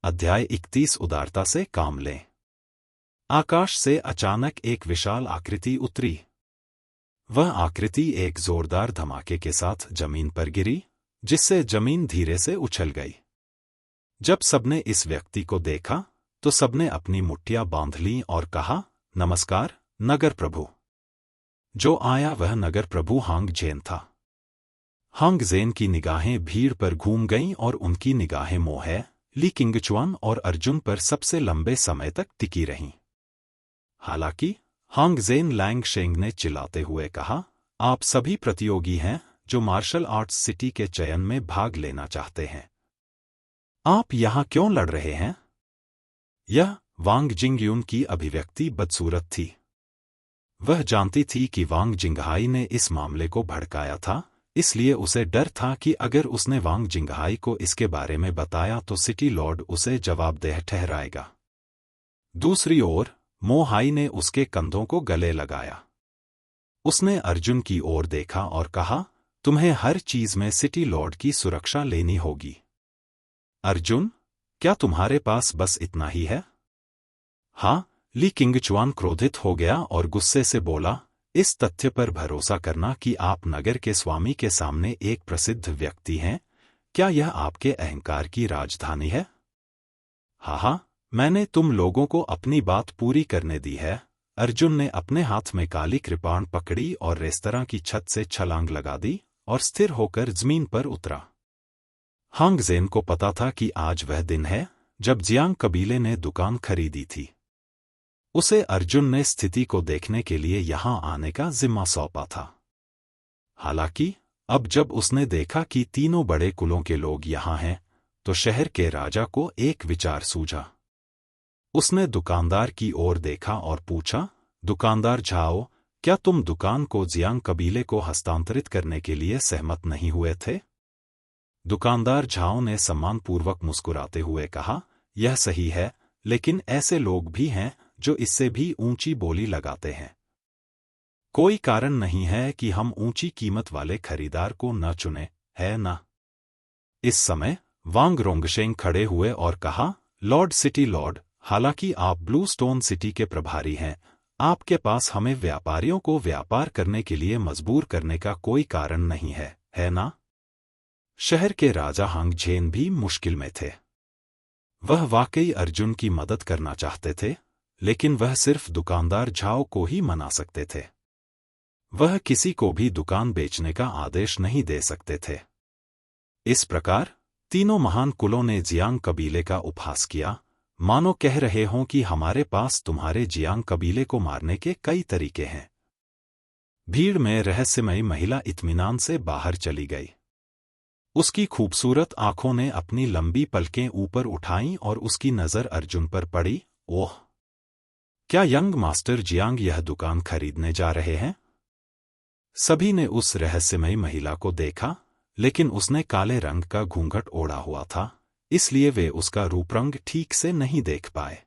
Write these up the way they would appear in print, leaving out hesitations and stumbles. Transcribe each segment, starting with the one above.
अध्याय 31 उदारता से काम लें। आकाश से अचानक एक विशाल आकृति उतरी। वह आकृति एक जोरदार धमाके के साथ जमीन पर गिरी, जिससे जमीन धीरे से उछल गई। जब सबने इस व्यक्ति को देखा तो सबने अपनी मुट्ठियां बांध लीं और कहा, नमस्कार नगर प्रभु। जो आया वह नगर प्रभु हांग जेन था। हांग जेन की निगाहें भीड़ पर घूम गईं और उनकी निगाहें मोहे ली किंगचुआन और अर्जुन पर सबसे लंबे समय तक टिकी रहीं। हालांकि हांग जेन लैंग शेंग ने चिल्लाते हुए कहा, आप सभी प्रतियोगी हैं जो मार्शल आर्ट्स सिटी के चयन में भाग लेना चाहते हैं। आप यहां क्यों लड़ रहे हैं? यह वांग जिंगयुन की अभिव्यक्ति बदसूरत थी। वह जानती थी कि वांग जिंगहाई ने इस मामले को भड़काया था, इसलिए उसे डर था कि अगर उसने वांग जिंगहाई को इसके बारे में बताया तो सिटी लॉर्ड उसे जवाबदेह ठहराएगा। दूसरी ओर मो हाई ने उसके कंधों को गले लगाया। उसने अर्जुन की ओर देखा और कहा, तुम्हें हर चीज में सिटी लॉर्ड की सुरक्षा लेनी होगी। अर्जुन, क्या तुम्हारे पास बस इतना ही है? हाँ, ली किंगचुआन क्रोधित हो गया और गुस्से से बोला, इस तथ्य पर भरोसा करना कि आप नगर के स्वामी के सामने एक प्रसिद्ध व्यक्ति हैं, क्या यह आपके अहंकार की राजधानी है? हाँ, मैंने तुम लोगों को अपनी बात पूरी करने दी है। अर्जुन ने अपने हाथ में काली कृपाण पकड़ी और रेस्तरां की छत से छलांग लगा दी और स्थिर होकर जमीन पर उतरा। हांग जेन को पता था कि आज वह दिन है जब जियांग कबीले ने दुकान खरीदी थी। उसे अर्जुन ने स्थिति को देखने के लिए यहां आने का जिम्मा सौंपा था। हालांकि अब जब उसने देखा कि तीनों बड़े कुलों के लोग यहां हैं, तो शहर के राजा को एक विचार सूझा। उसने दुकानदार की ओर देखा और पूछा, दुकानदार झाओ, क्या तुम दुकान को जियांग कबीले को हस्तांतरित करने के लिए सहमत नहीं हुए थे? दुकानदार झाओ ने सम्मानपूर्वक मुस्कुराते हुए कहा, यह सही है, लेकिन ऐसे लोग भी हैं जो इससे भी ऊंची बोली लगाते हैं। कोई कारण नहीं है कि हम ऊंची कीमत वाले खरीदार को न चुने, है ना? इस समय वांग रोंगशेंग खड़े हुए और कहा, लॉर्ड सिटी लॉर्ड, हालांकि आप ब्लू स्टोन सिटी के प्रभारी हैं, आपके पास हमें व्यापारियों को व्यापार करने के लिए मजबूर करने का कोई कारण नहीं है ना? शहर के राजा हांग जेन भी मुश्किल में थे। वह वाकई अर्जुन की मदद करना चाहते थे, लेकिन वह सिर्फ दुकानदार झाओ को ही मना सकते थे। वह किसी को भी दुकान बेचने का आदेश नहीं दे सकते थे। इस प्रकार तीनों महान कुलों ने जियांग कबीले का उपहास किया, मानो कह रहे हों कि हमारे पास तुम्हारे जियांग कबीले को मारने के कई तरीके हैं। भीड़ में रहस्यमयी महिला इत्मीनान से बाहर चली गई। उसकी खूबसूरत आंखों ने अपनी लंबी पलकें ऊपर उठाईं और उसकी नजर अर्जुन पर पड़ी। ओह, क्या यंग मास्टर जियांग यह दुकान खरीदने जा रहे हैं? सभी ने उस रहस्यमयी महिला को देखा, लेकिन उसने काले रंग का घूंघट ओढ़ा हुआ था, इसलिए वे उसका रूपरंग ठीक से नहीं देख पाए।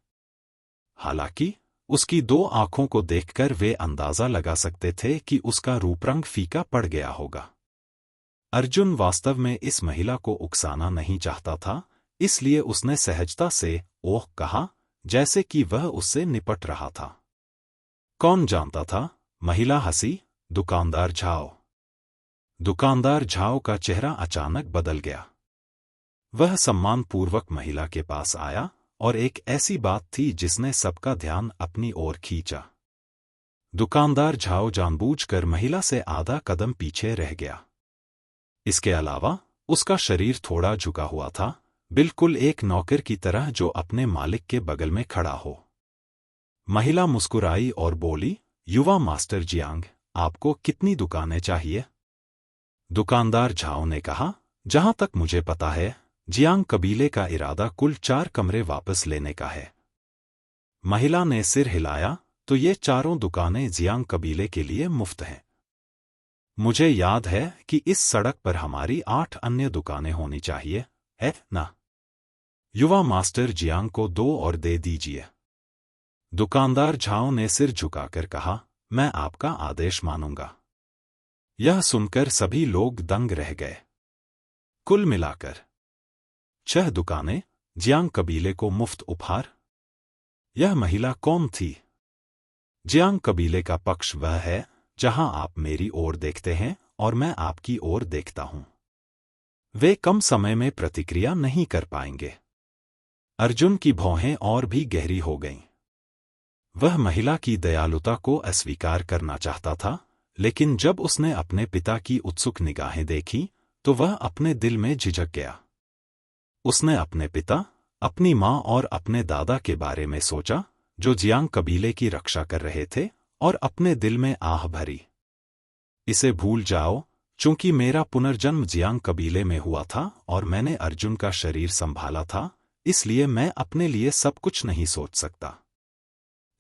हालांकि उसकी दो आंखों को देखकर वे अंदाजा लगा सकते थे कि उसका रूपरंग फीका पड़ गया होगा। अर्जुन वास्तव में इस महिला को उकसाना नहीं चाहता था, इसलिए उसने सहजता से ओह कहा, जैसे कि वह उससे निपट रहा था। कौन जानता था? महिला हंसी, दुकानदार झाओ। दुकानदार झाओ का चेहरा अचानक बदल गया। वह सम्मानपूर्वक महिला के पास आया और एक ऐसी बात थी जिसने सबका ध्यान अपनी ओर खींचा। दुकानदार झाओ जानबूझकर महिला से आधा कदम पीछे रह गया। इसके अलावा उसका शरीर थोड़ा झुका हुआ था, बिल्कुल एक नौकर की तरह जो अपने मालिक के बगल में खड़ा हो। महिला मुस्कुराई और बोली, युवा मास्टर जियांग, आपको कितनी दुकानें चाहिए? दुकानदार झाओ ने कहा, जहां तक मुझे पता है, जियांग कबीले का इरादा कुल 4 कमरे वापस लेने का है। महिला ने सिर हिलाया, तो ये चारों दुकानें जियांग कबीले के लिए मुफ्त हैं। मुझे याद है कि इस सड़क पर हमारी 8 अन्य दुकानें होनी चाहिए, है ना? युवा मास्टर जियांग को 2 और दे दीजिए। दुकानदार झाओ ने सिर झुकाकर कहा, मैं आपका आदेश मानूंगा। यह सुनकर सभी लोग दंग रह गए। कुल मिलाकर 6 दुकानें, जियांग कबीले को मुफ्त उपहार। यह महिला कौन थी? जियांग कबीले का पक्ष वह है जहां आप मेरी ओर देखते हैं और मैं आपकी ओर देखता हूं। वे कम समय में प्रतिक्रिया नहीं कर पाएंगे। अर्जुन की भौहें और भी गहरी हो गईं। वह महिला की दयालुता को अस्वीकार करना चाहता था, लेकिन जब उसने अपने पिता की उत्सुक निगाहें देखीं, तो वह अपने दिल में झिझक गया। उसने अपने पिता, अपनी मां और अपने दादा के बारे में सोचा, जो जियांग कबीले की रक्षा कर रहे थे, और अपने दिल में आह भरी। इसे भूल जाओ, चूंकि मेरा पुनर्जन्म जियांग कबीले में हुआ था और मैंने अर्जुन का शरीर संभाला था, इसलिए मैं अपने लिए सब कुछ नहीं सोच सकता।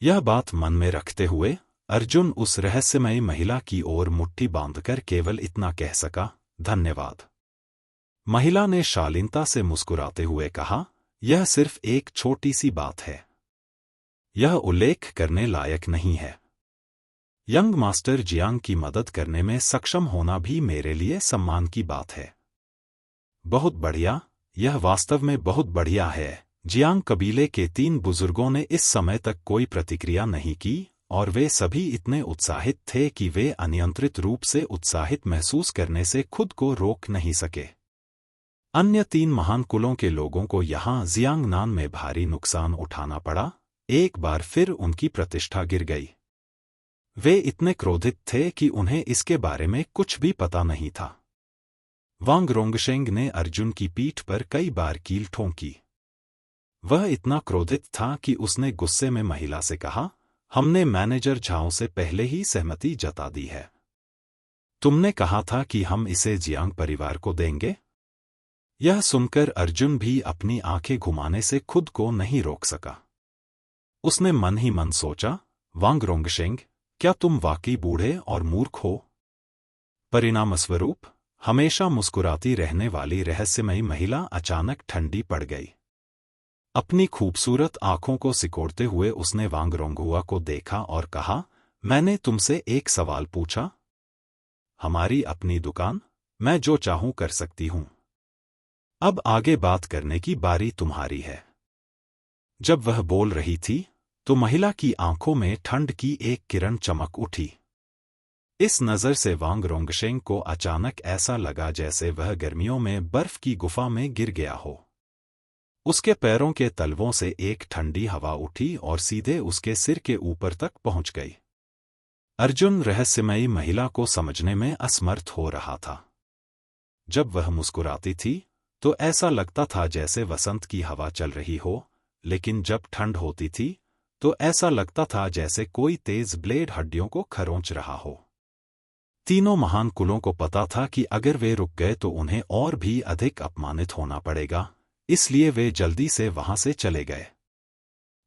यह बात मन में रखते हुए अर्जुन उस रहस्यमयी महिला की ओर मुट्ठी बांधकर केवल इतना कह सका, धन्यवाद। महिला ने शालीनता से मुस्कुराते हुए कहा, यह सिर्फ एक छोटी सी बात है। यह उल्लेख करने लायक नहीं है। यंग मास्टर जियांग की मदद करने में सक्षम होना भी मेरे लिए सम्मान की बात है। बहुत बढ़िया, यह वास्तव में बहुत बढ़िया है। जियांग कबीले के 3 बुजुर्गों ने इस समय तक कोई प्रतिक्रिया नहीं की, और वे सभी इतने उत्साहित थे कि वे अनियंत्रित रूप से उत्साहित महसूस करने से खुद को रोक नहीं सके। अन्य 3 महान कुलों के लोगों को यहां जियांगनान में भारी नुकसान उठाना पड़ा। एक बार फिर उनकी प्रतिष्ठा गिर गई। वे इतने क्रोधित थे कि उन्हें इसके बारे में कुछ भी पता नहीं था। वांग रोंगशेंग ने अर्जुन की पीठ पर कई बार कील ठोंकी। वह इतना क्रोधित था कि उसने गुस्से में महिला से कहा, हमने मैनेजर झाओ से पहले ही सहमति जता दी है। तुमने कहा था कि हम इसे जियांग परिवार को देंगे। यह सुनकर अर्जुन भी अपनी आंखें घुमाने से खुद को नहीं रोक सका। उसने मन ही मन सोचा, वांग रोंगशेंग, क्या तुम वाकई बूढ़े और मूर्ख हो? परिणामस्वरूप हमेशा मुस्कुराती रहने वाली रहस्यमयी महिला अचानक ठंडी पड़ गई। अपनी खूबसूरत आंखों को सिकोड़ते हुए उसने वांग रोंगहुआ को देखा और कहा, मैंने तुमसे एक सवाल पूछा। हमारी अपनी दुकान, मैं जो चाहूं कर सकती हूं। अब आगे बात करने की बारी तुम्हारी है। जब वह बोल रही थी, तो महिला की आंखों में ठंड की एक किरण चमक उठी। इस नज़र से वांग रोंगशेंग को अचानक ऐसा लगा जैसे वह गर्मियों में बर्फ की गुफा में गिर गया हो। उसके पैरों के तलवों से एक ठंडी हवा उठी और सीधे उसके सिर के ऊपर तक पहुंच गई। अर्जुन रहस्यमयी महिला को समझने में असमर्थ हो रहा था। जब वह मुस्कुराती थी, तो ऐसा लगता था जैसे वसंत की हवा चल रही हो, लेकिन जब ठंड होती थी, तो ऐसा लगता था जैसे कोई तेज ब्लेड हड्डियों को खरोंच रहा हो। तीनों महान कुलों को पता था कि अगर वे रुक गए तो उन्हें और भी अधिक अपमानित होना पड़ेगा, इसलिए वे जल्दी से वहां से चले गए।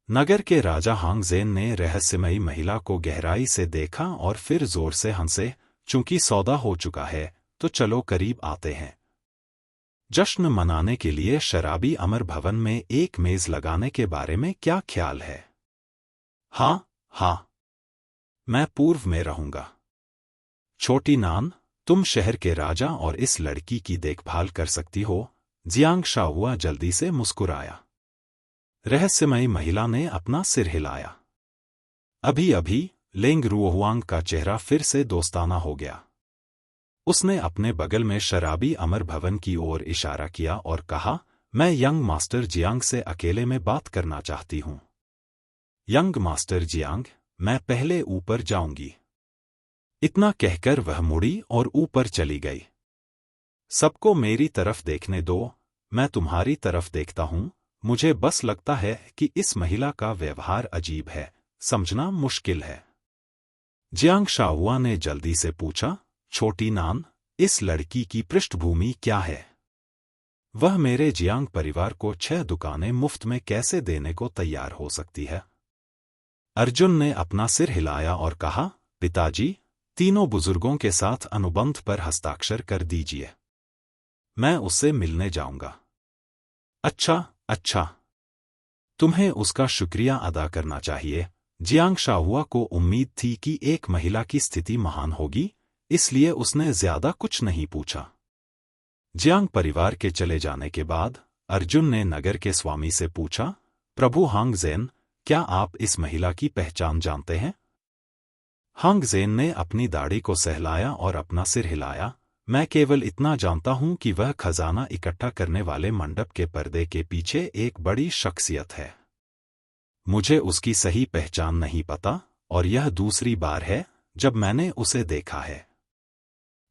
नगर के राजा हांगजेन ने रहस्यमयी महिला को गहराई से देखा और फिर जोर से हंसे, चूंकि सौदा हो चुका है, तो चलो करीब आते हैं। जश्न मनाने के लिए शराबी अमर भवन में एक मेज लगाने के बारे में क्या ख्याल है? हाँ, हाँ, मैं पूर्व में रहूंगा। छोटी नान, तुम शहर के राजा और इस लड़की की देखभाल कर सकती हो। जियांग शाहुआ जल्दी से मुस्कुराया। रहस्यमयी महिला ने अपना सिर हिलाया। अभी अभी लेंग रुओहुआंग का चेहरा फिर से दोस्ताना हो गया। उसने अपने बगल में शराबी अमर भवन की ओर इशारा किया और कहा, मैं यंग मास्टर जियांग से अकेले में बात करना चाहती हूं। यंग मास्टर जियांग, मैं पहले ऊपर जाऊंगी। इतना कहकर वह मुड़ी और ऊपर चली गई। सबको मेरी तरफ देखने दो, मैं तुम्हारी तरफ देखता हूं। मुझे बस लगता है कि इस महिला का व्यवहार अजीब है, समझना मुश्किल है। जियांग शाहुआ ने जल्दी से पूछा, छोटी नान, इस लड़की की पृष्ठभूमि क्या है? वह मेरे जियांग परिवार को 6 दुकानें मुफ्त में कैसे देने को तैयार हो सकती है? अर्जुन ने अपना सिर हिलाया और कहा, पिताजी, तीनों बुजुर्गों के साथ अनुबंध पर हस्ताक्षर कर दीजिए। मैं उससे मिलने जाऊंगा। अच्छा, अच्छा। तुम्हें उसका शुक्रिया अदा करना चाहिए। जियांग शाहुआ को उम्मीद थी कि एक महिला की स्थिति महान होगी, इसलिए उसने ज्यादा कुछ नहीं पूछा। जियांग परिवार के चले जाने के बाद अर्जुन ने नगर के स्वामी से पूछा, प्रभु हांगज़ेन, क्या आप इस महिला की पहचान जानते हैं? हांगज़ेन ने अपनी दाढ़ी को सहलाया और अपना सिर हिलाया। मैं केवल इतना जानता हूं कि वह खजाना इकट्ठा करने वाले मंडप के पर्दे के पीछे एक बड़ी शख्सियत है। मुझे उसकी सही पहचान नहीं पता, और यह दूसरी बार है जब मैंने उसे देखा है।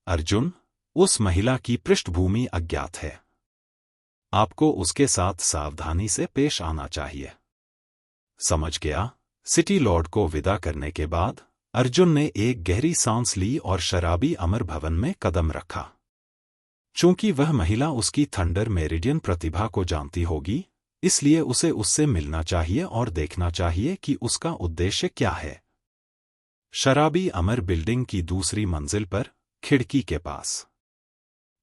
अर्जुन, उस महिला की पृष्ठभूमि अज्ञात है। आपको उसके साथ सावधानी से पेश आना चाहिए। समझ गया। सिटी लॉर्ड को विदा करने के बाद अर्जुन ने एक गहरी सांस ली और शराबी अमर भवन में कदम रखा। चूंकि वह महिला उसकी थंडर मेरिडियन प्रतिभा को जानती होगी, इसलिए उसे उससे मिलना चाहिए और देखना चाहिए कि उसका उद्देश्य क्या है। शराबी अमर बिल्डिंग की दूसरी मंजिल पर, खिड़की के पास,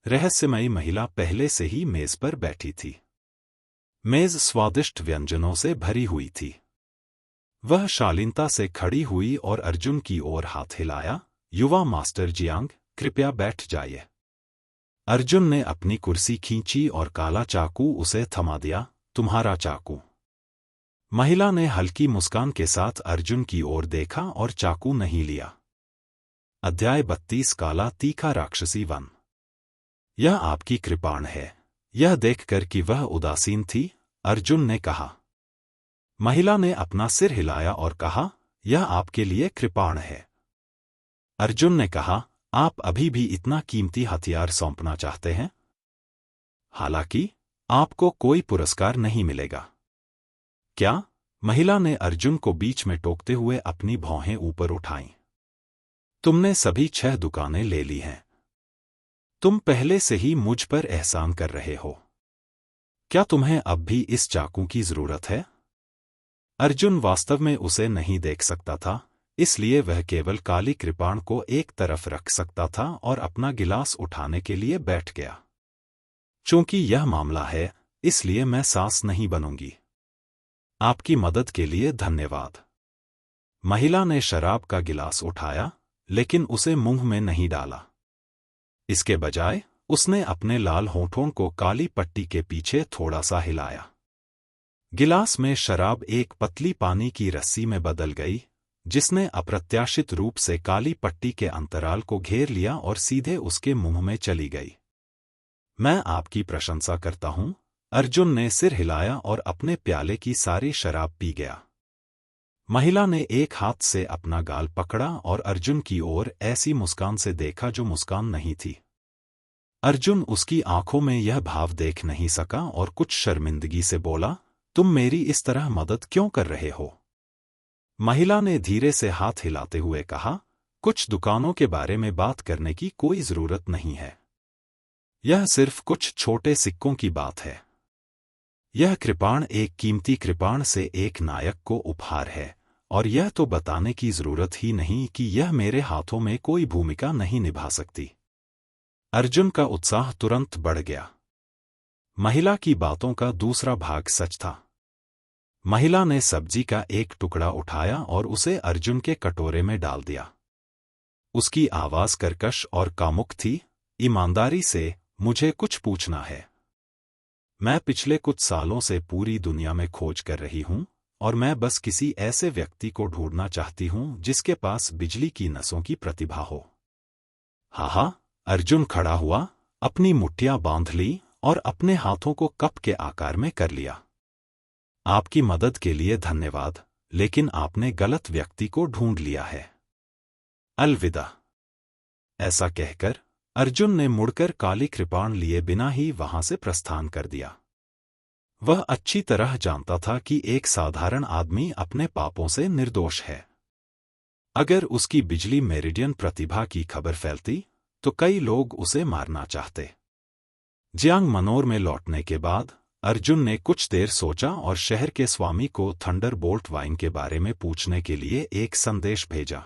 रहस्यमयी महिला पहले से ही मेज पर बैठी थी। मेज स्वादिष्ट व्यंजनों से भरी हुई थी। वह शालीनता से खड़ी हुई और अर्जुन की ओर हाथ हिलाया। युवा मास्टर जियांग, कृपया बैठ जाइए। अर्जुन ने अपनी कुर्सी खींची और काला चाकू उसे थमा दिया। तुम्हारा चाकू। महिला ने हल्की मुस्कान के साथ अर्जुन की ओर देखा और चाकू नहीं लिया। अध्याय 32 काला तीखा राक्षसी वन। यह आपकी कृपाण है। यह देखकर कि वह उदासीन थी, अर्जुन ने कहा। महिला ने अपना सिर हिलाया और कहा, यह आपके लिए कृपाण है। अर्जुन ने कहा, आप अभी भी इतना कीमती हथियार सौंपना चाहते हैं? हालांकि आपको कोई पुरस्कार नहीं मिलेगा। क्या? महिला ने अर्जुन को बीच में टोकते हुए अपनी भौहें ऊपर उठाईं। तुमने सभी 6 दुकानें ले ली हैं। तुम पहले से ही मुझ पर एहसान कर रहे हो। क्या तुम्हें अब भी इस चाकू की जरूरत है? अर्जुन वास्तव में उसे नहीं देख सकता था, इसलिए वह केवल काली कृपाण को एक तरफ रख सकता था और अपना गिलास उठाने के लिए बैठ गया। चूंकि यह मामला है, इसलिए मैं सास नहीं बनूंगी। आपकी मदद के लिए धन्यवाद। महिला ने शराब का गिलास उठाया, लेकिन उसे मुंह में नहीं डाला। इसके बजाय उसने अपने लाल होठों को काली पट्टी के पीछे थोड़ा सा हिलाया। गिलास में शराब एक पतली पानी की रस्सी में बदल गई, जिसने अप्रत्याशित रूप से काली पट्टी के अंतराल को घेर लिया और सीधे उसके मुंह में चली गई। मैं आपकी प्रशंसा करता हूं। अर्जुन ने सिर हिलाया और अपने प्याले की सारी शराब पी गया। महिला ने एक हाथ से अपना गाल पकड़ा और अर्जुन की ओर ऐसी मुस्कान से देखा जो मुस्कान नहीं थी। अर्जुन उसकी आंखों में यह भाव देख नहीं सका और कुछ शर्मिंदगी से बोला, तुम मेरी इस तरह मदद क्यों कर रहे हो? महिला ने धीरे से हाथ हिलाते हुए कहा, कुछ दुकानों के बारे में बात करने की कोई जरूरत नहीं है। यह सिर्फ कुछ छोटे सिक्कों की बात है। यह कृपाण एक कीमती कृपाण से एक नायक को उपहार है, और यह तो बताने की जरूरत ही नहीं कि यह मेरे हाथों में कोई भूमिका नहीं निभा सकती। अर्जुन का उत्साह तुरंत बढ़ गया। महिला की बातों का दूसरा भाग सच था। महिला ने सब्जी का एक टुकड़ा उठाया और उसे अर्जुन के कटोरे में डाल दिया। उसकी आवाज कर्कश और कामुक थी। ईमानदारी से, मुझे कुछ पूछना है। मैं पिछले कुछ सालों से पूरी दुनिया में खोज कर रही हूं, और मैं बस किसी ऐसे व्यक्ति को ढूंढना चाहती हूं जिसके पास बिजली की नसों की प्रतिभा हो। हा, अर्जुन खड़ा हुआ, अपनी मुट्ठियां बांध ली और अपने हाथों को कप के आकार में कर लिया। आपकी मदद के लिए धन्यवाद, लेकिन आपने गलत व्यक्ति को ढूंढ लिया है। अलविदा। ऐसा कहकर अर्जुन ने मुड़कर काली कृपाण लिए बिना ही वहां से प्रस्थान कर दिया। वह अच्छी तरह जानता था कि एक साधारण आदमी अपने पापों से निर्दोष है। अगर उसकी बिजली मेरिडियन प्रतिभा की खबर फैलती, तो कई लोग उसे मारना चाहते। जियांग मनोर में लौटने के बाद अर्जुन ने कुछ देर सोचा और शहर के स्वामी को थंडरबोल्ट वाइन के बारे में पूछने के लिए एक संदेश भेजा।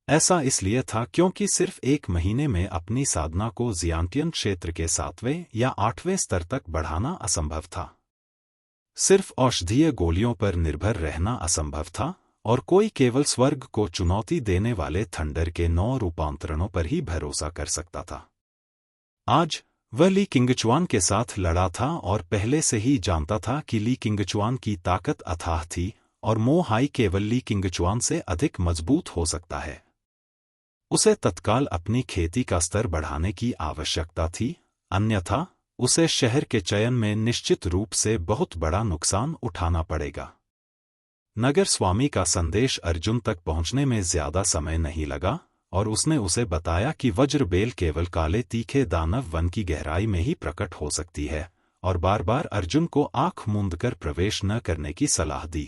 ऐसा इसलिए था क्योंकि सिर्फ 1 महीने में अपनी साधना को जियांटियन क्षेत्र के 7वें या 8वें स्तर तक बढ़ाना असंभव था। सिर्फ औषधीय गोलियों पर निर्भर रहना असंभव था, और कोई केवल स्वर्ग को चुनौती देने वाले थंडर के 9 रूपांतरणों पर ही भरोसा कर सकता था। आज वह ली किंगचुआन के साथ लड़ा था और पहले से ही जानता था कि ली किंगचुआन की ताकत अथाह थी और मो हाई केवल ली किंगचुआन से अधिक मजबूत हो सकता है। उसे तत्काल अपनी खेती का स्तर बढ़ाने की आवश्यकता थी, अन्यथा उसे शहर के चयन में निश्चित रूप से बहुत बड़ा नुकसान उठाना पड़ेगा। नगर स्वामी का संदेश अर्जुन तक पहुंचने में ज्यादा समय नहीं लगा और उसने उसे बताया कि वज्रबेल केवल काले तीखे दानव वन की गहराई में ही प्रकट हो सकती है और बार बार अर्जुन को आंख मूंदकर प्रवेश न करने की सलाह दी।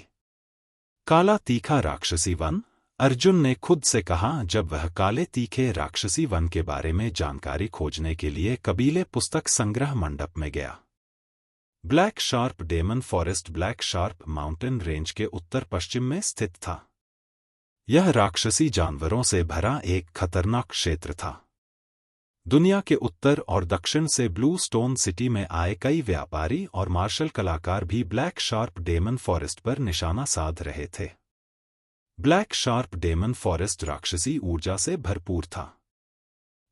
काला तीखा राक्षसी वन, अर्जुन ने खुद से कहा जब वह काले तीखे राक्षसी वन के बारे में जानकारी खोजने के लिए कबीले पुस्तक संग्रह मंडप में गया। Black sharp demon forest black sharp mountain range के उत्तर पश्चिम में स्थित था। यह राक्षसी जानवरों से भरा एक खतरनाक क्षेत्र था। दुनिया के उत्तर और दक्षिण से ब्लू स्टोन सिटी में आए कई व्यापारी और मार्शल कलाकार भी ब्लैक शार्प डेमन फॉरेस्ट पर निशाना साध रहे थे। ब्लैक शार्प डेमन फॉरेस्ट राक्षसी ऊर्जा से भरपूर था।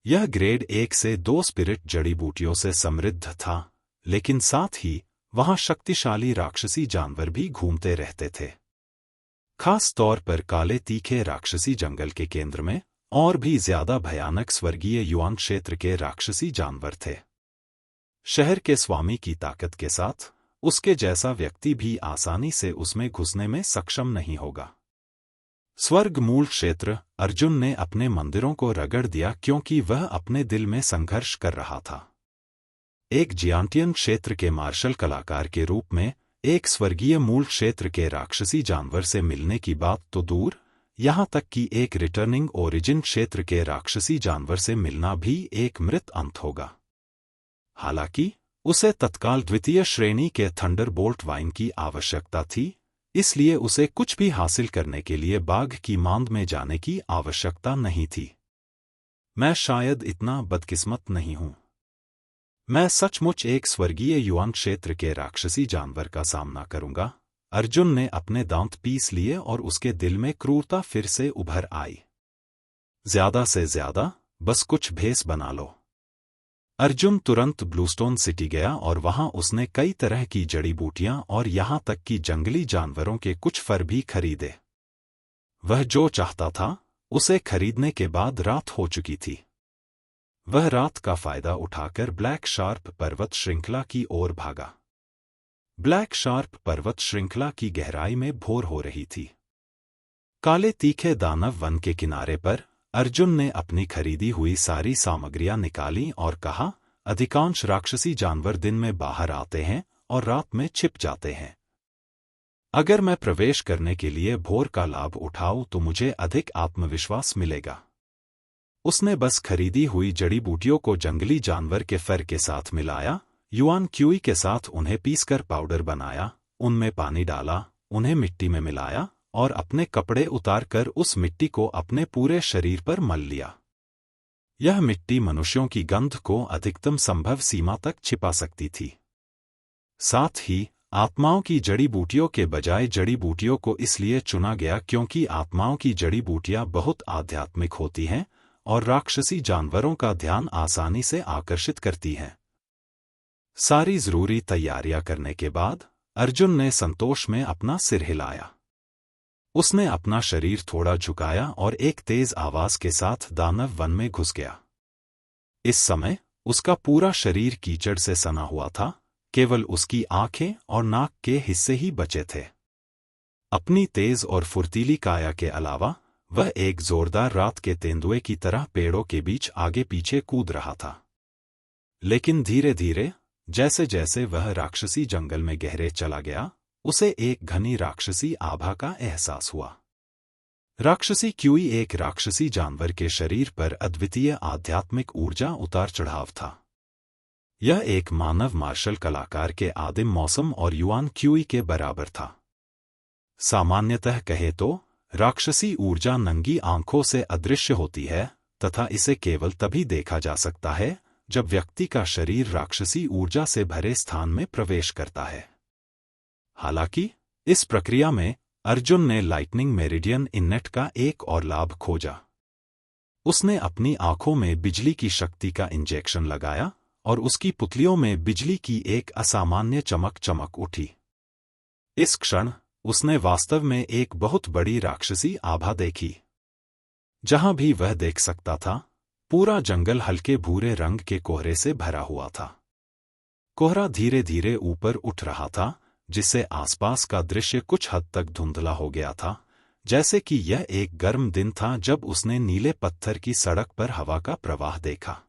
यह ग्रेड 1 से 2 स्पिरिट जड़ी बूटियों से समृद्ध था, लेकिन साथ ही वहां शक्तिशाली राक्षसी जानवर भी घूमते रहते थे। खास तौर पर काले तीखे राक्षसी जंगल के केंद्र में और भी ज्यादा भयानक स्वर्गीय युआन क्षेत्र के राक्षसी जानवर थे। शहर के स्वामी की ताकत के साथ उसके जैसा व्यक्ति भी आसानी से उसमें घुसने में सक्षम नहीं होगा। स्वर्ग मूल क्षेत्र, अर्जुन ने अपने मंदिरों को रगड़ दिया क्योंकि वह अपने दिल में संघर्ष कर रहा था। एक जियांटियन क्षेत्र के मार्शल कलाकार के रूप में एक स्वर्गीय मूल क्षेत्र के राक्षसी जानवर से मिलने की बात तो दूर, यहां तक कि एक रिटर्निंग ओरिजिन क्षेत्र के राक्षसी जानवर से मिलना भी एक मृत अंत होगा। हालांकि उसे तत्काल द्वितीय श्रेणी के थंडरबोल्ट वाइन की आवश्यकता थी, इसलिए उसे कुछ भी हासिल करने के लिए बाघ की मांद में जाने की आवश्यकता नहीं थी। मैं शायद इतना बदकिस्मत नहीं हूं। मैं सचमुच एक स्वर्गीय युआन क्षेत्र के राक्षसी जानवर का सामना करूंगा। अर्जुन ने अपने दांत पीस लिए और उसके दिल में क्रूरता फिर से उभर आई। ज्यादा से ज्यादा बस कुछ भेस बना लो। अर्जुन तुरंत ब्लूस्टोन सिटी गया और वहां उसने कई तरह की जड़ी बूटियां और यहां तक कि जंगली जानवरों के कुछ फर भी खरीदे। वह जो चाहता था उसे खरीदने के बाद रात हो चुकी थी। वह रात का फायदा उठाकर ब्लैक शार्प पर्वत श्रृंखला की ओर भागा। ब्लैक शार्प पर्वत श्रृंखला की गहराई में भोर हो रही थी। काले तीखे दानव वन के किनारे पर अर्जुन ने अपनी खरीदी हुई सारी सामग्रियां निकाली और कहा, अधिकांश राक्षसी जानवर दिन में बाहर आते हैं और रात में छिप जाते हैं। अगर मैं प्रवेश करने के लिए भोर का लाभ उठाऊं तो मुझे अधिक आत्मविश्वास मिलेगा। उसने बस खरीदी हुई जड़ी बूटियों को जंगली जानवर के फर के साथ मिलाया, युआन क्यूई के साथ उन्हें पीसकर पाउडर बनाया, उनमें पानी डाला, उन्हें मिट्टी में मिलाया और अपने कपड़े उतारकर उस मिट्टी को अपने पूरे शरीर पर मल लिया। यह मिट्टी मनुष्यों की गंध को अधिकतम संभव सीमा तक छिपा सकती थी। साथ ही आत्माओं की जड़ी बूटियों के बजाय जड़ी बूटियों को इसलिए चुना गया क्योंकि आत्माओं की जड़ी बूटियां बहुत आध्यात्मिक होती हैं और राक्षसी जानवरों का ध्यान आसानी से आकर्षित करती हैं। सारी जरूरी तैयारियां करने के बाद अर्जुन ने संतोष में अपना सिर हिलाया। उसने अपना शरीर थोड़ा झुकाया और एक तेज आवाज के साथ दानव वन में घुस गया। इस समय उसका पूरा शरीर कीचड़ से सना हुआ था, केवल उसकी आंखें और नाक के हिस्से ही बचे थे। अपनी तेज और फुर्तीली काया के अलावा वह एक जोरदार रात के तेंदुए की तरह पेड़ों के बीच आगे पीछे कूद रहा था। लेकिन धीरे धीरे जैसे जैसे वह राक्षसी जंगल में गहरे चला गया, उसे एक घनी राक्षसी आभा का एहसास हुआ। राक्षसी क्यूई एक राक्षसी जानवर के शरीर पर अद्वितीय आध्यात्मिक ऊर्जा उतार चढ़ाव था। यह एक मानव मार्शल कलाकार के आदिम मौसम और युआन क्यूई के बराबर था। सामान्यतः कहे तो राक्षसी ऊर्जा नंगी आंखों से अदृश्य होती है तथा इसे केवल तभी देखा जा सकता है जब व्यक्ति का शरीर राक्षसी ऊर्जा से भरे स्थान में प्रवेश करता है। हालांकि इस प्रक्रिया में अर्जुन ने लाइटनिंग मेरिडियन इननेट का एक और लाभ खोजा। उसने अपनी आंखों में बिजली की शक्ति का इंजेक्शन लगाया और उसकी पुतलियों में बिजली की एक असामान्य चमक चमक उठी। इस क्षण उसने वास्तव में एक बहुत बड़ी राक्षसी आभा देखी। जहां भी वह देख सकता था, पूरा जंगल हल्के भूरे रंग के कोहरे से भरा हुआ था। कोहरा धीरे धीरे ऊपर उठ रहा था, जिससे आसपास का दृश्य कुछ हद तक धुंधला हो गया था, जैसे कि यह एक गर्म दिन था जब उसने नीले पत्थर की सड़क पर हवा का प्रवाह देखा।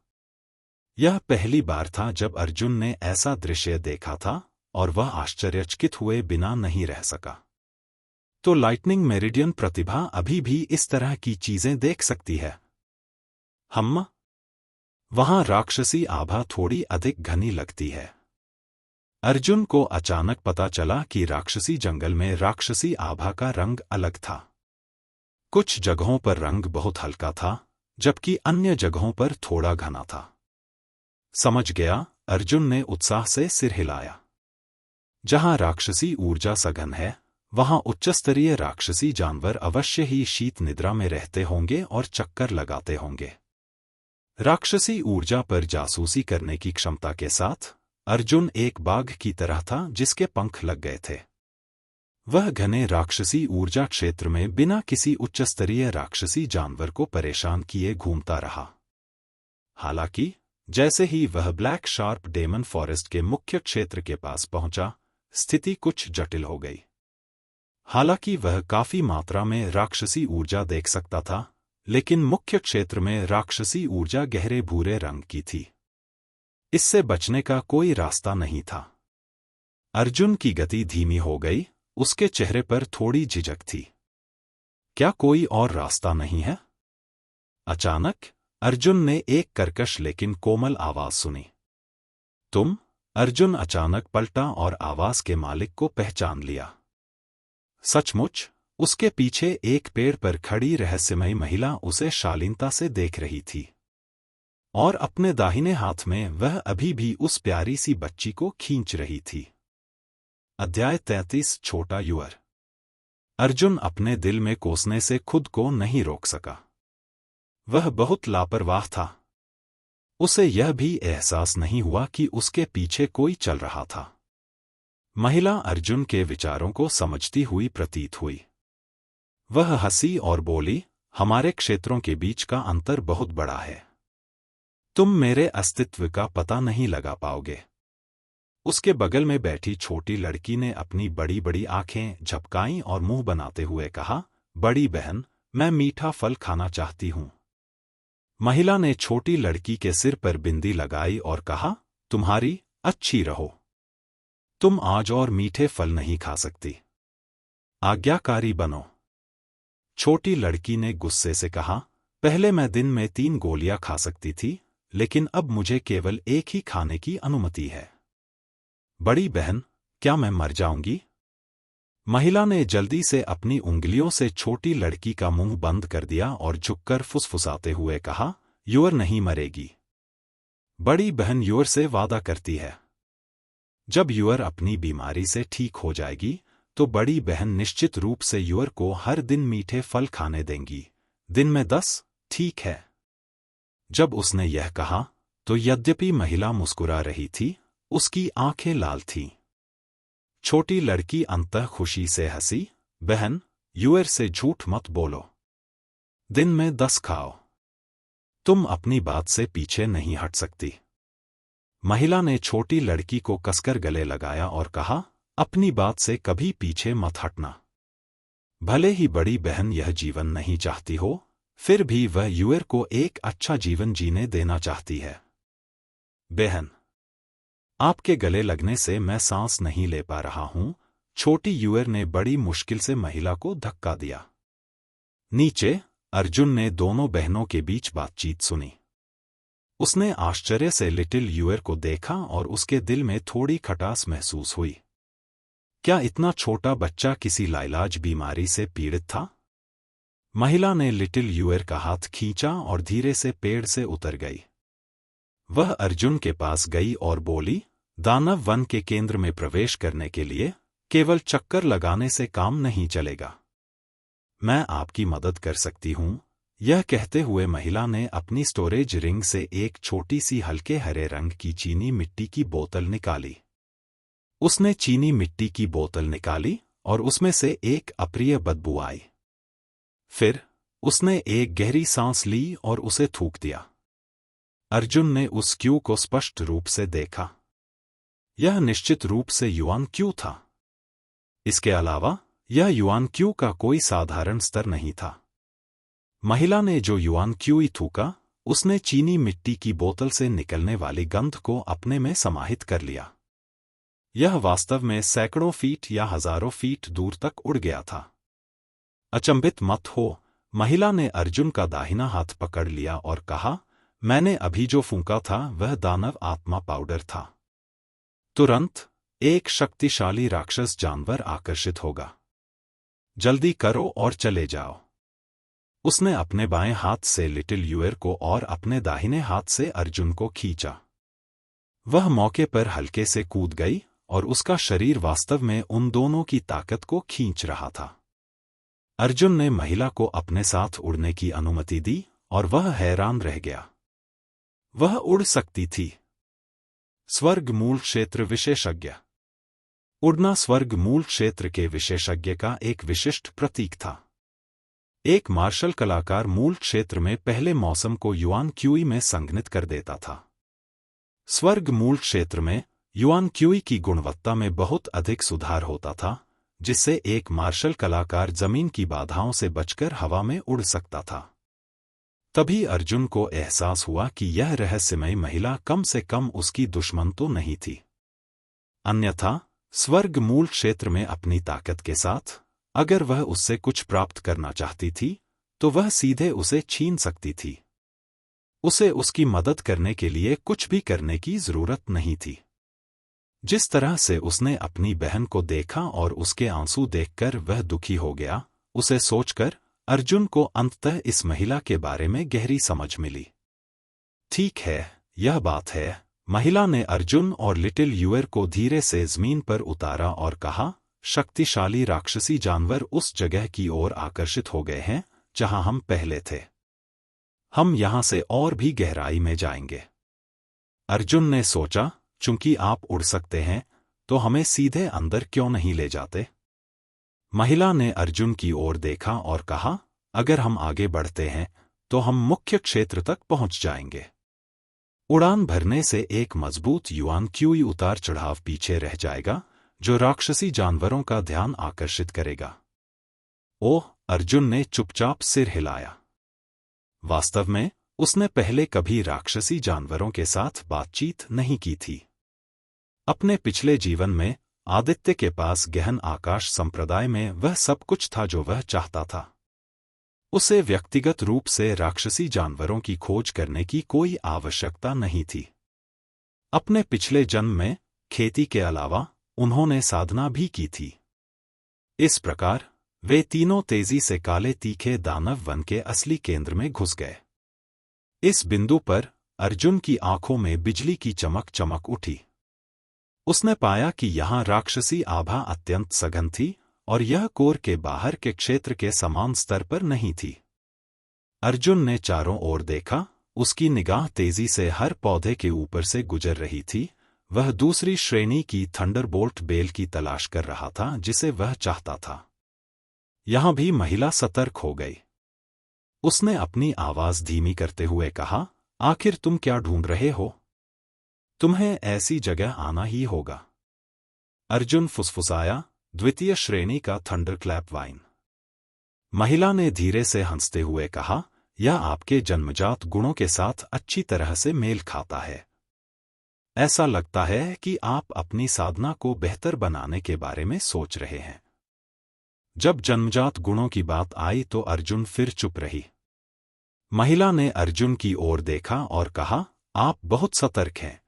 यह पहली बार था जब अर्जुन ने ऐसा दृश्य देखा था, और वह आश्चर्यचकित हुए बिना नहीं रह सका। तो लाइटनिंग मेरिडियन प्रतिभा अभी भी इस तरह की चीजें देख सकती है। वहां राक्षसी आभा थोड़ी अधिक घनी लगती है। अर्जुन को अचानक पता चला कि राक्षसी जंगल में राक्षसी आभा का रंग अलग था। कुछ जगहों पर रंग बहुत हल्का था, जबकि अन्य जगहों पर थोड़ा घना था। समझ गया, अर्जुन ने उत्साह से सिर हिलाया। जहां राक्षसी ऊर्जा सघन है, वहां उच्चस्तरीय राक्षसी जानवर अवश्य ही शीत निद्रा में रहते होंगे और चक्कर लगाते होंगे। राक्षसी ऊर्जा पर जासूसी करने की क्षमता के साथ अर्जुन एक बाघ की तरह था जिसके पंख लग गए थे। वह घने राक्षसी ऊर्जा क्षेत्र में बिना किसी उच्चस्तरीय राक्षसी जानवर को परेशान किए घूमता रहा। हालांकि जैसे ही वह ब्लैक शार्प डेमन फॉरेस्ट के मुख्य क्षेत्र के पास पहुंचा, स्थिति कुछ जटिल हो गई। हालांकि वह काफी मात्रा में राक्षसी ऊर्जा देख सकता था, लेकिन मुख्य क्षेत्र में राक्षसी ऊर्जा गहरे भूरे रंग की थी। इससे बचने का कोई रास्ता नहीं था। अर्जुन की गति धीमी हो गई, उसके चेहरे पर थोड़ी झिझक थी। क्या कोई और रास्ता नहीं है? अचानक अर्जुन ने एक कर्कश लेकिन कोमल आवाज सुनी। तुम? अर्जुन अचानक पलटा और आवाज के मालिक को पहचान लिया। सचमुच, उसके पीछे एक पेड़ पर खड़ी रहस्यमयी महिला उसे शालीनता से देख रही थी, और अपने दाहिने हाथ में वह अभी भी उस प्यारी सी बच्ची को खींच रही थी। अध्याय 33 छोटा युअर। अर्जुन अपने दिल में कोसने से खुद को नहीं रोक सका। वह बहुत लापरवाह था। उसे यह भी एहसास नहीं हुआ कि उसके पीछे कोई चल रहा था। महिला अर्जुन के विचारों को समझती हुई प्रतीत हुई। वह हंसी और बोली, हमारे क्षेत्रों के बीच का अंतर बहुत बड़ा है। तुम मेरे अस्तित्व का पता नहीं लगा पाओगे। उसके बगल में बैठी छोटी लड़की ने अपनी बड़ी बड़ी आंखें झपकाईं और मुंह बनाते हुए कहा, बड़ी बहन, मैं मीठा फल खाना चाहती हूं। महिला ने छोटी लड़की के सिर पर बिंदी लगाई और कहा, तुम्हारी अच्छी रहो। तुम आज और मीठे फल नहीं खा सकती। आज्ञाकारी बनो। छोटी लड़की ने गुस्से से कहा, पहले मैं दिन में 3 गोलियां खा सकती थी, लेकिन अब मुझे केवल एक ही खाने की अनुमति है। बड़ी बहन, क्या मैं मर जाऊंगी? महिला ने जल्दी से अपनी उंगलियों से छोटी लड़की का मुंह बंद कर दिया और झुककर फुसफुसाते हुए कहा, यूर नहीं मरेगी। बड़ी बहन यूर से वादा करती है। जब यूर अपनी बीमारी से ठीक हो जाएगी, तो बड़ी बहन निश्चित रूप से यूर को हर दिन मीठे फल खाने देंगी। दिन में 10, ठीक है। जब उसने यह कहा, तो यद्यपि महिला मुस्कुरा रही थी, उसकी आंखें लाल थीं। छोटी लड़की अंततः खुशी से हंसी, बहन, यूर से झूठ मत बोलो। दिन में 10 खाओ। तुम अपनी बात से पीछे नहीं हट सकती। महिला ने छोटी लड़की को कसकर गले लगाया और कहा, अपनी बात से कभी पीछे मत हटना। भले ही बड़ी बहन यह जीवन नहीं चाहती हो, फिर भी वह यूर को एक अच्छा जीवन जीने देना चाहती है। बहन, आपके गले लगने से मैं सांस नहीं ले पा रहा हूं। छोटी यूर ने बड़ी मुश्किल से महिला को धक्का दिया। नीचे अर्जुन ने दोनों बहनों के बीच बातचीत सुनी। उसने आश्चर्य से लिटिल यूर को देखा और उसके दिल में थोड़ी खटास महसूस हुई। क्या इतना छोटा बच्चा किसी लाइलाज बीमारी से पीड़ित था? महिला ने लिटिल यूर का हाथ खींचा और धीरे से पेड़ से उतर गई। वह अर्जुन के पास गई और बोली, दानव वन के केंद्र में प्रवेश करने के लिए केवल चक्कर लगाने से काम नहीं चलेगा। मैं आपकी मदद कर सकती हूं, यह कहते हुए महिला ने अपनी स्टोरेज रिंग से एक छोटी सी हल्के हरे रंग की चीनी मिट्टी की बोतल निकाली। उसने चीनी मिट्टी की बोतल निकाली और उसमें से एक अप्रिय बदबू आई। फिर उसने एक गहरी सांस ली और उसे थूक दिया। अर्जुन ने उस क्यू को स्पष्ट रूप से देखा। यह निश्चित रूप से युआन क्यू था। इसके अलावा यह युआन क्यू का कोई साधारण स्तर नहीं था। महिला ने जो युआन क्यू ही थूका, उसने चीनी मिट्टी की बोतल से निकलने वाली गंध को अपने में समाहित कर लिया। यह वास्तव में सैकड़ों फीट या हजारों फीट दूर तक उड़ गया था। अचंभित मत हो, महिला ने अर्जुन का दाहिना हाथ पकड़ लिया और कहा, मैंने अभी जो फूंका था वह दानव आत्मा पाउडर था। तुरंत एक शक्तिशाली राक्षस जानवर आकर्षित होगा। जल्दी करो और चले जाओ। उसने अपने बाएं हाथ से लिटिल यूएर को और अपने दाहिने हाथ से अर्जुन को खींचा। वह मौके पर हल्के से कूद गई और उसका शरीर वास्तव में उन दोनों की ताकत को खींच रहा था। अर्जुन ने महिला को अपने साथ उड़ने की अनुमति दी और वह हैरान रह गया। वह उड़ सकती थी। स्वर्ग मूल क्षेत्र विशेषज्ञ। उड़ना स्वर्ग मूल क्षेत्र के विशेषज्ञ का एक विशिष्ट प्रतीक था। एक मार्शल कलाकार मूल क्षेत्र में पहले मौसम को युआन क्यूई में संघनित कर देता था। स्वर्ग मूल क्षेत्र में युआन क्यूई की गुणवत्ता में बहुत अधिक सुधार होता था, जिससे एक मार्शल कलाकार जमीन की बाधाओं से बचकर हवा में उड़ सकता था। तभी अर्जुन को एहसास हुआ कि यह रहस्यमयी महिला कम से कम उसकी दुश्मन तो नहीं थी। अन्यथा स्वर्ग मूल क्षेत्र में अपनी ताकत के साथ अगर वह उससे कुछ प्राप्त करना चाहती थी, तो वह सीधे उसे छीन सकती थी। उसे उसकी मदद करने के लिए कुछ भी करने की जरूरत नहीं थी। जिस तरह से उसने अपनी बहन को देखा और उसके आंसू देखकर वह दुखी हो गया, उसे सोचकर अर्जुन को अंततः इस महिला के बारे में गहरी समझ मिली। ठीक है, यह बात है। महिला ने अर्जुन और लिटिल यूएर को धीरे से जमीन पर उतारा और कहा, शक्तिशाली राक्षसी जानवर उस जगह की ओर आकर्षित हो गए हैं जहां हम पहले थे। हम यहां से और भी गहराई में जाएंगे। अर्जुन ने सोचा, चूंकि आप उड़ सकते हैं, तो हमें सीधे अंदर क्यों नहीं ले जाते? महिला ने अर्जुन की ओर देखा और कहा, अगर हम आगे बढ़ते हैं तो हम मुख्य क्षेत्र तक पहुंच जाएंगे। उड़ान भरने से एक मजबूत युआन क्यूई उतार चढ़ाव पीछे रह जाएगा, जो राक्षसी जानवरों का ध्यान आकर्षित करेगा। ओह, अर्जुन ने चुपचाप सिर हिलाया। वास्तव में उसने पहले कभी राक्षसी जानवरों के साथ बातचीत नहीं की थी। अपने पिछले जीवन में आदित्य के पास गहन आकाश संप्रदाय में वह सब कुछ था जो वह चाहता था। उसे व्यक्तिगत रूप से राक्षसी जानवरों की खोज करने की कोई आवश्यकता नहीं थी। अपने पिछले जन्म में खेती के अलावा उन्होंने साधना भी की थी। इस प्रकार वे तीनों तेजी से काले तीखे दानव वन के असली केंद्र में घुस गए। इस बिंदु पर अर्जुन की आंखों में बिजली की चमक चमक उठी। उसने पाया कि यहां राक्षसी आभा अत्यंत सघन थी और यह कोर के बाहर के क्षेत्र के समान स्तर पर नहीं थी। अर्जुन ने चारों ओर देखा। उसकी निगाह तेजी से हर पौधे के ऊपर से गुजर रही थी। वह दूसरी श्रेणी की थंडरबोल्ट बेल की तलाश कर रहा था जिसे वह चाहता था। यहां भी महिला सतर्क हो गई। उसने अपनी आवाज धीमी करते हुए कहा, आखिर तुम क्या ढूंढ रहे हो? तुम्हें ऐसी जगह आना ही होगा। अर्जुन फुसफुसाया, द्वितीय श्रेणी का थंडरक्लैप वाइन। महिला ने धीरे से हंसते हुए कहा, यह आपके जन्मजात गुणों के साथ अच्छी तरह से मेल खाता है। ऐसा लगता है कि आप अपनी साधना को बेहतर बनाने के बारे में सोच रहे हैं। जब जन्मजात गुणों की बात आई तो अर्जुन फिर चुप रही। महिला ने अर्जुन की ओर देखा और कहा, आप बहुत सतर्क हैं।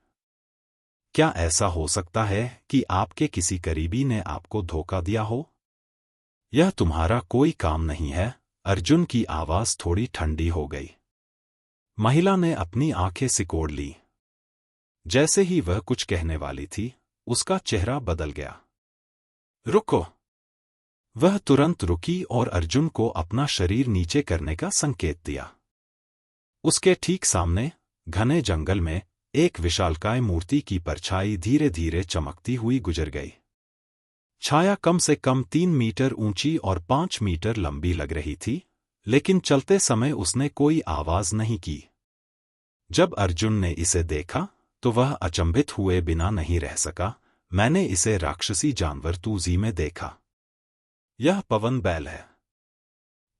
क्या ऐसा हो सकता है कि आपके किसी करीबी ने आपको धोखा दिया हो? यह तुम्हारा कोई काम नहीं है। अर्जुन की आवाज थोड़ी ठंडी हो गई। महिला ने अपनी आंखें सिकोड़ ली। जैसे ही वह कुछ कहने वाली थी, उसका चेहरा बदल गया। रुको! वह तुरंत रुकी और अर्जुन को अपना शरीर नीचे करने का संकेत दिया। उसके ठीक सामने घने जंगल में एक विशालकाय मूर्ति की परछाई धीरे धीरे चमकती हुई गुजर गई। छाया कम से कम 3 मीटर ऊंची और 5 मीटर लंबी लग रही थी, लेकिन चलते समय उसने कोई आवाज नहीं की। जब अर्जुन ने इसे देखा तो वह अचंभित हुए बिना नहीं रह सका। मैंने इसे राक्षसी जानवर तूजी में देखा। यह पवन बैल है।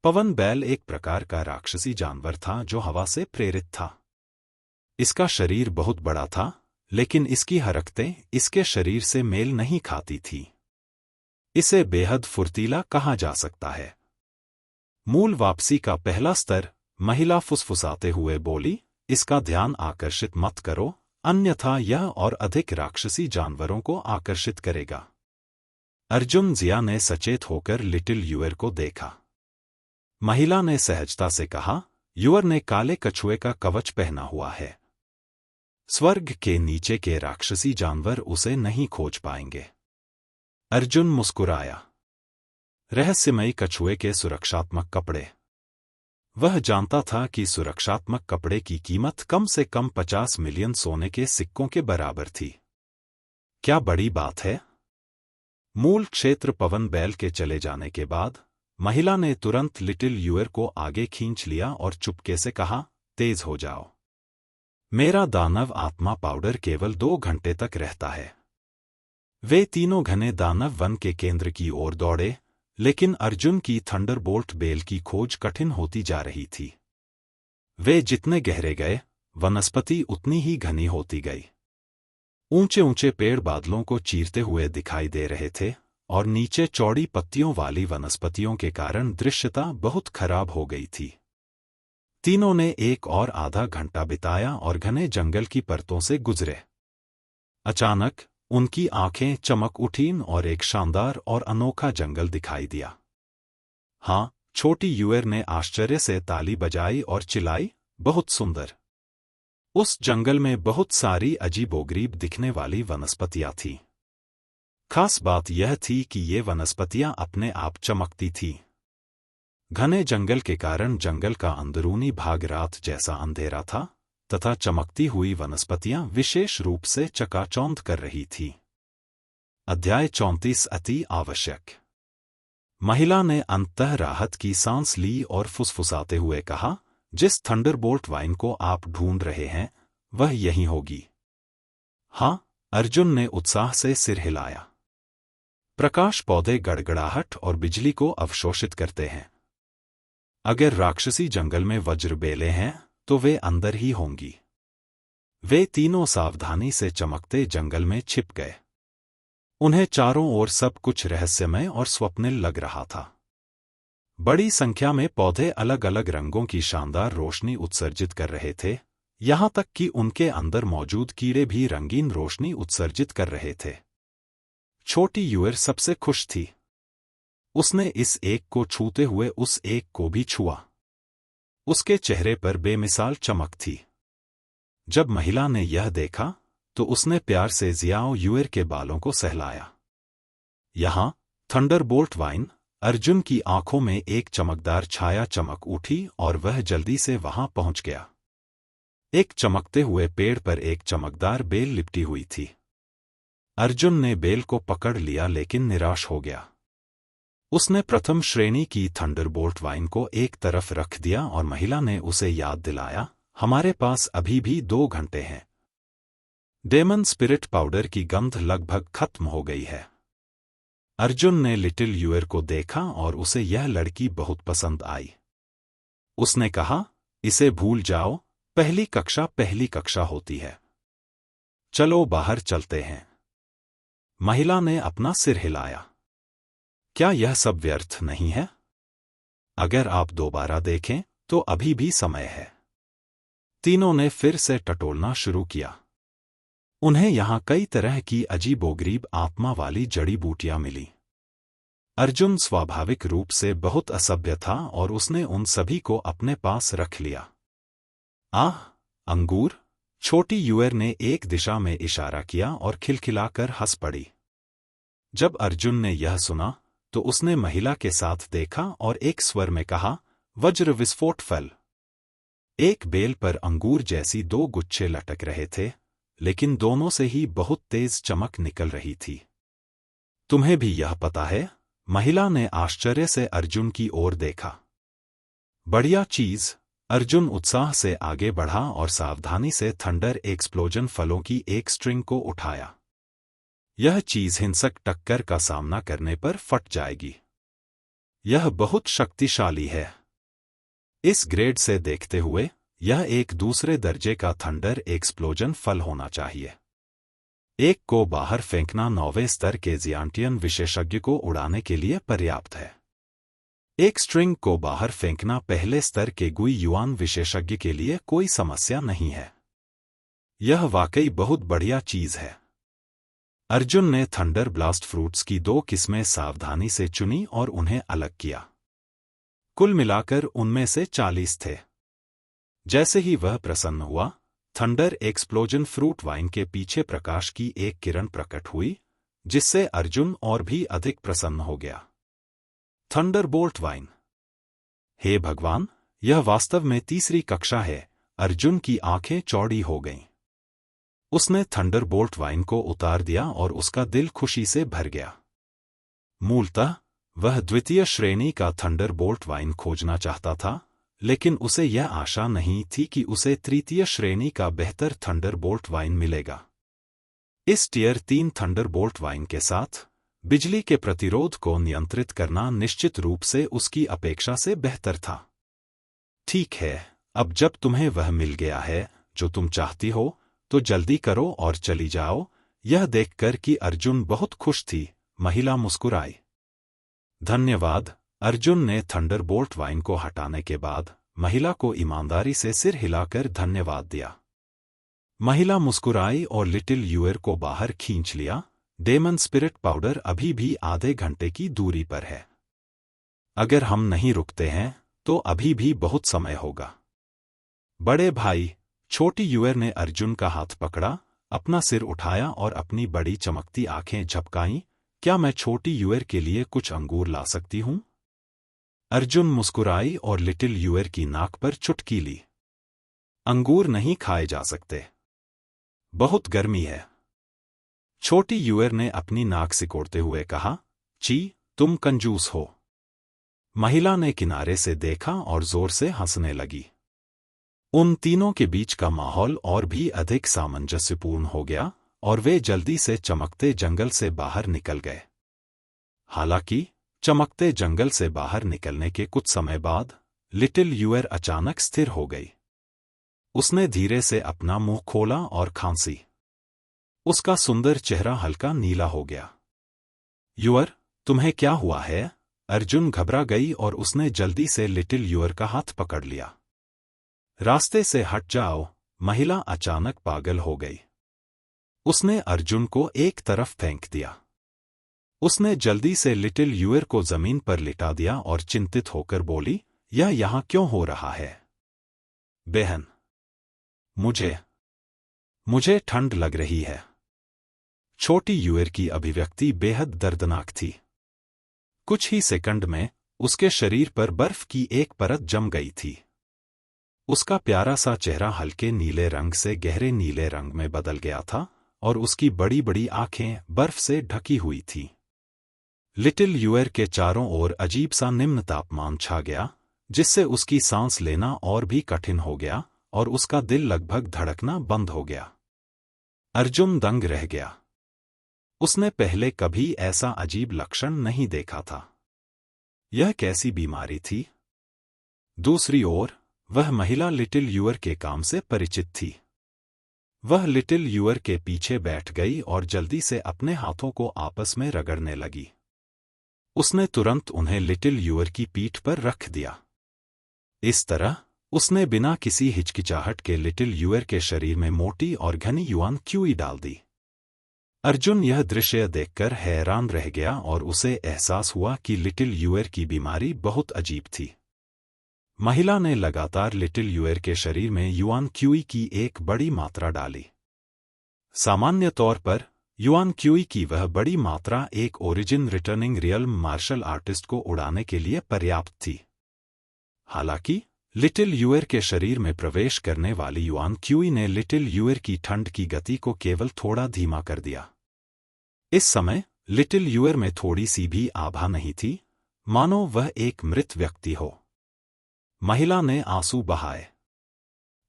पवन बैल एक प्रकार का राक्षसी जानवर था जो हवा से प्रेरित था। इसका शरीर बहुत बड़ा था, लेकिन इसकी हरकतें इसके शरीर से मेल नहीं खाती थी। इसे बेहद फुर्तीला कहा जा सकता है। मूल वापसी का पहला स्तर। महिला फुसफुसाते हुए बोली, इसका ध्यान आकर्षित मत करो, अन्यथा यह और अधिक राक्षसी जानवरों को आकर्षित करेगा। अर्जुन जिया ने सचेत होकर लिटिल यूअर को देखा। महिला ने सहजता से कहा, यूअर ने काले कछुए का कवच पहना हुआ है। स्वर्ग के नीचे के राक्षसी जानवर उसे नहीं खोज पाएंगे। अर्जुन मुस्कुराया। रहस्यमयी कछुए के सुरक्षात्मक कपड़े। वह जानता था कि सुरक्षात्मक कपड़े की कीमत कम से कम 50 मिलियन सोने के सिक्कों के बराबर थी। क्या बड़ी बात है। मूल क्षेत्र पवन बैल के चले जाने के बाद महिला ने तुरंत लिटिल यूअर को आगे खींच लिया और चुपके से कहा, तेज हो जाओ। मेरा दानव आत्मा पाउडर केवल 2 घंटे तक रहता है। वे तीनों घने दानव वन के केंद्र की ओर दौड़े, लेकिन अर्जुन की थंडरबोल्ट बेल की खोज कठिन होती जा रही थी। वे जितने गहरे गए, वनस्पति उतनी ही घनी होती गई। ऊंचे ऊंचे पेड़ बादलों को चीरते हुए दिखाई दे रहे थे और नीचे चौड़ी पत्तियों वाली वनस्पतियों के कारण दृश्यता बहुत खराब हो गई थी। तीनों ने एक और आधा घंटा बिताया और घने जंगल की परतों से गुजरे। अचानक उनकी आंखें चमक उठीं और एक शानदार और अनोखा जंगल दिखाई दिया। हाँ, छोटी यूअर ने आश्चर्य से ताली बजाई और चिल्लाई, बहुत सुंदर। उस जंगल में बहुत सारी अजीबोगरीब दिखने वाली वनस्पतियां थीं। खास बात यह थी कि ये वनस्पतियां अपने आप चमकती थीं। घने जंगल के कारण जंगल का अंदरूनी भाग रात जैसा अंधेरा था तथा चमकती हुई वनस्पतियां विशेष रूप से चकाचौंध कर रही थी। अध्याय 34 अति आवश्यक। महिला ने अंततः राहत की सांस ली और फुसफुसाते हुए कहा, जिस थंडरबोल्ट वाइन को आप ढूंढ रहे हैं वह यहीं होगी। हाँ, अर्जुन ने उत्साह से सिर हिलाया। प्रकाश पौधे गड़गड़ाहट और बिजली को अवशोषित करते हैं। अगर राक्षसी जंगल में वज्र बेलें हैं तो वे अंदर ही होंगी। वे तीनों सावधानी से चमकते जंगल में छिप गए। उन्हें चारों ओर सब कुछ रहस्यमय और स्वप्निल लग रहा था। बड़ी संख्या में पौधे अलग अलग रंगों की शानदार रोशनी उत्सर्जित कर रहे थे, यहां तक कि उनके अंदर मौजूद कीड़े भी रंगीन रोशनी उत्सर्जित कर रहे थे। छोटी यूअर सबसे खुश थी। उसने इस एक को छूते हुए उस एक को भी छुआ। उसके चेहरे पर बेमिसाल चमक थी। जब महिला ने यह देखा तो उसने प्यार से जियाओ यूअर के बालों को सहलाया। यहां थंडरबोल्ट वाइन। अर्जुन की आंखों में एक चमकदार छाया चमक उठी और वह जल्दी से वहां पहुंच गया। एक चमकते हुए पेड़ पर एक चमकदार बेल लिपटी हुई थी। अर्जुन ने बेल को पकड़ लिया लेकिन निराश हो गया। उसने प्रथम श्रेणी की थंडरबोल्ट वाइन को एक तरफ रख दिया और महिला ने उसे याद दिलाया, हमारे पास अभी भी 2 घंटे हैं। डेमन स्पिरिट पाउडर की गंध लगभग खत्म हो गई है। अर्जुन ने लिटिल यूअर को देखा और उसे यह लड़की बहुत पसंद आई। उसने कहा, इसे भूल जाओ, पहली कक्षा होती है। चलो बाहर चलते हैं। महिला ने अपना सिर हिलाया। क्या यह सब व्यर्थ नहीं है? अगर आप दोबारा देखें तो अभी भी समय है। तीनों ने फिर से टटोलना शुरू किया। उन्हें यहां कई तरह की अजीबोगरीब आत्मा वाली जड़ी बूटियां मिली। अर्जुन स्वाभाविक रूप से बहुत असभ्य था और उसने उन सभी को अपने पास रख लिया। आह, अंगूर! छोटी यूअर ने एक दिशा में इशारा किया और खिलखिलाकर हंस पड़ी। जब अर्जुन ने यह सुना तो उसने महिला के साथ देखा और एक स्वर में कहा, वज्र विस्फोट फल। एक बेल पर अंगूर जैसी दो गुच्छे लटक रहे थे, लेकिन दोनों से ही बहुत तेज चमक निकल रही थी। तुम्हें भी यह पता है? महिला ने आश्चर्य से अर्जुन की ओर देखा। बढ़िया चीज। अर्जुन उत्साह से आगे बढ़ा और सावधानी से थंडर एक्सप्लोजन फलों की एक स्ट्रिंग को उठाया। यह चीज हिंसक टक्कर का सामना करने पर फट जाएगी। यह बहुत शक्तिशाली है। इस ग्रेड से देखते हुए यह एक दूसरे दर्जे का थंडर एक्सप्लोजन फल होना चाहिए। एक को बाहर फेंकना 9वें स्तर के जियांटियन विशेषज्ञ को उड़ाने के लिए पर्याप्त है। एक स्ट्रिंग को बाहर फेंकना पहले स्तर के गुई युआन विशेषज्ञ के लिए कोई समस्या नहीं है। यह वाकई बहुत बढ़िया चीज है। अर्जुन ने थंडर ब्लास्ट फ्रूट्स की 2 किस्में सावधानी से चुनी और उन्हें अलग किया। कुल मिलाकर उनमें से 40 थे। जैसे ही वह प्रसन्न हुआ, थंडर एक्सप्लोजन फ्रूट वाइन के पीछे प्रकाश की एक किरण प्रकट हुई, जिससे अर्जुन और भी अधिक प्रसन्न हो गया। Thunderbolt wine. हे भगवान, यह वास्तव में तीसरी कक्षा है। अर्जुन की आंखें चौड़ी हो गईं। उसने थंडरबोल्ट वाइन को उतार दिया और उसका दिल खुशी से भर गया। मूलतः वह द्वितीय श्रेणी का थंडरबोल्ट वाइन खोजना चाहता था, लेकिन उसे यह आशा नहीं थी कि उसे तृतीय श्रेणी का बेहतर थंडरबोल्ट वाइन मिलेगा। इस टियर 3 थंडरबोल्ट वाइन के साथ बिजली के प्रतिरोध को नियंत्रित करना निश्चित रूप से उसकी अपेक्षा से बेहतर था। ठीक है, अब जब तुम्हें वह मिल गया है जो तुम चाहती हो, तो जल्दी करो और चली जाओ। यह देखकर कि अर्जुन बहुत खुश थी, महिला मुस्कुराई। धन्यवाद। अर्जुन ने थंडरबोल्ट वाइन को हटाने के बाद महिला को ईमानदारी से सिर हिलाकर धन्यवाद दिया। महिला मुस्कुराई और लिटिल यूएर को बाहर खींच लिया। डेमन स्पिरिट पाउडर अभी भी आधे घंटे की दूरी पर है। अगर हम नहीं रुकते हैं तो अभी भी बहुत समय होगा। बड़े भाई, छोटी यूएर ने अर्जुन का हाथ पकड़ा, अपना सिर उठाया और अपनी बड़ी चमकती आंखें झपकाईं। क्या मैं छोटी यूएर के लिए कुछ अंगूर ला सकती हूं? अर्जुन मुस्कुराई और लिटिल यूएर की नाक पर चुटकी ली। अंगूर नहीं खाए जा सकते। बहुत गर्मी है। छोटी यूएर ने अपनी नाक सिकोड़ते हुए कहा, ची, तुम कंजूस हो। महिला ने किनारे से देखा और जोर से हंसने लगी। उन तीनों के बीच का माहौल और भी अधिक सामंजस्यपूर्ण हो गया और वे जल्दी से चमकते जंगल से बाहर निकल गए। हालांकि चमकते जंगल से बाहर निकलने के कुछ समय बाद लिटिल यूएर अचानक स्थिर हो गई। उसने धीरे से अपना मुंह खोला और खांसी। उसका सुंदर चेहरा हल्का नीला हो गया। यूएर, तुम्हें क्या हुआ है? अर्जुन घबरा गई और उसने जल्दी से लिटिल यूएर का हाथ पकड़ लिया। रास्ते से हट जाओ। महिला अचानक पागल हो गई। उसने अर्जुन को एक तरफ फेंक दिया। उसने जल्दी से लिटिल यूएर को जमीन पर लिटा दिया और चिंतित होकर बोली, यह यहां क्यों हो रहा है? बहन, मुझे ठंड लग रही है। छोटी यूएर की अभिव्यक्ति बेहद दर्दनाक थी। कुछ ही सेकंड में उसके शरीर पर बर्फ की एक परत जम गई थी। उसका प्यारा सा चेहरा हल्के नीले रंग से गहरे नीले रंग में बदल गया था और उसकी बड़ी बड़ी आंखें बर्फ से ढकी हुई थीं। लिटिल यूएर के चारों ओर अजीब सा निम्न तापमान छा गया, जिससे उसकी सांस लेना और भी कठिन हो गया और उसका दिल लगभग धड़कना बंद हो गया। अर्जुन दंग रह गया। उसने पहले कभी ऐसा अजीब लक्षण नहीं देखा था। यह कैसी बीमारी थी? दूसरी ओर वह महिला लिटिल यूएर के काम से परिचित थी। वह लिटिल यूएर के पीछे बैठ गई और जल्दी से अपने हाथों को आपस में रगड़ने लगी। उसने तुरंत उन्हें लिटिल यूएर की पीठ पर रख दिया। इस तरह उसने बिना किसी हिचकिचाहट के लिटिल यूएर के शरीर में मोटी और घनी युआन क्यूई डाल दी। अर्जुन यह दृश्य देखकर हैरान रह गया और उसे एहसास हुआ कि लिटिल यूएर की बीमारी बहुत अजीब थी। महिला ने लगातार लिटिल यूएर के शरीर में युआन क्यूई की एक बड़ी मात्रा डाली। सामान्य तौर पर युआन क्यूई की वह बड़ी मात्रा एक origin returning real martial artist को उड़ाने के लिए पर्याप्त थी। हालांकि लिटिल यूएर के शरीर में प्रवेश करने वाली युआन क्यूई ने लिटिल यूएर की ठंड की गति को केवल थोड़ा धीमा कर दिया। इस समय लिटिल यूएर में थोड़ी सी भी आभा नहीं थी, मानो वह एक मृत व्यक्ति हो। महिला ने आंसू बहाए।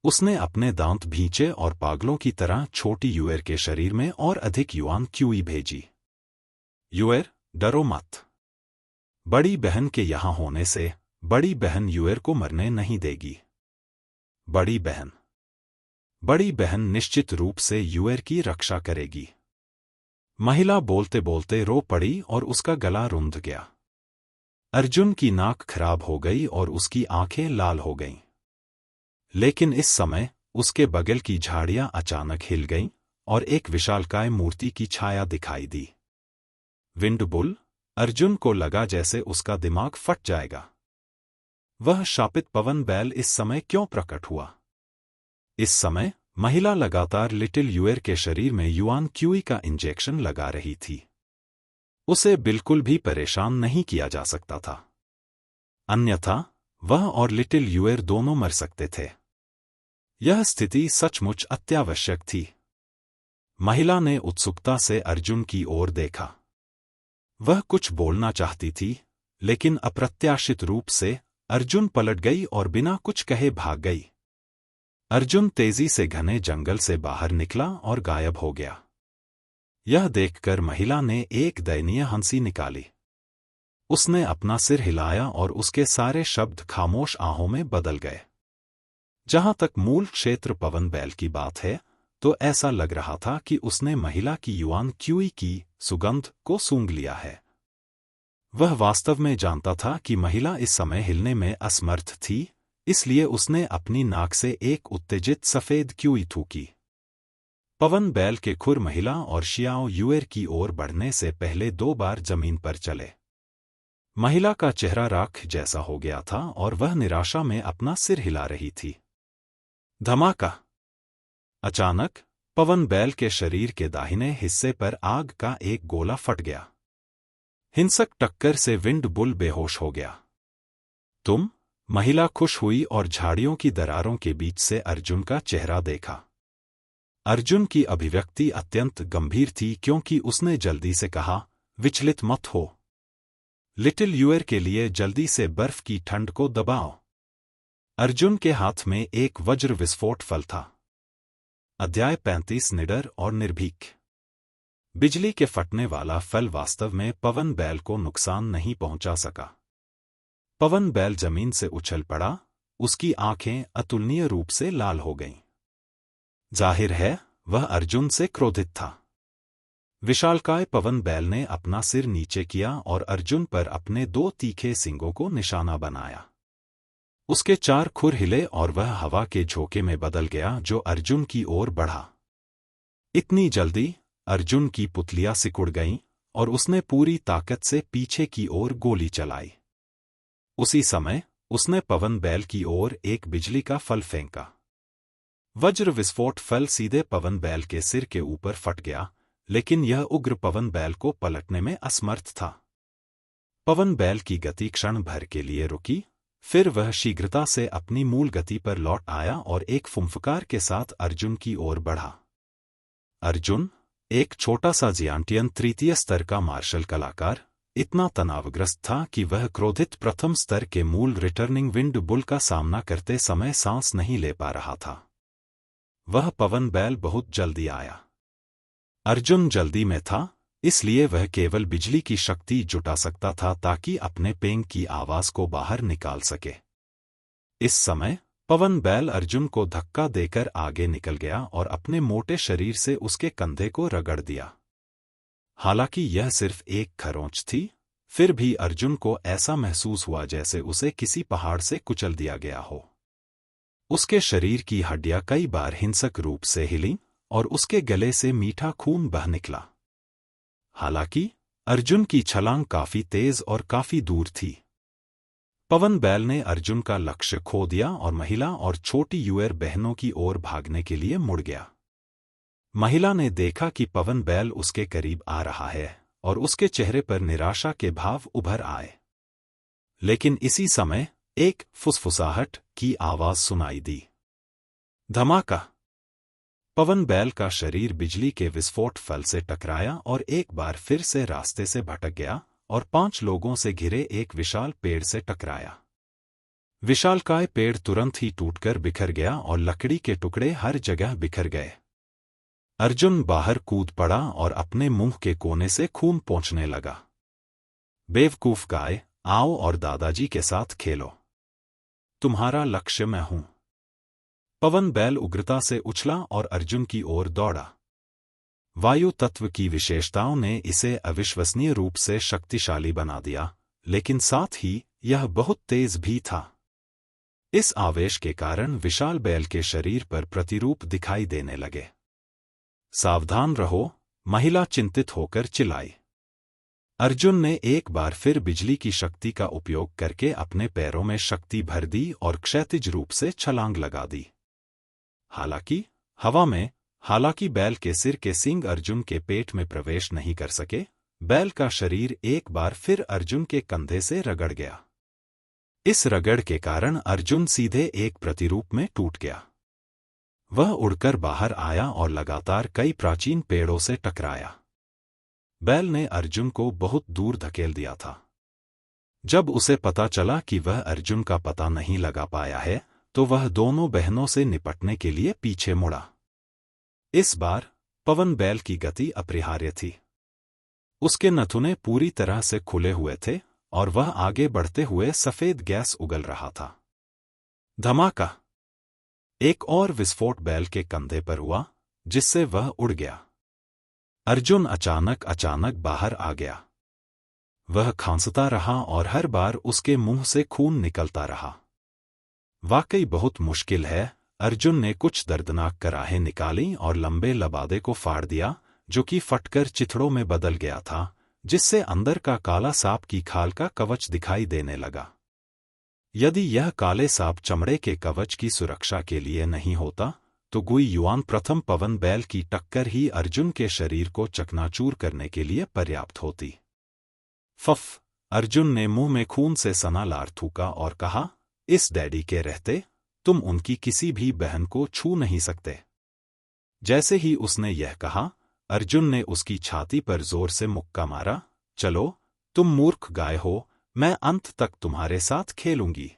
उसने अपने दांत भींचे और पागलों की तरह छोटी यूएर के शरीर में और अधिक युआन क्यूई भेजी। यूएर, डरो मत। बड़ी बहन के यहां होने से बड़ी बहन यूएर को मरने नहीं देगी। बड़ी बहन निश्चित रूप से यूएर की रक्षा करेगी। महिला बोलते बोलते रो पड़ी और उसका गला रुंध गया। अर्जुन की नाक खराब हो गई और उसकी आंखें लाल हो गईं। लेकिन इस समय उसके बगल की झाड़ियां अचानक हिल गईं और एक विशालकाय मूर्ति की छाया दिखाई दी। विंड बुल, अर्जुन को लगा जैसे उसका दिमाग फट जाएगा। वह शापित पवन बैल इस समय क्यों प्रकट हुआ? इस समय महिला लगातार लिटिल यूएर के शरीर में युआन क्यूई का इंजेक्शन लगा रही थी। उसे बिल्कुल भी परेशान नहीं किया जा सकता था, अन्यथा वह और लिटिल यूएर दोनों मर सकते थे। यह स्थिति सचमुच अत्यावश्यक थी। महिला ने उत्सुकता से अर्जुन की ओर देखा। वह कुछ बोलना चाहती थी, लेकिन अप्रत्याशित रूप से अर्जुन पलट गई और बिना कुछ कहे भाग गई। अर्जुन तेजी से घने जंगल से बाहर निकला और गायब हो गया। यह देखकर महिला ने एक दयनीय हंसी निकाली। उसने अपना सिर हिलाया और उसके सारे शब्द खामोश आहों में बदल गए। जहां तक मूल क्षेत्र पवन बैल की बात है, तो ऐसा लग रहा था कि उसने महिला की युआन क्यूई की सुगंध को सूंघ लिया है। वह वास्तव में जानता था कि महिला इस समय हिलने में असमर्थ थी, इसलिए उसने अपनी नाक से एक उत्तेजित सफेद क्यूई थूकी। पवन बैल के खुर महिला और शियाओ यूएर की ओर बढ़ने से पहले 2 बार जमीन पर चले। महिला का चेहरा राख जैसा हो गया था और वह निराशा में अपना सिर हिला रही थी। धमाका! अचानक पवन बैल के शरीर के दाहिने हिस्से पर आग का एक गोला फट गया। हिंसक टक्कर से विंड बुल बेहोश हो गया। तुम? महिला खुश हुई और झाड़ियों की दरारों के बीच से अर्जुन का चेहरा देखा। अर्जुन की अभिव्यक्ति अत्यंत गंभीर थी क्योंकि उसने जल्दी से कहा, विचलित मत हो। लिटिल यूएर के लिए जल्दी से बर्फ की ठंड को दबाओ। अर्जुन के हाथ में एक वज्र विस्फोट फल था। अध्याय 35 निडर और निर्भीक। बिजली के फटने वाला फल वास्तव में पवन बैल को नुकसान नहीं पहुंचा सका। पवन बैल जमीन से उछल पड़ा, उसकी आंखें अतुलनीय रूप से लाल हो गईं। जाहिर है वह अर्जुन से क्रोधित था। विशालकाय पवन बैल ने अपना सिर नीचे किया और अर्जुन पर अपने 2 तीखे सींगों को निशाना बनाया। उसके 4 खुर हिले और वह हवा के झोंके में बदल गया जो अर्जुन की ओर बढ़ा। इतनी जल्दी अर्जुन की पुतलियां सिकुड़ गईं और उसने पूरी ताकत से पीछे की ओर गोली चलाई। उसी समय उसने पवन बैल की ओर एक बिजली का फल फेंका। वज्र विस्फोट फल सीधे पवन बैल के सिर के ऊपर फट गया, लेकिन यह उग्र पवन बैल को पलटने में असमर्थ था। पवन बैल की गति क्षण भर के लिए रुकी, फिर वह शीघ्रता से अपनी मूल गति पर लौट आया और एक फुंफकार के साथ अर्जुन की ओर बढ़ा। अर्जुन, एक छोटा सा जियांटियन 3य स्तर का मार्शल कलाकार, इतना तनावग्रस्त था कि वह क्रोधित प्रथम स्तर के मूल रिटर्निंग विंड बुल का सामना करते समय सांस नहीं ले पा रहा था। वह पवन बैल बहुत जल्दी आया। अर्जुन जल्दी में था, इसलिए वह केवल बिजली की शक्ति जुटा सकता था ताकि अपने पेंग की आवाज को बाहर निकाल सके। इस समय पवन बैल अर्जुन को धक्का देकर आगे निकल गया और अपने मोटे शरीर से उसके कंधे को रगड़ दिया। हालांकि यह सिर्फ एक खरोंच थी, फिर भी अर्जुन को ऐसा महसूस हुआ जैसे उसे किसी पहाड़ से कुचल दिया गया हो। उसके शरीर की हड्डियां कई बार हिंसक रूप से हिलीं और उसके गले से मीठा खून बह निकला। हालांकि अर्जुन की छलांग काफी तेज और काफी दूर थी। पवन बैल ने अर्जुन का लक्ष्य खो दिया और महिला और छोटी यूएर बहनों की ओर भागने के लिए मुड़ गया। महिला ने देखा कि पवन बैल उसके करीब आ रहा है और उसके चेहरे पर निराशा के भाव उभर आए। लेकिन इसी समय एक फुसफुसाहट की आवाज सुनाई दी। धमाका! पवन बैल का शरीर बिजली के विस्फोट फल से टकराया और एक बार फिर से रास्ते से भटक गया और 5 लोगों से घिरे एक विशाल पेड़ से टकराया। विशालकाय पेड़ तुरंत ही टूटकर बिखर गया और लकड़ी के टुकड़े हर जगह बिखर गए। अर्जुन बाहर कूद पड़ा और अपने मुंह के कोने से खून पोंछने लगा। बेवकूफ गाय, आओ और दादाजी के साथ खेलो। तुम्हारा लक्ष्य मैं हूं। पवन बैल उग्रता से उछला और अर्जुन की ओर दौड़ा। वायु तत्व की विशेषताओं ने इसे अविश्वसनीय रूप से शक्तिशाली बना दिया, लेकिन साथ ही यह बहुत तेज भी था। इस आवेश के कारण विशाल बैल के शरीर पर प्रतिरूप दिखाई देने लगे। सावधान रहो, महिला चिंतित होकर चिल्लाई। अर्जुन ने एक बार फिर बिजली की शक्ति का उपयोग करके अपने पैरों में शक्ति भर दी और क्षैतिज रूप से छलांग लगा दी। हालांकि बैल के सिर के सींग अर्जुन के पेट में प्रवेश नहीं कर सके। बैल का शरीर एक बार फिर अर्जुन के कंधे से रगड़ गया। इस रगड़ के कारण अर्जुन सीधे एक प्रतिरूप में टूट गया। वह उड़कर बाहर आया और लगातार कई प्राचीन पेड़ों से टकराया। बैल ने अर्जुन को बहुत दूर धकेल दिया था। जब उसे पता चला कि वह अर्जुन का पता नहीं लगा पाया है, तो वह दोनों बहनों से निपटने के लिए पीछे मुड़ा। इस बार पवन बैल की गति अपरिहार्य थी। उसके नथुने पूरी तरह से खुले हुए थे और वह आगे बढ़ते हुए सफेद गैस उगल रहा था। धमाका! एक और विस्फोट बैल के कंधे पर हुआ, जिससे वह उड़ गया। अर्जुन अचानक बाहर आ गया। वह खांसता रहा और हर बार उसके मुंह से खून निकलता रहा। वाकई बहुत मुश्किल है। अर्जुन ने कुछ दर्दनाक कराहें निकाली और लंबे लबादे को फाड़ दिया, जो कि फटकर चिथड़ों में बदल गया था, जिससे अंदर का काला सांप की खाल का कवच दिखाई देने लगा। यदि यह काले सांप चमड़े के कवच की सुरक्षा के लिए नहीं होता, तो गुई युआन प्रथम पवन बैल की टक्कर ही अर्जुन के शरीर को चकनाचूर करने के लिए पर्याप्त होती। फफ! अर्जुन ने मुंह में खून से सना लार थूका और कहा, इस डैडी के रहते तुम उनकी किसी भी बहन को छू नहीं सकते। जैसे ही उसने यह कहा, अर्जुन ने उसकी छाती पर जोर से मुक्का मारा। चलो, तुम मूर्ख गाय हो, मैं अंत तक तुम्हारे साथ खेलूंगी।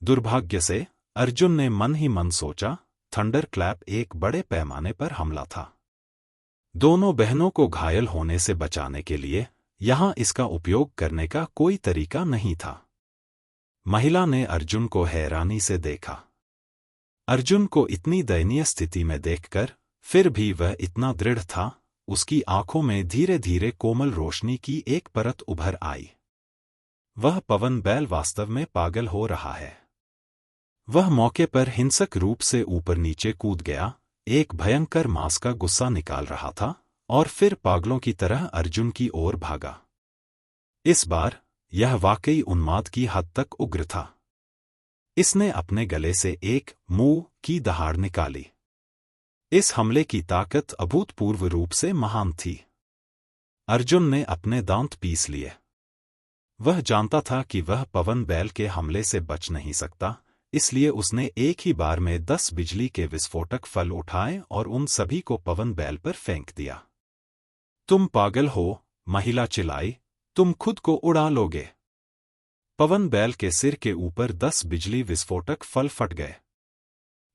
दुर्भाग्य से अर्जुन ने मन ही मन सोचा, थंडर क्लैप एक बड़े पैमाने पर हमला था। दोनों बहनों को घायल होने से बचाने के लिए यहां इसका उपयोग करने का कोई तरीका नहीं था। महिला ने अर्जुन को हैरानी से देखा। अर्जुन को इतनी दयनीय स्थिति में देखकर फिर भी वह इतना दृढ़ था। उसकी आंखों में धीरे धीरे कोमल रोशनी की एक परत उभर आई। वह पवन बैल वास्तव में पागल हो रहा है। वह मौके पर हिंसक रूप से ऊपर नीचे कूद गया, एक भयंकर मांस का गुस्सा निकाल रहा था और फिर पागलों की तरह अर्जुन की ओर भागा। इस बार यह वाकई उन्माद की हद तक उग्र था। इसने अपने गले से एक मुंह की दहाड़ निकाली। इस हमले की ताकत अभूतपूर्व रूप से महान थी। अर्जुन ने अपने दांत पीस लिए। वह जानता था कि वह पवन बैल के हमले से बच नहीं सकता, इसलिए उसने एक ही बार में 10 बिजली के विस्फोटक फल उठाए और उन सभी को पवन बैल पर फेंक दिया। तुम पागल हो, महिला चिल्लाई, तुम खुद को उड़ा लोगे। पवन बैल के सिर के ऊपर 10 बिजली विस्फोटक फल फट गए।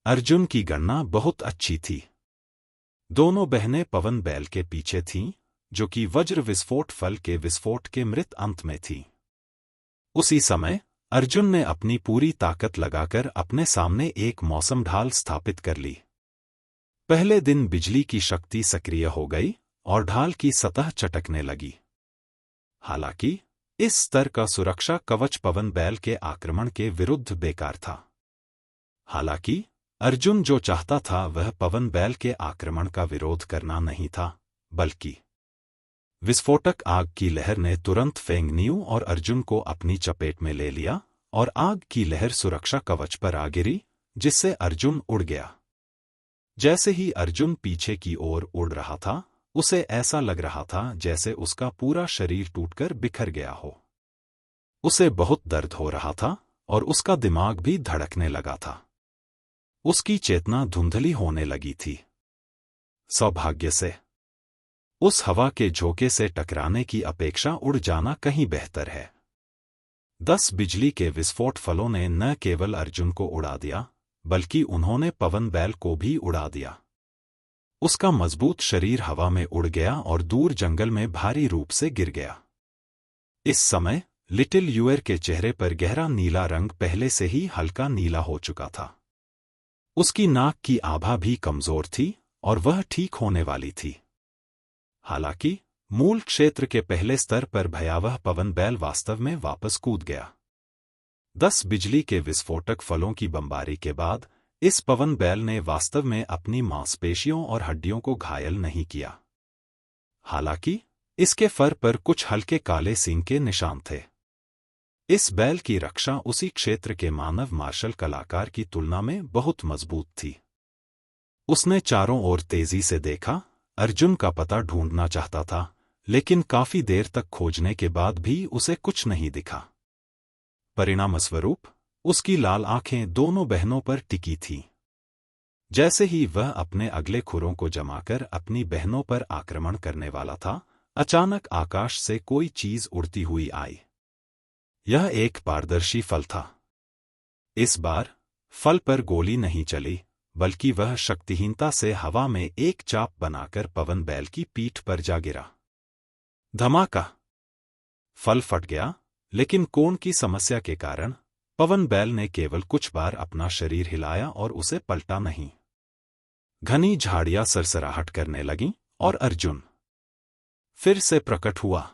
अर्जुन की गणना बहुत अच्छी थी। दोनों बहनें पवन बैल के पीछे थीं, जो कि वज्र विस्फोट फल के विस्फोट के मृत अंत में थी। उसी समय अर्जुन ने अपनी पूरी ताकत लगाकर अपने सामने एक मौसम ढाल स्थापित कर ली। पहले दिन बिजली की शक्ति सक्रिय हो गई और ढाल की सतह चटकने लगी। हालांकि इस स्तर का सुरक्षा कवच पवन बैल के आक्रमण के विरुद्ध बेकार था। हालांकि अर्जुन जो चाहता था वह पवन बैल के आक्रमण का विरोध करना नहीं था, बल्कि विस्फोटक आग की लहर ने तुरंत फेंगनियू और अर्जुन को अपनी चपेट में ले लिया और आग की लहर सुरक्षा कवच पर आ गिरी, जिससे अर्जुन उड़ गया। जैसे ही अर्जुन पीछे की ओर उड़ रहा था, उसे ऐसा लग रहा था जैसे उसका पूरा शरीर टूटकर बिखर गया हो। उसे बहुत दर्द हो रहा था और उसका दिमाग भी धड़कने लगा था। उसकी चेतना धुंधली होने लगी थी। सौभाग्य से उस हवा के झोंके से टकराने की अपेक्षा उड़ जाना कहीं बेहतर है। 10 बिजली के विस्फोट फलों ने न केवल अर्जुन को उड़ा दिया, बल्कि उन्होंने पवन बैल को भी उड़ा दिया। उसका मजबूत शरीर हवा में उड़ गया और दूर जंगल में भारी रूप से गिर गया। इस समय लिटिल यूअर के चेहरे पर गहरा नीला रंग पहले से ही हल्का नीला हो चुका था। उसकी नाक की आभा भी कमजोर थी और वह ठीक होने वाली थी। हालांकि मूल क्षेत्र के पहले स्तर पर भयावह पवन बैल वास्तव में वापस कूद गया। 10 बिजली के विस्फोटक फलों की बमबारी के बाद इस पवन बैल ने वास्तव में अपनी मांसपेशियों और हड्डियों को घायल नहीं किया। हालांकि इसके फर पर कुछ हल्के काले सींग के निशान थे। इस बैल की रक्षा उसी क्षेत्र के मानव मार्शल कलाकार की तुलना में बहुत मजबूत थी। उसने चारों ओर तेजी से देखा, अर्जुन का पता ढूंढना चाहता था, लेकिन काफी देर तक खोजने के बाद भी उसे कुछ नहीं दिखा। परिणामस्वरूप उसकी लाल आंखें दोनों बहनों पर टिकी थीं। जैसे ही वह अपने अगले खुरों को जमाकर अपनी बहनों पर आक्रमण करने वाला था, अचानक आकाश से कोई चीज उड़ती हुई आई। यह एक पारदर्शी फल था। इस बार फल पर गोली नहीं चली, बल्कि वह शक्तिहीनता से हवा में एक चाप बनाकर पवन बैल की पीठ पर जा गिरा। धमाका! फल फट गया, लेकिन कोण की समस्या के कारण पवन बैल ने केवल कुछ बार अपना शरीर हिलाया और उसे पलटा नहीं। घनी झाड़ियां सरसराहट करने लगीं और अर्जुन फिर से प्रकट हुआ।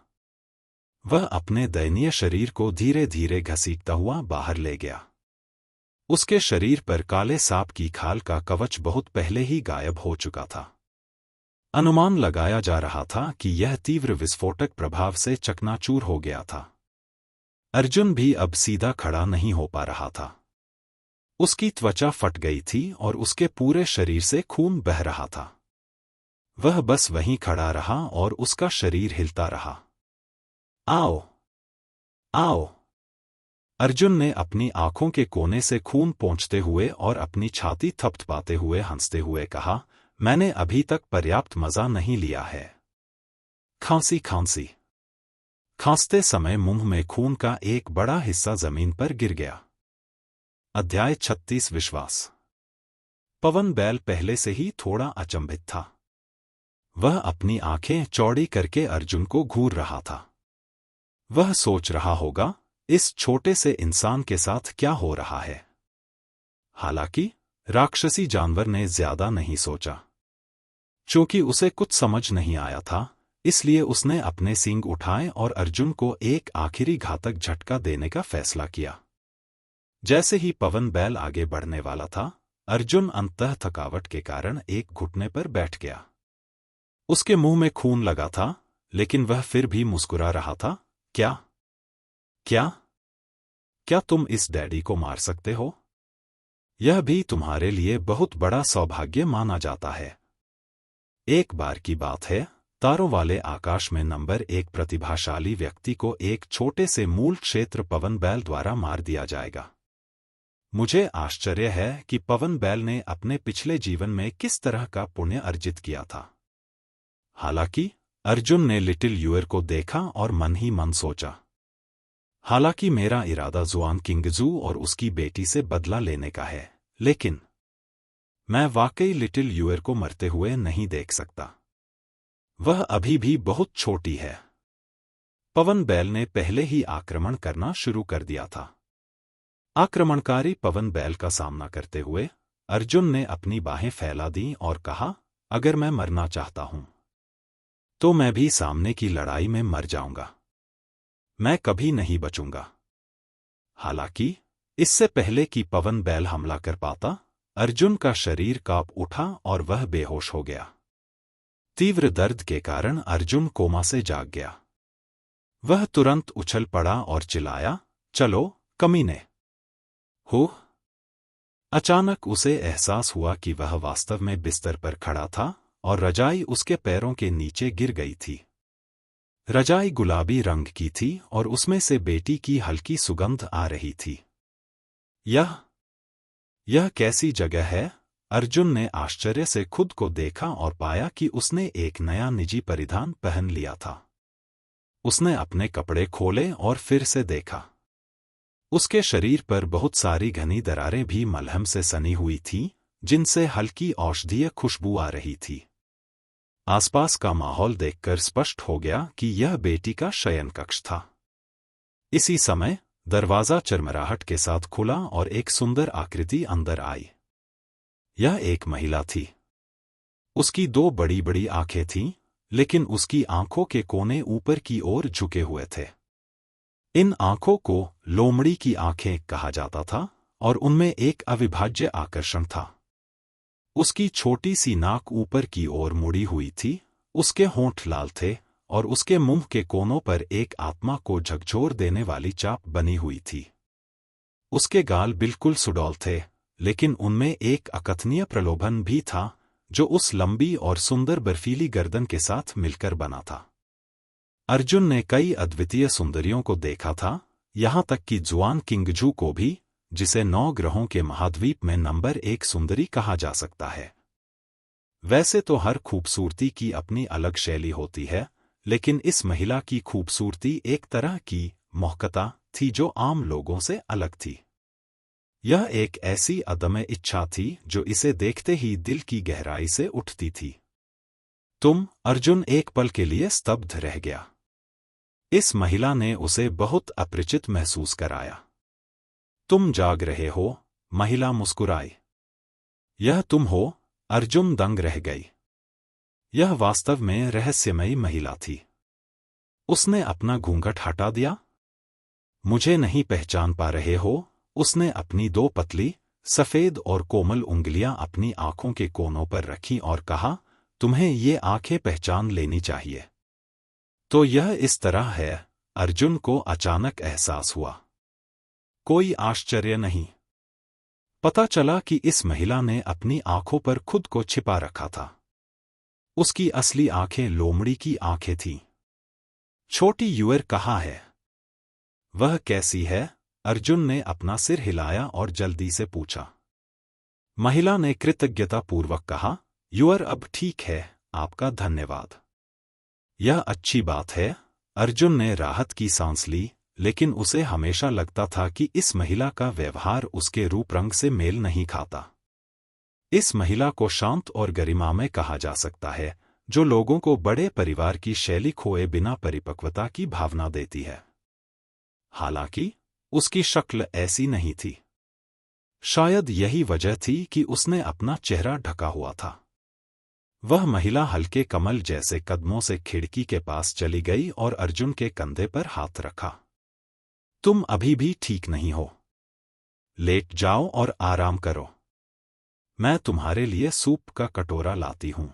वह अपने दयनीय शरीर को धीरे धीरे घसीटता हुआ बाहर ले गया। उसके शरीर पर काले सांप की खाल का कवच बहुत पहले ही गायब हो चुका था। अनुमान लगाया जा रहा था कि यह तीव्र विस्फोटक प्रभाव से चकनाचूर हो गया था। अर्जुन भी अब सीधा खड़ा नहीं हो पा रहा था। उसकी त्वचा फट गई थी और उसके पूरे शरीर से खून बह रहा था। वह बस वहीं खड़ा रहा और उसका शरीर हिलता रहा। आओ! आओ! अर्जुन ने अपनी आंखों के कोने से खून पोंछते हुए और अपनी छाती थपथपाते हुए हंसते हुए कहा, मैंने अभी तक पर्याप्त मजा नहीं लिया है। खांसी खांसी। खांसते समय मुंह में खून का एक बड़ा हिस्सा जमीन पर गिर गया। अध्याय 36 विश्वास। पवन बैल पहले से ही थोड़ा अचंभित था। वह अपनी आंखें चौड़ी करके अर्जुन को घूर रहा था। वह सोच रहा होगा, इस छोटे से इंसान के साथ क्या हो रहा है। हालांकि राक्षसी जानवर ने ज्यादा नहीं सोचा। चूंकि उसे कुछ समझ नहीं आया था, इसलिए उसने अपने सींग उठाए और अर्जुन को एक आखिरी घातक झटका देने का फैसला किया। जैसे ही पवन बैल आगे बढ़ने वाला था, अर्जुन अंततः थकावट के कारण एक घुटने पर बैठ गया। उसके मुंह में खून लगा था, लेकिन वह फिर भी मुस्कुरा रहा था। क्या क्या क्या तुम इस डैडी को मार सकते हो? यह भी तुम्हारे लिए बहुत बड़ा सौभाग्य माना जाता है। एक बार की बात है, तारों वाले आकाश में नंबर 1 प्रतिभाशाली व्यक्ति को एक छोटे से मूल क्षेत्र पवन बैल द्वारा मार दिया जाएगा। मुझे आश्चर्य है कि पवन बैल ने अपने पिछले जीवन में किस तरह का पुण्य अर्जित किया था। हालांकि अर्जुन ने लिटिल यूअर को देखा और मन ही मन सोचा, हालांकि मेरा इरादा जुआन किंगजू और उसकी बेटी से बदला लेने का है, लेकिन मैं वाकई लिटिल यूअर को मरते हुए नहीं देख सकता। वह अभी भी बहुत छोटी है। पवन बैल ने पहले ही आक्रमण करना शुरू कर दिया था। आक्रमणकारी पवन बैल का सामना करते हुए अर्जुन ने अपनी बाहें फैला दी और कहा, अगर मैं मरना चाहता हूं तो मैं भी सामने की लड़ाई में मर जाऊंगा। मैं कभी नहीं बचूंगा। हालांकि इससे पहले कि पवन बैल हमला कर पाता, अर्जुन का शरीर कांप उठा और वह बेहोश हो गया। तीव्र दर्द के कारण अर्जुन कोमा से जाग गया। वह तुरंत उछल पड़ा और चिल्लाया, चलो कमीने! हो! अचानक उसे एहसास हुआ कि वह वास्तव में बिस्तर पर खड़ा था और रजाई उसके पैरों के नीचे गिर गई थी। रजाई गुलाबी रंग की थी और उसमें से बेटी की हल्की सुगंध आ रही थी। यह कैसी जगह है? अर्जुन ने आश्चर्य से खुद को देखा और पाया कि उसने एक नया निजी परिधान पहन लिया था। उसने अपने कपड़े खोले और फिर से देखा। उसके शरीर पर बहुत सारी घनी दरारें भी मलहम से सनी हुई थीं, जिनसे हल्की औषधीय खुशबू आ रही थी। आसपास का माहौल देखकर स्पष्ट हो गया कि यह बेटी का शयन कक्ष था। इसी समय दरवाजा चरमराहट के साथ खुला और एक सुंदर आकृति अंदर आई। यह एक महिला थी। उसकी दो बड़ी बड़ी आंखें थीं, लेकिन उसकी आंखों के कोने ऊपर की ओर झुके हुए थे। इन आंखों को लोमड़ी की आंखें कहा जाता था और उनमें एक अविभाज्य आकर्षण था। उसकी छोटी सी नाक ऊपर की ओर मुड़ी हुई थी, उसके होंठ लाल थे और उसके मुंह के कोनों पर एक आत्मा को झकझोर देने वाली चाप बनी हुई थी। उसके गाल बिल्कुल सुडौल थे, लेकिन उनमें एक अकथनीय प्रलोभन भी था जो उस लंबी और सुंदर बर्फीली गर्दन के साथ मिलकर बना था। अर्जुन ने कई अद्वितीय सुंदरियों को देखा था, यहां तक कि जुआन किंगजू को भी, जिसे 9 ग्रहों के महाद्वीप में नंबर 1 सुंदरी कहा जा सकता है। वैसे तो हर खूबसूरती की अपनी अलग शैली होती है, लेकिन इस महिला की खूबसूरती एक तरह की मोहकता थी जो आम लोगों से अलग थी। यह एक ऐसी अदम्य इच्छा थी जो इसे देखते ही दिल की गहराई से उठती थी। अर्जुन एक पल के लिए स्तब्ध रह गया। इस महिला ने उसे बहुत अपरिचित महसूस कराया। तुम जाग रहे हो? महिला मुस्कुराई। यह तुम हो? अर्जुन दंग रह गई। यह वास्तव में रहस्यमयी महिला थी। उसने अपना घूंघट हटा दिया। मुझे नहीं पहचान पा रहे हो? उसने अपनी 2 पतली, सफेद और कोमल उंगलियां अपनी आंखों के कोनों पर रखीं और कहा, तुम्हें ये आंखें पहचान लेनी चाहिए। तो यह इस तरह है? अर्जुन को अचानक एहसास हुआ। कोई आश्चर्य नहीं। पता चला कि इस महिला ने अपनी आंखों पर खुद को छिपा रखा था। उसकी असली आंखें लोमड़ी की आंखें थीं। छोटी यूर कहाँ है? वह कैसी है? अर्जुन ने अपना सिर हिलाया और जल्दी से पूछा। महिला ने कृतज्ञतापूर्वक कहा, यूर अब ठीक है, आपका धन्यवाद। यह अच्छी बात है। अर्जुन ने राहत की सांस ली, लेकिन उसे हमेशा लगता था कि इस महिला का व्यवहार उसके रूप रंग से मेल नहीं खाता। इस महिला को शांत और गरिमामय कहा जा सकता है, जो लोगों को बड़े परिवार की शैली खोए बिना परिपक्वता की भावना देती है। हालांकि उसकी शक्ल ऐसी नहीं थी। शायद यही वजह थी कि उसने अपना चेहरा ढका हुआ था। वह महिला हल्के कमल जैसे कदमों से खिड़की के पास चली गई और अर्जुन के कंधे पर हाथ रखा। तुम अभी भी ठीक नहीं हो। लेट जाओ और आराम करो। मैं तुम्हारे लिए सूप का कटोरा लाती हूं।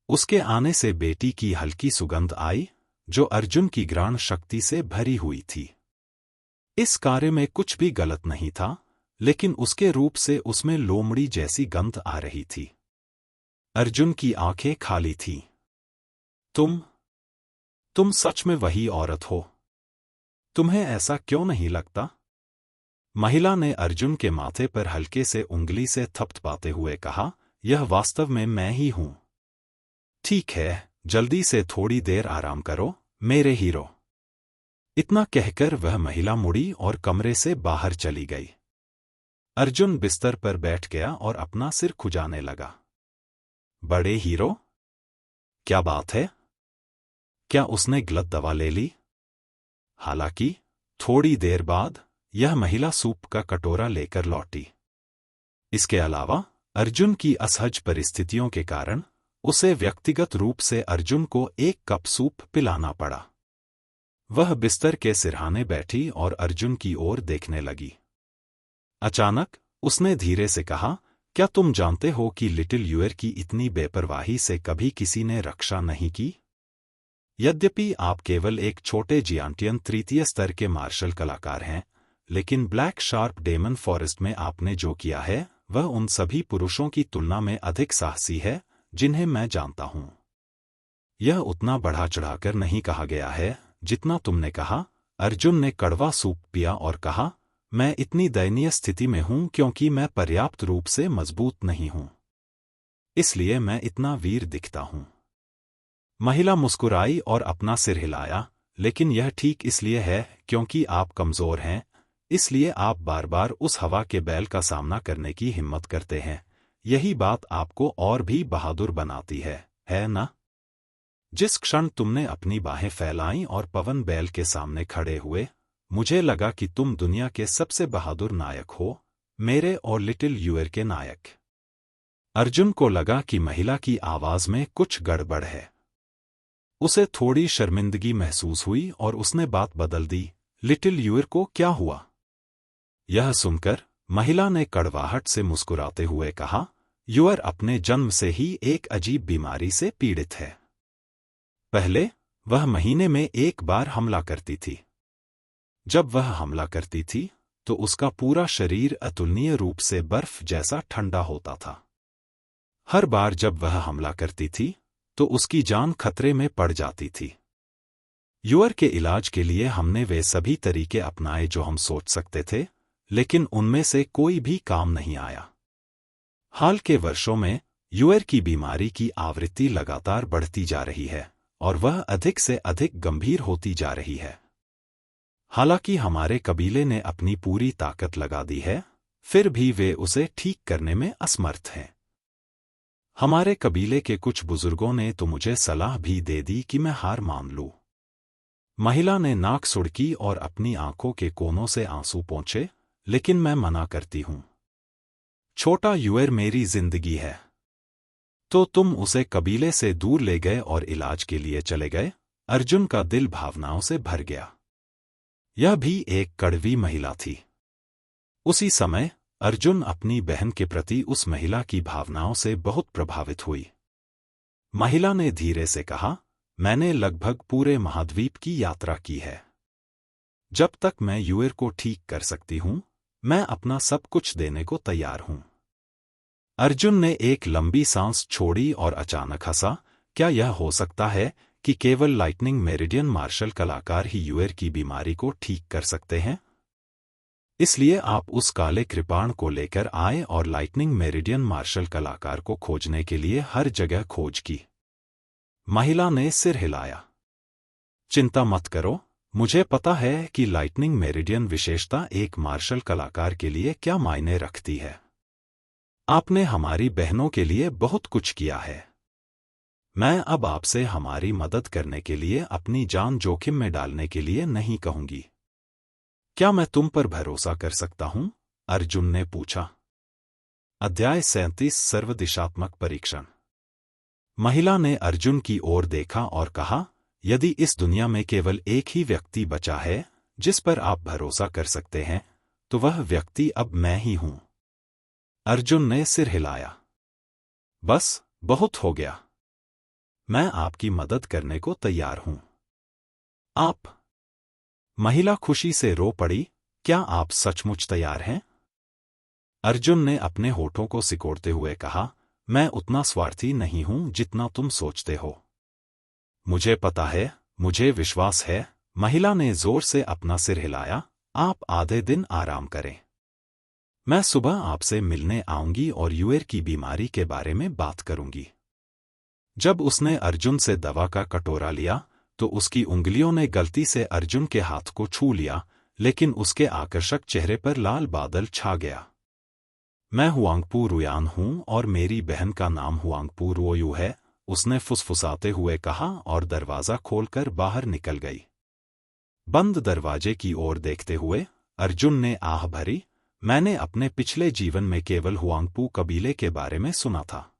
उसके आने से बेटी की हल्की सुगंध आई, जो अर्जुन की घ्राण शक्ति से भरी हुई थी। इस कार्य में कुछ भी गलत नहीं था, लेकिन उसके रूप से उसमें लोमड़ी जैसी गंध आ रही थी। अर्जुन की आंखें खाली थीं। तुम सच में वही औरत हो? तुम्हें ऐसा क्यों नहीं लगता? महिला ने अर्जुन के माथे पर हल्के से उंगली से थपथपाते हुए कहा, यह वास्तव में मैं ही हूं। ठीक है, जल्दी से थोड़ी देर आराम करो, मेरे हीरो। इतना कहकर वह महिला मुड़ी और कमरे से बाहर चली गई। अर्जुन बिस्तर पर बैठ गया और अपना सिर खुजाने लगा। बड़े हीरो? क्या बात है? क्या उसने गलत दवा ले ली? हालांकि थोड़ी देर बाद यह महिला सूप का कटोरा लेकर लौटी। इसके अलावा अर्जुन की असहज परिस्थितियों के कारण उसे व्यक्तिगत रूप से अर्जुन को 1 कप सूप पिलाना पड़ा। वह बिस्तर के सिरहाने बैठी और अर्जुन की ओर देखने लगी। अचानक उसने धीरे से कहा, क्या तुम जानते हो कि लिटिल यूर की इतनी बेपरवाही से कभी किसी ने रक्षा नहीं की? यद्यपि आप केवल एक छोटे जियांटियन 3य स्तर के मार्शल कलाकार हैं, लेकिन ब्लैक शार्प डेमन फॉरेस्ट में आपने जो किया है वह उन सभी पुरुषों की तुलना में अधिक साहसी है जिन्हें मैं जानता हूं। यह उतना बढ़ा चढ़ाकर नहीं कहा गया है जितना तुमने कहा। अर्जुन ने कड़वा सूप पिया और कहा, मैं इतनी दयनीय स्थिति में हूं क्योंकि मैं पर्याप्त रूप से मजबूत नहीं हूं, इसलिए मैं इतना वीर दिखता हूं। महिला मुस्कुराई और अपना सिर हिलाया, लेकिन यह ठीक इसलिए है क्योंकि आप कमजोर हैं, इसलिए आप बार बार उस हवा के बैल का सामना करने की हिम्मत करते हैं। यही बात आपको और भी बहादुर बनाती है ना? जिस क्षण तुमने अपनी बाहें फैलाईं और पवन बैल के सामने खड़े हुए, मुझे लगा कि तुम दुनिया के सबसे बहादुर नायक हो, मेरे और लिटिल यूर के नायक। अर्जुन को लगा कि महिला की आवाज में कुछ गड़बड़ है। उसे थोड़ी शर्मिंदगी महसूस हुई और उसने बात बदल दी, लिटिल यूर को क्या हुआ? यह सुनकर महिला ने कड़वाहट से मुस्कुराते हुए कहा, यूर अपने जन्म से ही एक अजीब बीमारी से पीड़ित है। पहले वह महीने में एक बार हमला करती थी। जब वह हमला करती थी तो उसका पूरा शरीर अतुलनीय रूप से बर्फ जैसा ठंडा होता था। हर बार जब वह हमला करती थी तो उसकी जान खतरे में पड़ जाती थी। यूर के इलाज के लिए हमने वे सभी तरीके अपनाए जो हम सोच सकते थे, लेकिन उनमें से कोई भी काम नहीं आया। हाल के वर्षों में यूर की बीमारी की आवृत्ति लगातार बढ़ती जा रही है और वह अधिक से अधिक गंभीर होती जा रही है। हालांकि हमारे कबीले ने अपनी पूरी ताकत लगा दी है, फिर भी वे उसे ठीक करने में असमर्थ हैं। हमारे कबीले के कुछ बुजुर्गों ने तो मुझे सलाह भी दे दी कि मैं हार मान लूं। महिला ने नाक सुड़की और अपनी आंखों के कोनों से आंसू पोंछे, लेकिन मैं मना करती हूं। छोटा यूर मेरी जिंदगी है। तो तुम उसे कबीले से दूर ले गए और इलाज के लिए चले गए? अर्जुन का दिल भावनाओं से भर गया। यह भी एक कड़वी महिला थी। उसी समय अर्जुन अपनी बहन के प्रति उस महिला की भावनाओं से बहुत प्रभावित हुई। महिला ने धीरे से कहा, मैंने लगभग पूरे महाद्वीप की यात्रा की है। जब तक मैं यूर को ठीक कर सकती हूं, मैं अपना सब कुछ देने को तैयार हूं। अर्जुन ने एक लंबी सांस छोड़ी और अचानक हंसा, क्या यह हो सकता है कि केवल लाइटनिंग मेरिडियन मार्शल कलाकार ही यूर की बीमारी को ठीक कर सकते हैं? इसलिए आप उस काले कृपाण को लेकर आए और लाइटनिंग मेरिडियन मार्शल कलाकार को खोजने के लिए हर जगह खोज की। महिला ने सिर हिलाया। चिंता मत करो, मुझे पता है कि लाइटनिंग मेरिडियन विशेषता एक मार्शल कलाकार के लिए क्या मायने रखती है। आपने हमारी बहनों के लिए बहुत कुछ किया है। मैं अब आपसे हमारी मदद करने के लिए अपनी जान जोखिम में डालने के लिए नहीं कहूंगी। क्या मैं तुम पर भरोसा कर सकता हूं? अर्जुन ने पूछा। अध्याय 37 सर्वदिशात्मक परीक्षण। महिला ने अर्जुन की ओर देखा और कहा, यदि इस दुनिया में केवल एक ही व्यक्ति बचा है जिस पर आप भरोसा कर सकते हैं, तो वह व्यक्ति अब मैं ही हूं। अर्जुन ने सिर हिलाया। बस, बहुत हो गया। मैं आपकी मदद करने को तैयार हूं। आप? महिला खुशी से रो पड़ी, क्या आप सचमुच तैयार हैं? अर्जुन ने अपने होठों को सिकोड़ते हुए कहा, मैं उतना स्वार्थी नहीं हूं जितना तुम सोचते हो। मुझे पता है, मुझे विश्वास है। महिला ने जोर से अपना सिर हिलाया। आप आधे दिन आराम करें। मैं सुबह आपसे मिलने आऊंगी और यूर की बीमारी के बारे में बात करूंगी। जब उसने अर्जुन से दवा का कटोरा लिया तो उसकी उंगलियों ने गलती से अर्जुन के हाथ को छू लिया, लेकिन उसके आकर्षक चेहरे पर लाल बादल छा गया। मैं हुआंगपू रुयान हूं और मेरी बहन का नाम हुआंगपू रुओयू है, उसने फुसफुसाते हुए कहा और दरवाजा खोलकर बाहर निकल गई। बंद दरवाजे की ओर देखते हुए अर्जुन ने आह भरी, मैंने अपने पिछले जीवन में केवल हुआंगपू कबीले के बारे में सुना था।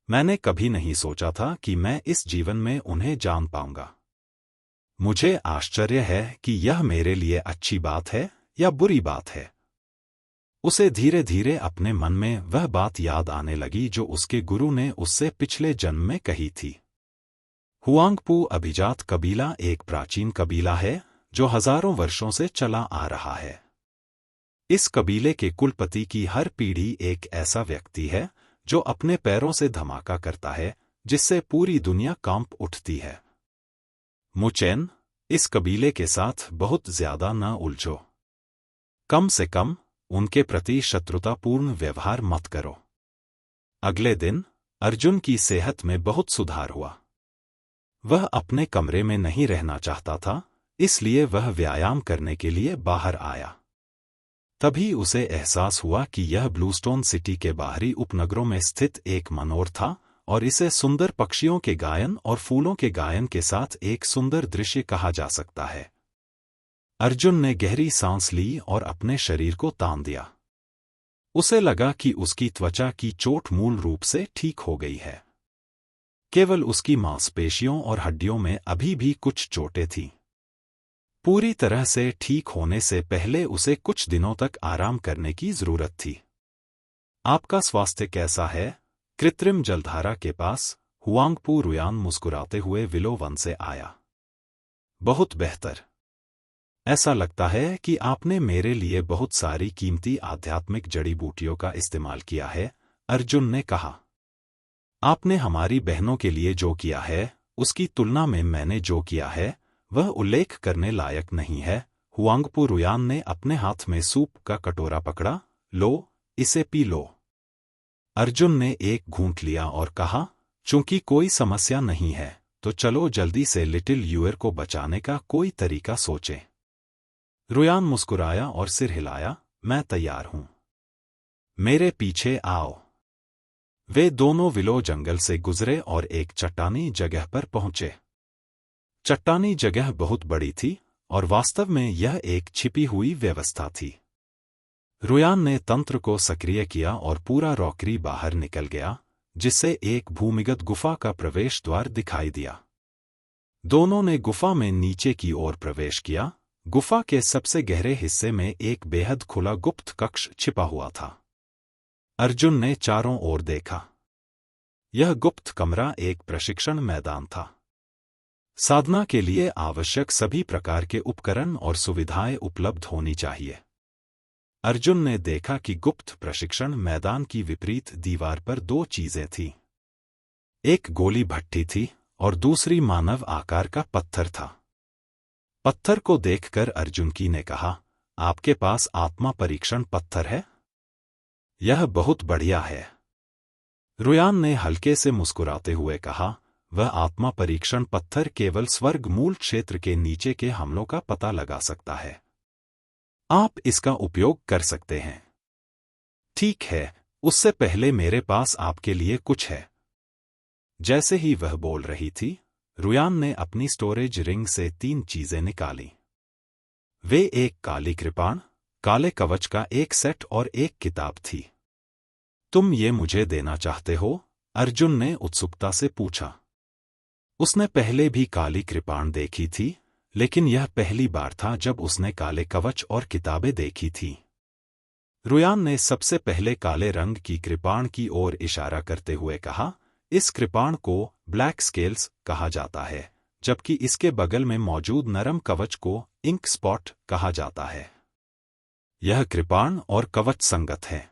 मैंने कभी नहीं सोचा था कि मैं इस जीवन में उन्हें जान पाऊंगा। मुझे आश्चर्य है कि यह मेरे लिए अच्छी बात है या बुरी बात है। उसे धीरे धीरे अपने मन में वह बात याद आने लगी जो उसके गुरु ने उससे पिछले जन्म में कही थी। हुआंगपू अभिजात कबीला एक प्राचीन कबीला है जो हजारों वर्षों से चला आ रहा है। इस कबीले के कुलपति की हर पीढ़ी एक ऐसा व्यक्ति है जो अपने पैरों से धमाका करता है जिससे पूरी दुनिया कांप उठती है। मुचेन, इस कबीले के साथ बहुत ज्यादा न उलझो। कम से कम उनके प्रति शत्रुतापूर्ण व्यवहार मत करो। अगले दिन अर्जुन की सेहत में बहुत सुधार हुआ। वह अपने कमरे में नहीं रहना चाहता था, इसलिए वह व्यायाम करने के लिए बाहर आया। तभी उसे एहसास हुआ कि यह ब्लूस्टोन सिटी के बाहरी उपनगरों में स्थित एक मनोर था और इसे सुंदर पक्षियों के गायन और फूलों के गायन के साथ एक सुंदर दृश्य कहा जा सकता है। अर्जुन ने गहरी सांस ली और अपने शरीर को तान दिया। उसे लगा कि उसकी त्वचा की चोट मूल रूप से ठीक हो गई है। केवल उसकी मांसपेशियों और हड्डियों में अभी भी कुछ चोटें थीं। पूरी तरह से ठीक होने से पहले उसे कुछ दिनों तक आराम करने की जरूरत थी। आपका स्वास्थ्य कैसा है? कृत्रिम जलधारा के पास हुआंगपू रुयान मुस्कुराते हुए विलो वन से आया। बहुत बेहतर। ऐसा लगता है कि आपने मेरे लिए बहुत सारी कीमती आध्यात्मिक जड़ी बूटियों का इस्तेमाल किया है, अर्जुन ने कहा। आपने हमारी बहनों के लिए जो किया है, उसकी तुलना में मैंने जो किया है, वह उल्लेख करने लायक नहीं है। हुआंगपू रुयान ने अपने हाथ में सूप का कटोरा पकड़ा। लो, इसे पी लो। अर्जुन ने एक घूंट लिया और कहा, चूंकि कोई समस्या नहीं है, तो चलो जल्दी से लिटिल यूर को बचाने का कोई तरीका सोचें। रुयान मुस्कुराया और सिर हिलाया। मैं तैयार हूं। मेरे पीछे आओ। वे दोनों विलो जंगल से गुजरे और एक चट्टानी जगह पर पहुंचे। चट्टानी जगह बहुत बड़ी थी और वास्तव में यह एक छिपी हुई व्यवस्था थी। रुयान ने तंत्र को सक्रिय किया और पूरा रॉकरी बाहर निकल गया, जिससे एक भूमिगत गुफा का प्रवेश द्वार दिखाई दिया। दोनों ने गुफा में नीचे की ओर प्रवेश किया। गुफा के सबसे गहरे हिस्से में एक बेहद खुला गुप्त कक्ष छिपा हुआ था। अर्जुन ने चारों ओर देखा। यह गुप्त कमरा एक प्रशिक्षण मैदान था। साधना के लिए आवश्यक सभी प्रकार के उपकरण और सुविधाएं उपलब्ध होनी चाहिए। अर्जुन ने देखा कि गुप्त प्रशिक्षण मैदान की विपरीत दीवार पर दो चीजें थीं। एक गोली भट्टी थी और दूसरी मानव आकार का पत्थर था। पत्थर को देखकर अर्जुन की ने कहा, आपके पास आत्मा परीक्षण पत्थर है? यह बहुत बढ़िया है। रुयान ने हल्के से मुस्कुराते हुए कहा, वह आत्मा परीक्षण पत्थर केवल स्वर्ग मूल क्षेत्र के नीचे के हमलों का पता लगा सकता है। आप इसका उपयोग कर सकते हैं। ठीक है, उससे पहले मेरे पास आपके लिए कुछ है। जैसे ही वह बोल रही थी, रुयान ने अपनी स्टोरेज रिंग से 3 चीजें निकाली। वे एक काली कृपाण, काले कवच का एक सेट और एक किताब थी। तुम ये मुझे देना चाहते हो? अर्जुन ने उत्सुकता से पूछा। उसने पहले भी काली कृपाण देखी थी, लेकिन यह पहली बार था जब उसने काले कवच और किताबें देखी थी। रुयान ने सबसे पहले काले रंग की कृपाण की ओर इशारा करते हुए कहा, इस कृपाण को ब्लैक स्केल्स कहा जाता है, जबकि इसके बगल में मौजूद नरम कवच को इंक स्पॉट कहा जाता है। यह कृपाण और कवच संगत है।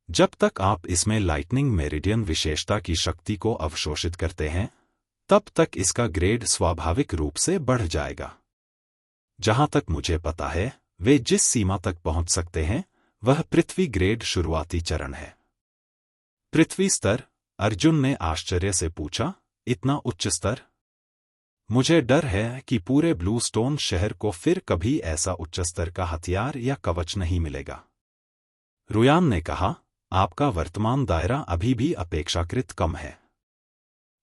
जब तक आप इसमें लाइटनिंग मेरिडियन विशेषता की शक्ति को अवशोषित करते हैं, तब तक इसका ग्रेड स्वाभाविक रूप से बढ़ जाएगा। जहां तक मुझे पता है, वे जिस सीमा तक पहुंच सकते हैं, वह पृथ्वी ग्रेड शुरुआती चरण है। पृथ्वी स्तर? अर्जुन ने आश्चर्य से पूछा, इतना उच्च स्तर? मुझे डर है कि पूरे ब्लूस्टोन शहर को फिर कभी ऐसा उच्च स्तर का हथियार या कवच नहीं मिलेगा। रुयान ने कहा, आपका वर्तमान दायरा अभी भी अपेक्षाकृत कम है।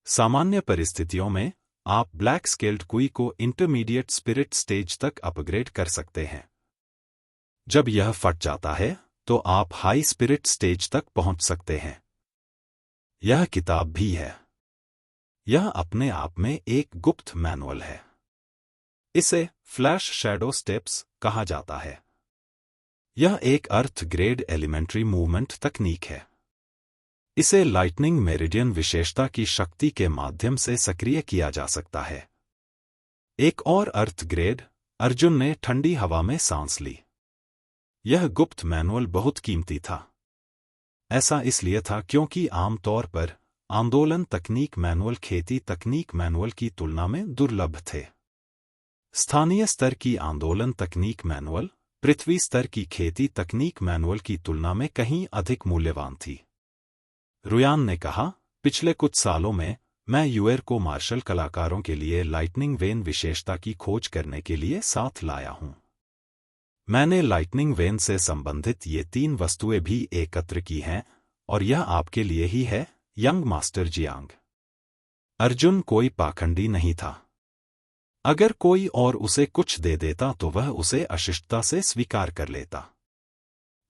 सामान्य परिस्थितियों में, आप ब्लैक स्केल्ड कुई को इंटरमीडिएट स्पिरिट स्टेज तक अपग्रेड कर सकते हैं। जब यह फट जाता है, तो आप हाई स्पिरिट स्टेज तक पहुंच सकते हैं। यह किताब भी है। यह अपने आप में एक गुप्त मैनुअल है। इसे फ्लैश शैडो स्टेप्स कहा जाता है। यह एक अर्थ ग्रेड एलिमेंट्री मूवमेंट तकनीक है। इसे लाइटनिंग मेरिडियन विशेषता की शक्ति के माध्यम से सक्रिय किया जा सकता है। एक और अर्थ ग्रेड? अर्जुन ने ठंडी हवा में सांस ली। यह गुप्त मैनुअल बहुत कीमती था। ऐसा इसलिए था क्योंकि आमतौर पर आंदोलन तकनीक मैनुअल खेती तकनीक मैनुअल की तुलना में दुर्लभ थे। स्थानीय स्तर की आंदोलन तकनीक मैनुअल पृथ्वी स्तर की खेती तकनीक मैनुअल की तुलना में कहीं अधिक मूल्यवान थी। रुयान ने कहा, पिछले कुछ सालों में मैं यूएर को मार्शल कलाकारों के लिए लाइटनिंग वेन विशेषता की खोज करने के लिए साथ लाया हूं। मैंने लाइटनिंग वेन से संबंधित ये 3 वस्तुएं भी एकत्र की हैं और यह आपके लिए ही है, यंग मास्टर जियांग। अर्जुन कोई पाखंडी नहीं था। अगर कोई और उसे कुछ दे देता तो वह उसे अशिष्टता से स्वीकार कर लेता।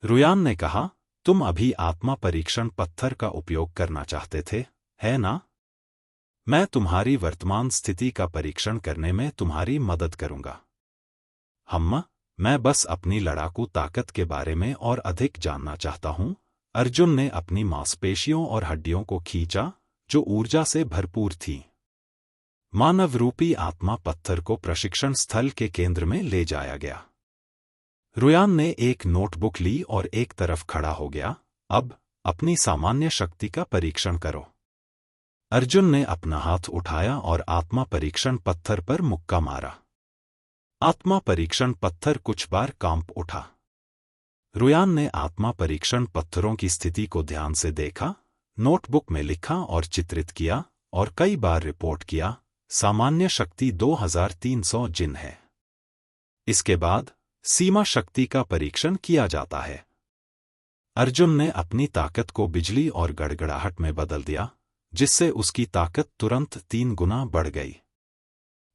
रुयान ने कहा, तुम अभी आत्मा परीक्षण पत्थर का उपयोग करना चाहते थे, है ना? मैं तुम्हारी वर्तमान स्थिति का परीक्षण करने में तुम्हारी मदद करूंगा। मैं बस अपनी लड़ाकू ताकत के बारे में और अधिक जानना चाहता हूं। अर्जुन ने अपनी मांसपेशियों और हड्डियों को खींचा, जो ऊर्जा से भरपूर थी। मानव रूपी आत्मा पत्थर को प्रशिक्षण स्थल के केंद्र में ले जाया गया। रुयान ने एक नोटबुक ली और एक तरफ खड़ा हो गया। अब अपनी सामान्य शक्ति का परीक्षण करो। अर्जुन ने अपना हाथ उठाया और आत्मा परीक्षण पत्थर पर मुक्का मारा। आत्मा परीक्षण पत्थर कुछ बार कांप उठा। रुयान ने आत्मा परीक्षण पत्थरों की स्थिति को ध्यान से देखा, नोटबुक में लिखा और चित्रित किया और कई बार रिपोर्ट किया। सामान्य शक्ति 2300 जिन है। इसके बाद सीमा शक्ति का परीक्षण किया जाता है। अर्जुन ने अपनी ताकत को बिजली और गड़गड़ाहट में बदल दिया, जिससे उसकी ताकत तुरंत 3 गुना बढ़ गई।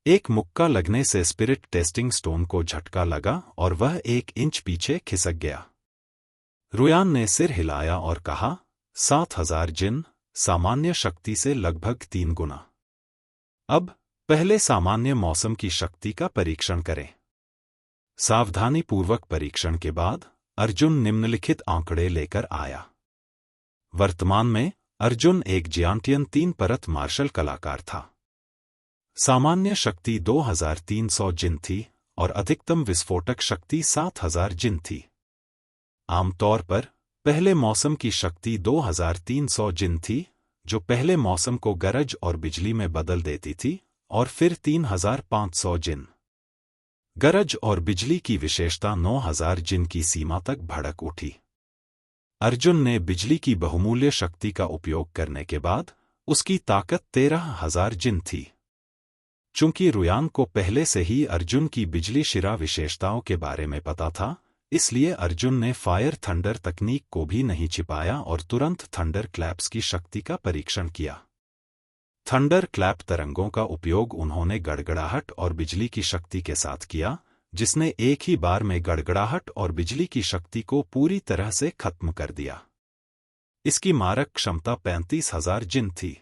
एक मुक्का लगने से स्पिरिट टेस्टिंग स्टोन को झटका लगा और वह 1 इंच पीछे खिसक गया। रुयान ने सिर हिलाया और कहा, 7000 जिन, सामान्य शक्ति से लगभग 3 गुना। अब पहले सामान्य मौसम की शक्ति का परीक्षण करें। सावधानीपूर्वक परीक्षण के बाद अर्जुन निम्नलिखित आंकड़े लेकर आया। वर्तमान में अर्जुन एक जियांटियन 3 परत मार्शल कलाकार था। सामान्य शक्ति 2300 जिन थी और अधिकतम विस्फोटक शक्ति 7000 जिन थी। आमतौर पर पहले मौसम की शक्ति 2300 जिन थी, जो पहले मौसम को गरज और बिजली में बदल देती थी, और फिर 3500 जिन। गरज और बिजली की विशेषता 9000 जिन की सीमा तक भड़क उठी। अर्जुन ने बिजली की बहुमूल्य शक्ति का उपयोग करने के बाद उसकी ताकत 13000 जिन थी। चूंकि रुयान को पहले से ही अर्जुन की बिजली शिरा विशेषताओं के बारे में पता था, इसलिए अर्जुन ने फायर थंडर तकनीक को भी नहीं छिपाया और तुरंत थंडर क्लैप्स की शक्ति का परीक्षण किया। थंडर क्लैप तरंगों का उपयोग उन्होंने गड़गड़ाहट और बिजली की शक्ति के साथ किया, जिसने एक ही बार में गड़गड़ाहट और बिजली की शक्ति को पूरी तरह से खत्म कर दिया। इसकी मारक क्षमता 35000 जिन थी।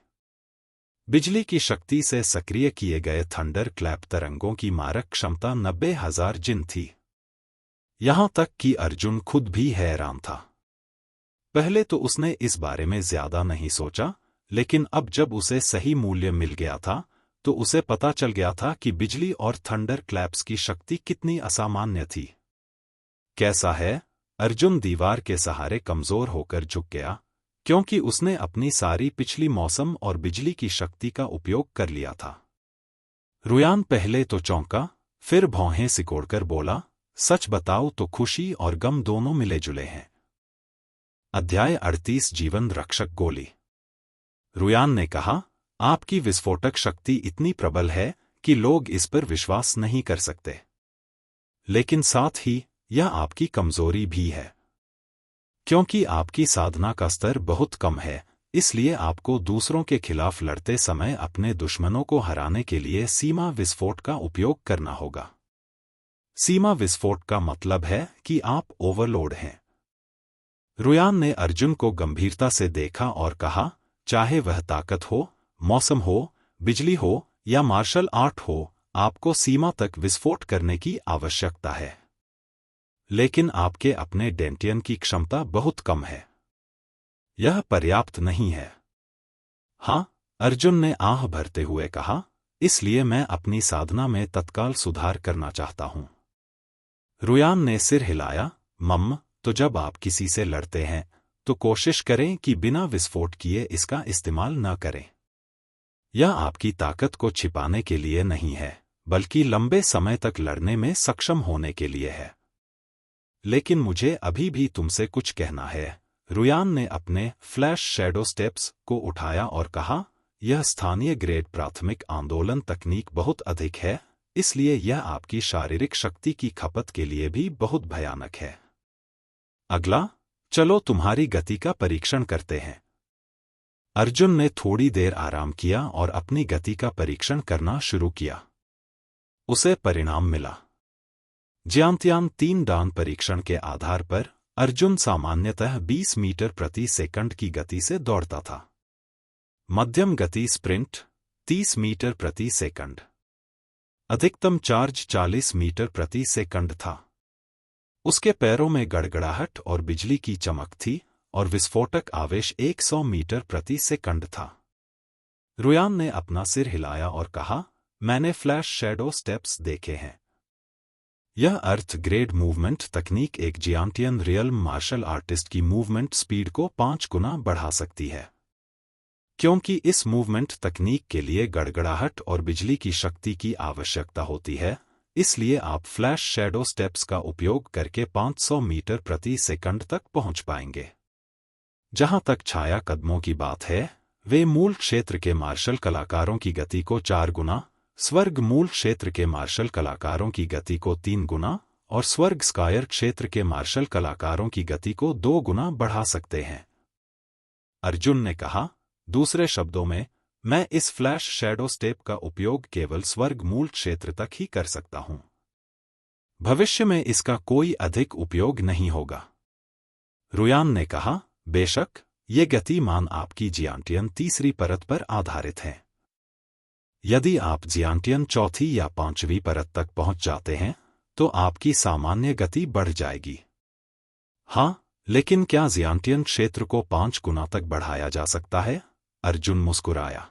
बिजली की शक्ति से सक्रिय किए गए थंडर क्लैप तरंगों की मारक क्षमता 90000 जिन थी। यहां तक कि अर्जुन खुद भी हैरान था। पहले तो उसने इस बारे में ज्यादा नहीं सोचा, लेकिन अब जब उसे सही मूल्य मिल गया था, तो उसे पता चल गया था कि बिजली और थंडर क्लैप्स की शक्ति कितनी असामान्य थी। कैसा है? अर्जुन दीवार के सहारे कमजोर होकर झुक गया, क्योंकि उसने अपनी सारी पिछली मौसम और बिजली की शक्ति का उपयोग कर लिया था। रुयान पहले तो चौंका, फिर भौहें सिकोड़कर बोला, सच बताओ तो खुशी और गम दोनों मिले जुले हैं। अध्याय 38 जीवन रक्षक गोली। रुयान ने कहा, आपकी विस्फोटक शक्ति इतनी प्रबल है कि लोग इस पर विश्वास नहीं कर सकते। लेकिन साथ ही यह आपकी कमजोरी भी है। क्योंकि आपकी साधना का स्तर बहुत कम है, इसलिए आपको दूसरों के खिलाफ लड़ते समय अपने दुश्मनों को हराने के लिए सीमा विस्फोट का उपयोग करना होगा। सीमा विस्फोट का मतलब है कि आप ओवरलोड हैं। रुयान ने अर्जुन को गंभीरता से देखा और कहा, चाहे वह ताकत हो, मौसम हो, बिजली हो या मार्शल आर्ट हो, आपको सीमा तक विस्फोट करने की आवश्यकता है। लेकिन आपके अपने डेंटियन की क्षमता बहुत कम है। यह पर्याप्त नहीं है। हाँ, अर्जुन ने आह भरते हुए कहा, इसलिए मैं अपनी साधना में तत्काल सुधार करना चाहता हूं। रुयान ने सिर हिलाया, मम्म, तो जब आप किसी से लड़ते हैं तो कोशिश करें कि बिना विस्फोट किए इसका इस्तेमाल न करें। यह आपकी ताकत को छिपाने के लिए नहीं है, बल्कि लंबे समय तक लड़ने में सक्षम होने के लिए है। लेकिन मुझे अभी भी तुमसे कुछ कहना है। रुयान ने अपने फ्लैश शैडो स्टेप्स को उठाया और कहा, यह स्थानीय ग्रेड प्राथमिक आंदोलन तकनीक बहुत अधिक है, इसलिए यह आपकी शारीरिक शक्ति की खपत के लिए भी बहुत भयानक है। अगला, चलो तुम्हारी गति का परीक्षण करते हैं। अर्जुन ने थोड़ी देर आराम किया और अपनी गति का परीक्षण करना शुरू किया। उसे परिणाम मिला। ज्यांत्यान 3 डान परीक्षण के आधार पर अर्जुन सामान्यतः 20 मीटर प्रति सेकंड की गति से दौड़ता था। मध्यम गति स्प्रिंट 30 मीटर प्रति सेकंड। अधिकतम चार्ज 40 मीटर प्रति सेकंड था। उसके पैरों में गड़गड़ाहट और बिजली की चमक थी और विस्फोटक आवेश 100 मीटर प्रति सेकंड था। रुयान ने अपना सिर हिलाया और कहा, मैंने फ्लैश शैडो स्टेप्स देखे हैं। यह अर्थ ग्रेड मूवमेंट तकनीक एक जियांटियन रियल्म मार्शल आर्टिस्ट की मूवमेंट स्पीड को 5 गुना बढ़ा सकती है। क्योंकि इस मूवमेंट तकनीक के लिए गड़गड़ाहट और बिजली की शक्ति की आवश्यकता होती है, इसलिए आप फ्लैश शैडो स्टेप्स का उपयोग करके 500 मीटर प्रति सेकंड तक पहुंच पाएंगे। जहां तक छाया कदमों की बात है, वे मूल क्षेत्र के मार्शल कलाकारों की गति को 4 गुना, स्वर्ग मूल क्षेत्र के मार्शल कलाकारों की गति को 3 गुना और स्वर्ग स्कायर क्षेत्र के मार्शल कलाकारों की गति को 2 गुना बढ़ा सकते हैं। अर्जुन ने कहा, दूसरे शब्दों में, मैं इस फ्लैश शैडो स्टेप का उपयोग केवल स्वर्ग मूल क्षेत्र तक ही कर सकता हूं। भविष्य में इसका कोई अधिक उपयोग नहीं होगा। रुयान ने कहा, बेशक, ये गतिमान आपकी जियांटियन तीसरी परत पर आधारित है। यदि आप जियांटियन चौथी या 5वीं परत तक पहुंच जाते हैं, तो आपकी सामान्य गति बढ़ जाएगी। हाँ, लेकिन क्या जियांटियन क्षेत्र को 5 गुना तक बढ़ाया जा सकता है? अर्जुन मुस्कुराया।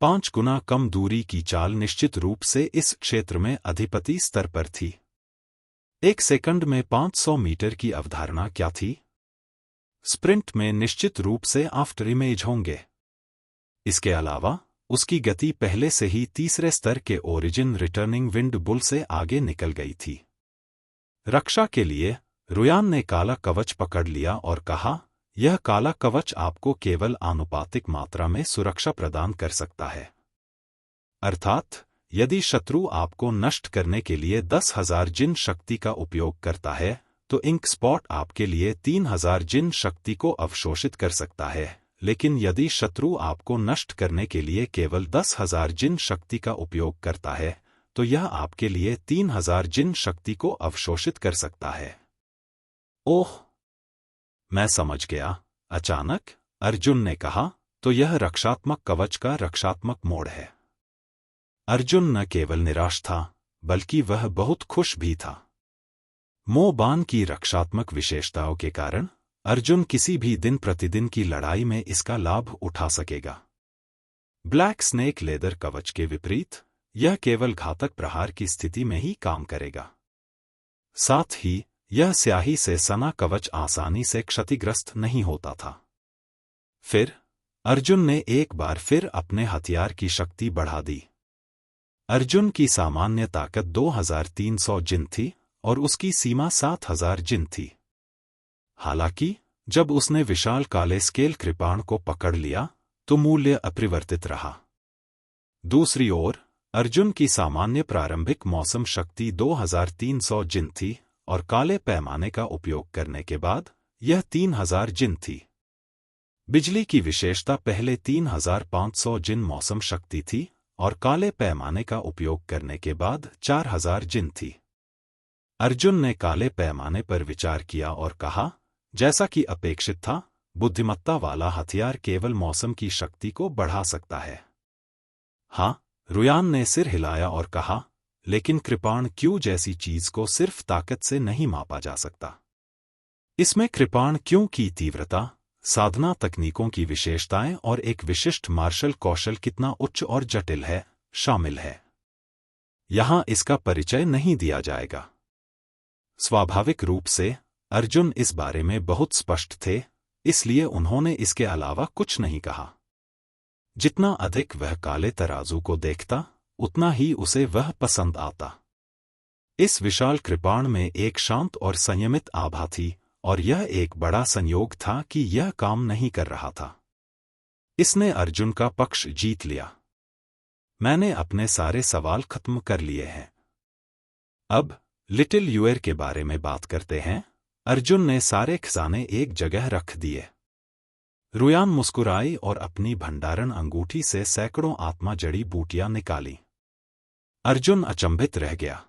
5 गुना कम दूरी की चाल निश्चित रूप से इस क्षेत्र में अधिपति स्तर पर थी। 1 सेकंड में 500 मीटर की अवधारणा क्या थी? स्प्रिंट में निश्चित रूप से आफ्टर इमेज होंगे। इसके अलावा, उसकी गति पहले से ही तीसरे स्तर के ओरिजिन रिटर्निंग विंड बुल से आगे निकल गई थी। रक्षा के लिए, रुयान ने काला कवच पकड़ लिया और कहा, यह काला कवच आपको केवल आनुपातिक मात्रा में सुरक्षा प्रदान कर सकता है। अर्थात, यदि शत्रु आपको नष्ट करने के लिए 10,000 जिन शक्ति का उपयोग करता है, तो इंक स्पॉट आपके लिए 3,000 जिन शक्ति को अवशोषित कर सकता है। लेकिन यदि शत्रु आपको नष्ट करने के लिए केवल 10,000 जिन शक्ति का उपयोग करता है, तो यह आपके लिए 3,000 जिन शक्ति को अवशोषित कर सकता है। ओह, मैं समझ गया। अचानक अर्जुन ने कहा, तो यह रक्षात्मक कवच का रक्षात्मक मोड है। अर्जुन न केवल निराश था, बल्कि वह बहुत खुश भी था। मोबान की रक्षात्मक विशेषताओं के कारण अर्जुन किसी भी दिन प्रतिदिन की लड़ाई में इसका लाभ उठा सकेगा। ब्लैक स्नेक लेदर कवच के विपरीत, यह केवल घातक प्रहार की स्थिति में ही काम करेगा। साथ ही, यह स्याही से सना कवच आसानी से क्षतिग्रस्त नहीं होता था। फिर, अर्जुन ने एक बार फिर अपने हथियार की शक्ति बढ़ा दी। अर्जुन की सामान्य ताकत 2300 जिन थी और उसकी सीमा 7000 जिन थी। हालांकि, जब उसने विशाल काले स्केल कृपाण को पकड़ लिया, तो मूल्य अपरिवर्तित रहा। दूसरी ओर, अर्जुन की सामान्य प्रारंभिक मौसम शक्ति 2300 जिन थी और काले पैमाने का उपयोग करने के बाद यह 3000 जिन थी। बिजली की विशेषता पहले 3500 जिन मौसम शक्ति थी और काले पैमाने का उपयोग करने के बाद 4000 जिन थी। अर्जुन ने काले पैमाने पर विचार किया और कहा, जैसा कि अपेक्षित था, बुद्धिमत्ता वाला हथियार केवल मौसम की शक्ति को बढ़ा सकता है। हाँ, रुयान ने सिर हिलाया और कहा, लेकिन कृपाण क्यू जैसी चीज को सिर्फ ताकत से नहीं मापा जा सकता। इसमें कृपाण क्यू की तीव्रता, साधना तकनीकों की विशेषताएं और एक विशिष्ट मार्शल कौशल कितना उच्च और जटिल है, शामिल है। यहां इसका परिचय नहीं दिया जाएगा। स्वाभाविक रूप से अर्जुन इस बारे में बहुत स्पष्ट थे, इसलिए उन्होंने इसके अलावा कुछ नहीं कहा। जितना अधिक वह काले तराजू को देखता, उतना ही उसे वह पसंद आता। इस विशाल कृपाण में एक शांत और संयमित आभा थी, और यह एक बड़ा संयोग था कि यह काम नहीं कर रहा था। इसने अर्जुन का पक्ष जीत लिया। मैंने अपने सारे सवाल खत्म कर लिए हैं। अब लिटिल यूएर के बारे में बात करते हैं। अर्जुन ने सारे खजाने एक जगह रख दिए। रुयान मुस्कुराई और अपनी भंडारण अंगूठी से सैकड़ों आत्मा जड़ी बूटियां निकाली। अर्जुन अचंभित रह गया।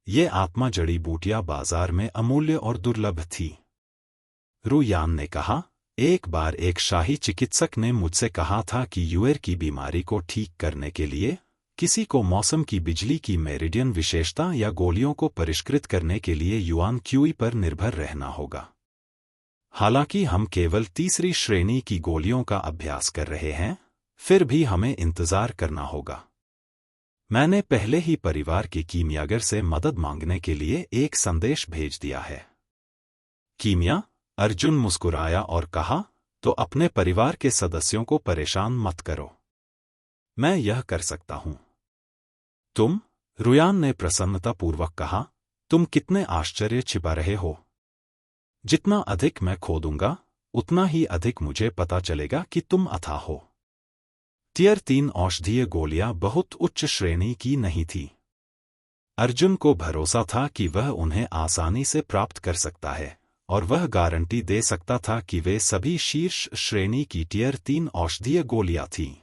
ये आत्मा जड़ी बूटियां बाजार में अमूल्य और दुर्लभ थी। रुयान ने कहा, एक बार एक शाही चिकित्सक ने मुझसे कहा था कि यूएर की बीमारी को ठीक करने के लिए किसी को मौसम की बिजली की मेरिडियन विशेषता या गोलियों को परिष्कृत करने के लिए युआन क्यूई पर निर्भर रहना होगा। हालांकि हम केवल तीसरी श्रेणी की गोलियों का अभ्यास कर रहे हैं, फिर भी हमें इंतजार करना होगा। मैंने पहले ही परिवार के कीमियागर से मदद मांगने के लिए एक संदेश भेज दिया है। कीमिया? अर्जुन मुस्कुराया और कहा, तो अपने परिवार के सदस्यों को परेशान मत करो। मैं यह कर सकता हूं। तुम? रुयान ने प्रसन्नतापूर्वक कहा, तुम कितने आश्चर्य छिपा रहे हो। जितना अधिक मैं खोदूंगा, उतना ही अधिक मुझे पता चलेगा कि तुम अथाह हो। टियर 3 औषधीय गोलियां बहुत उच्च श्रेणी की नहीं थी। अर्जुन को भरोसा था कि वह उन्हें आसानी से प्राप्त कर सकता है, और वह गारंटी दे सकता था कि वे सभी शीर्ष श्रेणी की टियर 3 औषधीय गोलियां थीं।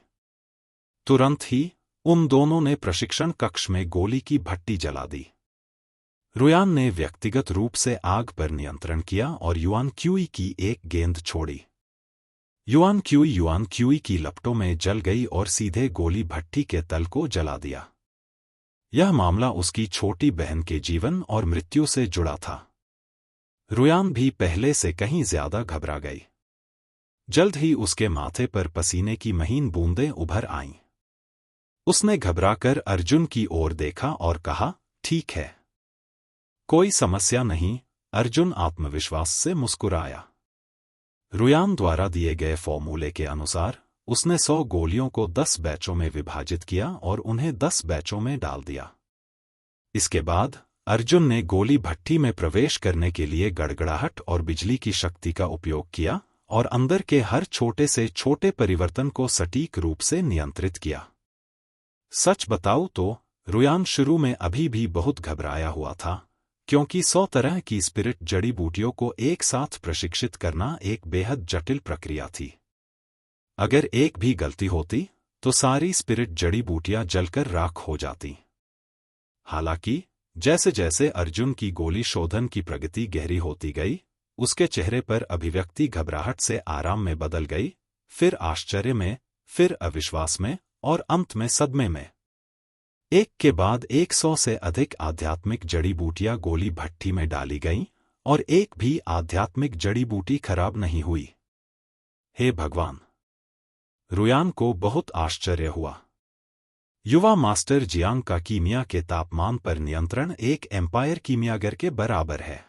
तुरंत ही उन दोनों ने प्रशिक्षण कक्ष में गोली की भट्टी जला दी। रुयान ने व्यक्तिगत रूप से आग पर नियंत्रण किया और युआन क्यूई की एक गेंद छोड़ी। युआन क्यूई की लपटों में जल गई और सीधे गोली भट्टी के तल को जला दिया। यह मामला उसकी छोटी बहन के जीवन और मृत्यु से जुड़ा था। रुयान भी पहले से कहीं ज्यादा घबरा गई। जल्द ही उसके माथे पर पसीने की महीन बूंदें उभर आईं। उसने घबराकर अर्जुन की ओर देखा और कहा, ठीक है, कोई समस्या नहीं। अर्जुन आत्मविश्वास से मुस्कुराया। रुयान द्वारा दिए गए फॉर्मूले के अनुसार उसने 100 गोलियों को 10 बैचों में विभाजित किया और उन्हें 10 बैचों में डाल दिया। इसके बाद अर्जुन ने गोली भट्टी में प्रवेश करने के लिए गड़गड़ाहट और बिजली की शक्ति का उपयोग किया और अंदर के हर छोटे से छोटे परिवर्तन को सटीक रूप से नियंत्रित किया। सच बताऊं तो रुयान शुरू में अभी भी बहुत घबराया हुआ था, क्योंकि 100 तरह की स्पिरिट जड़ी बूटियों को एक साथ प्रशिक्षित करना एक बेहद जटिल प्रक्रिया थी। अगर एक भी गलती होती तो सारी स्पिरिट जड़ी बूटियां जलकर राख हो जाती। हालांकि जैसे जैसे अर्जुन की गोली शोधन की प्रगति गहरी होती गई, उसके चेहरे पर अभिव्यक्ति घबराहट से आराम में बदल गई, फिर आश्चर्य में, फिर अविश्वास में और अंत में सदमे में। एक के बाद 100 से अधिक आध्यात्मिक जड़ी बूटियां गोली भट्टी में डाली गईं और एक भी आध्यात्मिक जड़ी बूटी खराब नहीं हुई। हे भगवान! रुयान को बहुत आश्चर्य हुआ। युवा मास्टर जियांग का कीमिया के तापमान पर नियंत्रण एक एम्पायर कीमियागर के बराबर है।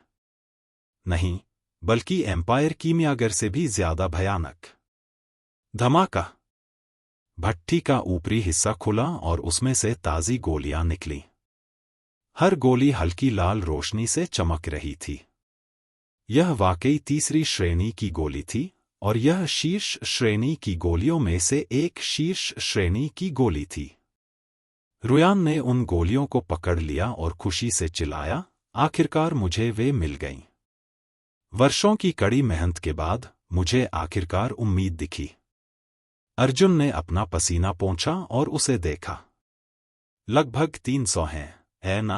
नहीं, बल्कि एम्पायर कीमियागर से भी ज्यादा भयानक। धमाका! भट्टी का ऊपरी हिस्सा खुला और उसमें से ताजी गोलियां निकलीं। हर गोली हल्की लाल रोशनी से चमक रही थी। यह वाकई तीसरी श्रेणी की गोली थी, और यह शीर्ष श्रेणी की गोलियों में से एक शीर्ष श्रेणी की गोली थी। रुयान ने उन गोलियों को पकड़ लिया और खुशी से चिल्लाया, आखिरकार मुझे वे मिल गईं। वर्षों की कड़ी मेहनत के बाद मुझे आखिरकार उम्मीद दिखी। अर्जुन ने अपना पसीना पोंछा और उसे देखा। लगभग 300 हैं, है ना?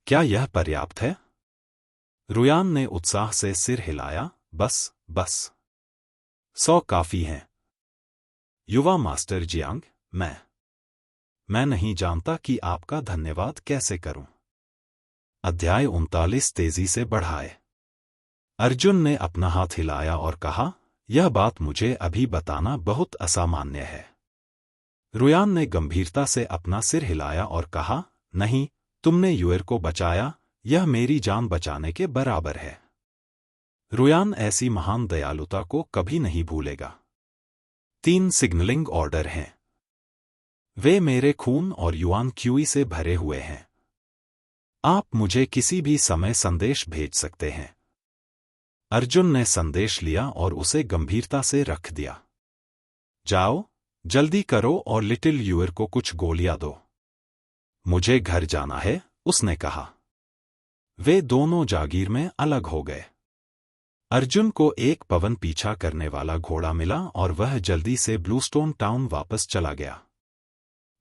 क्या यह पर्याप्त है? रुयान ने उत्साह से सिर हिलाया, बस 100 काफी हैं। युवा मास्टर जियांग, मैं नहीं जानता कि आपका धन्यवाद कैसे करूं। अध्याय 39 तेजी से बढ़ाए। अर्जुन ने अपना हाथ हिलाया और कहा, यह बात मुझे अभी बताना बहुत असामान्य है। रुयान ने गंभीरता से अपना सिर हिलाया और कहा, नहीं, तुमने यूएर को बचाया, यह मेरी जान बचाने के बराबर है। रुयान ऐसी महान दयालुता को कभी नहीं भूलेगा। 3 सिग्नलिंग ऑर्डर हैं। वे मेरे खून और युआन क्यूई से भरे हुए हैं। आप मुझे किसी भी समय संदेश भेज सकते हैं। अर्जुन ने संदेश लिया और उसे गंभीरता से रख दिया। जाओ, जल्दी करो और लिटिल यूर को कुछ गोलियां दो। मुझे घर जाना है, उसने कहा। वे दोनों जागीर में अलग हो गए। अर्जुन को एक पवन पीछा करने वाला घोड़ा मिला और वह जल्दी से ब्लूस्टोन टाउन वापस चला गया।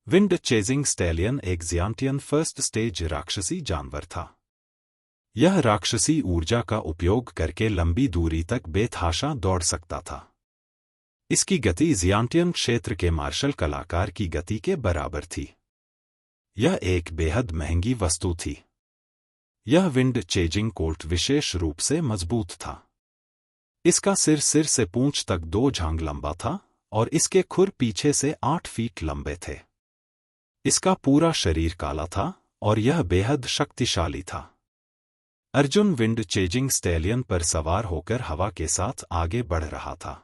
विंड चेजिंग स्टैलियन एक ज़ियांटियन फर्स्ट स्टेज राक्षसी जानवर था। यह राक्षसी ऊर्जा का उपयोग करके लंबी दूरी तक बेतहाशा दौड़ सकता था। इसकी गति ज़ियांटियन क्षेत्र के मार्शल कलाकार की गति के बराबर थी। यह एक बेहद महंगी वस्तु थी। यह विंड चेजिंग कोल्ट विशेष रूप से मजबूत था। इसका सिर से पूंछ तक 2 झांग लंबा था और इसके खुर पीछे से 8 फीट लंबे थे। इसका पूरा शरीर काला था और यह बेहद शक्तिशाली था। अर्जुन विंड चेजिंग स्टैलियन पर सवार होकर हवा के साथ आगे बढ़ रहा था।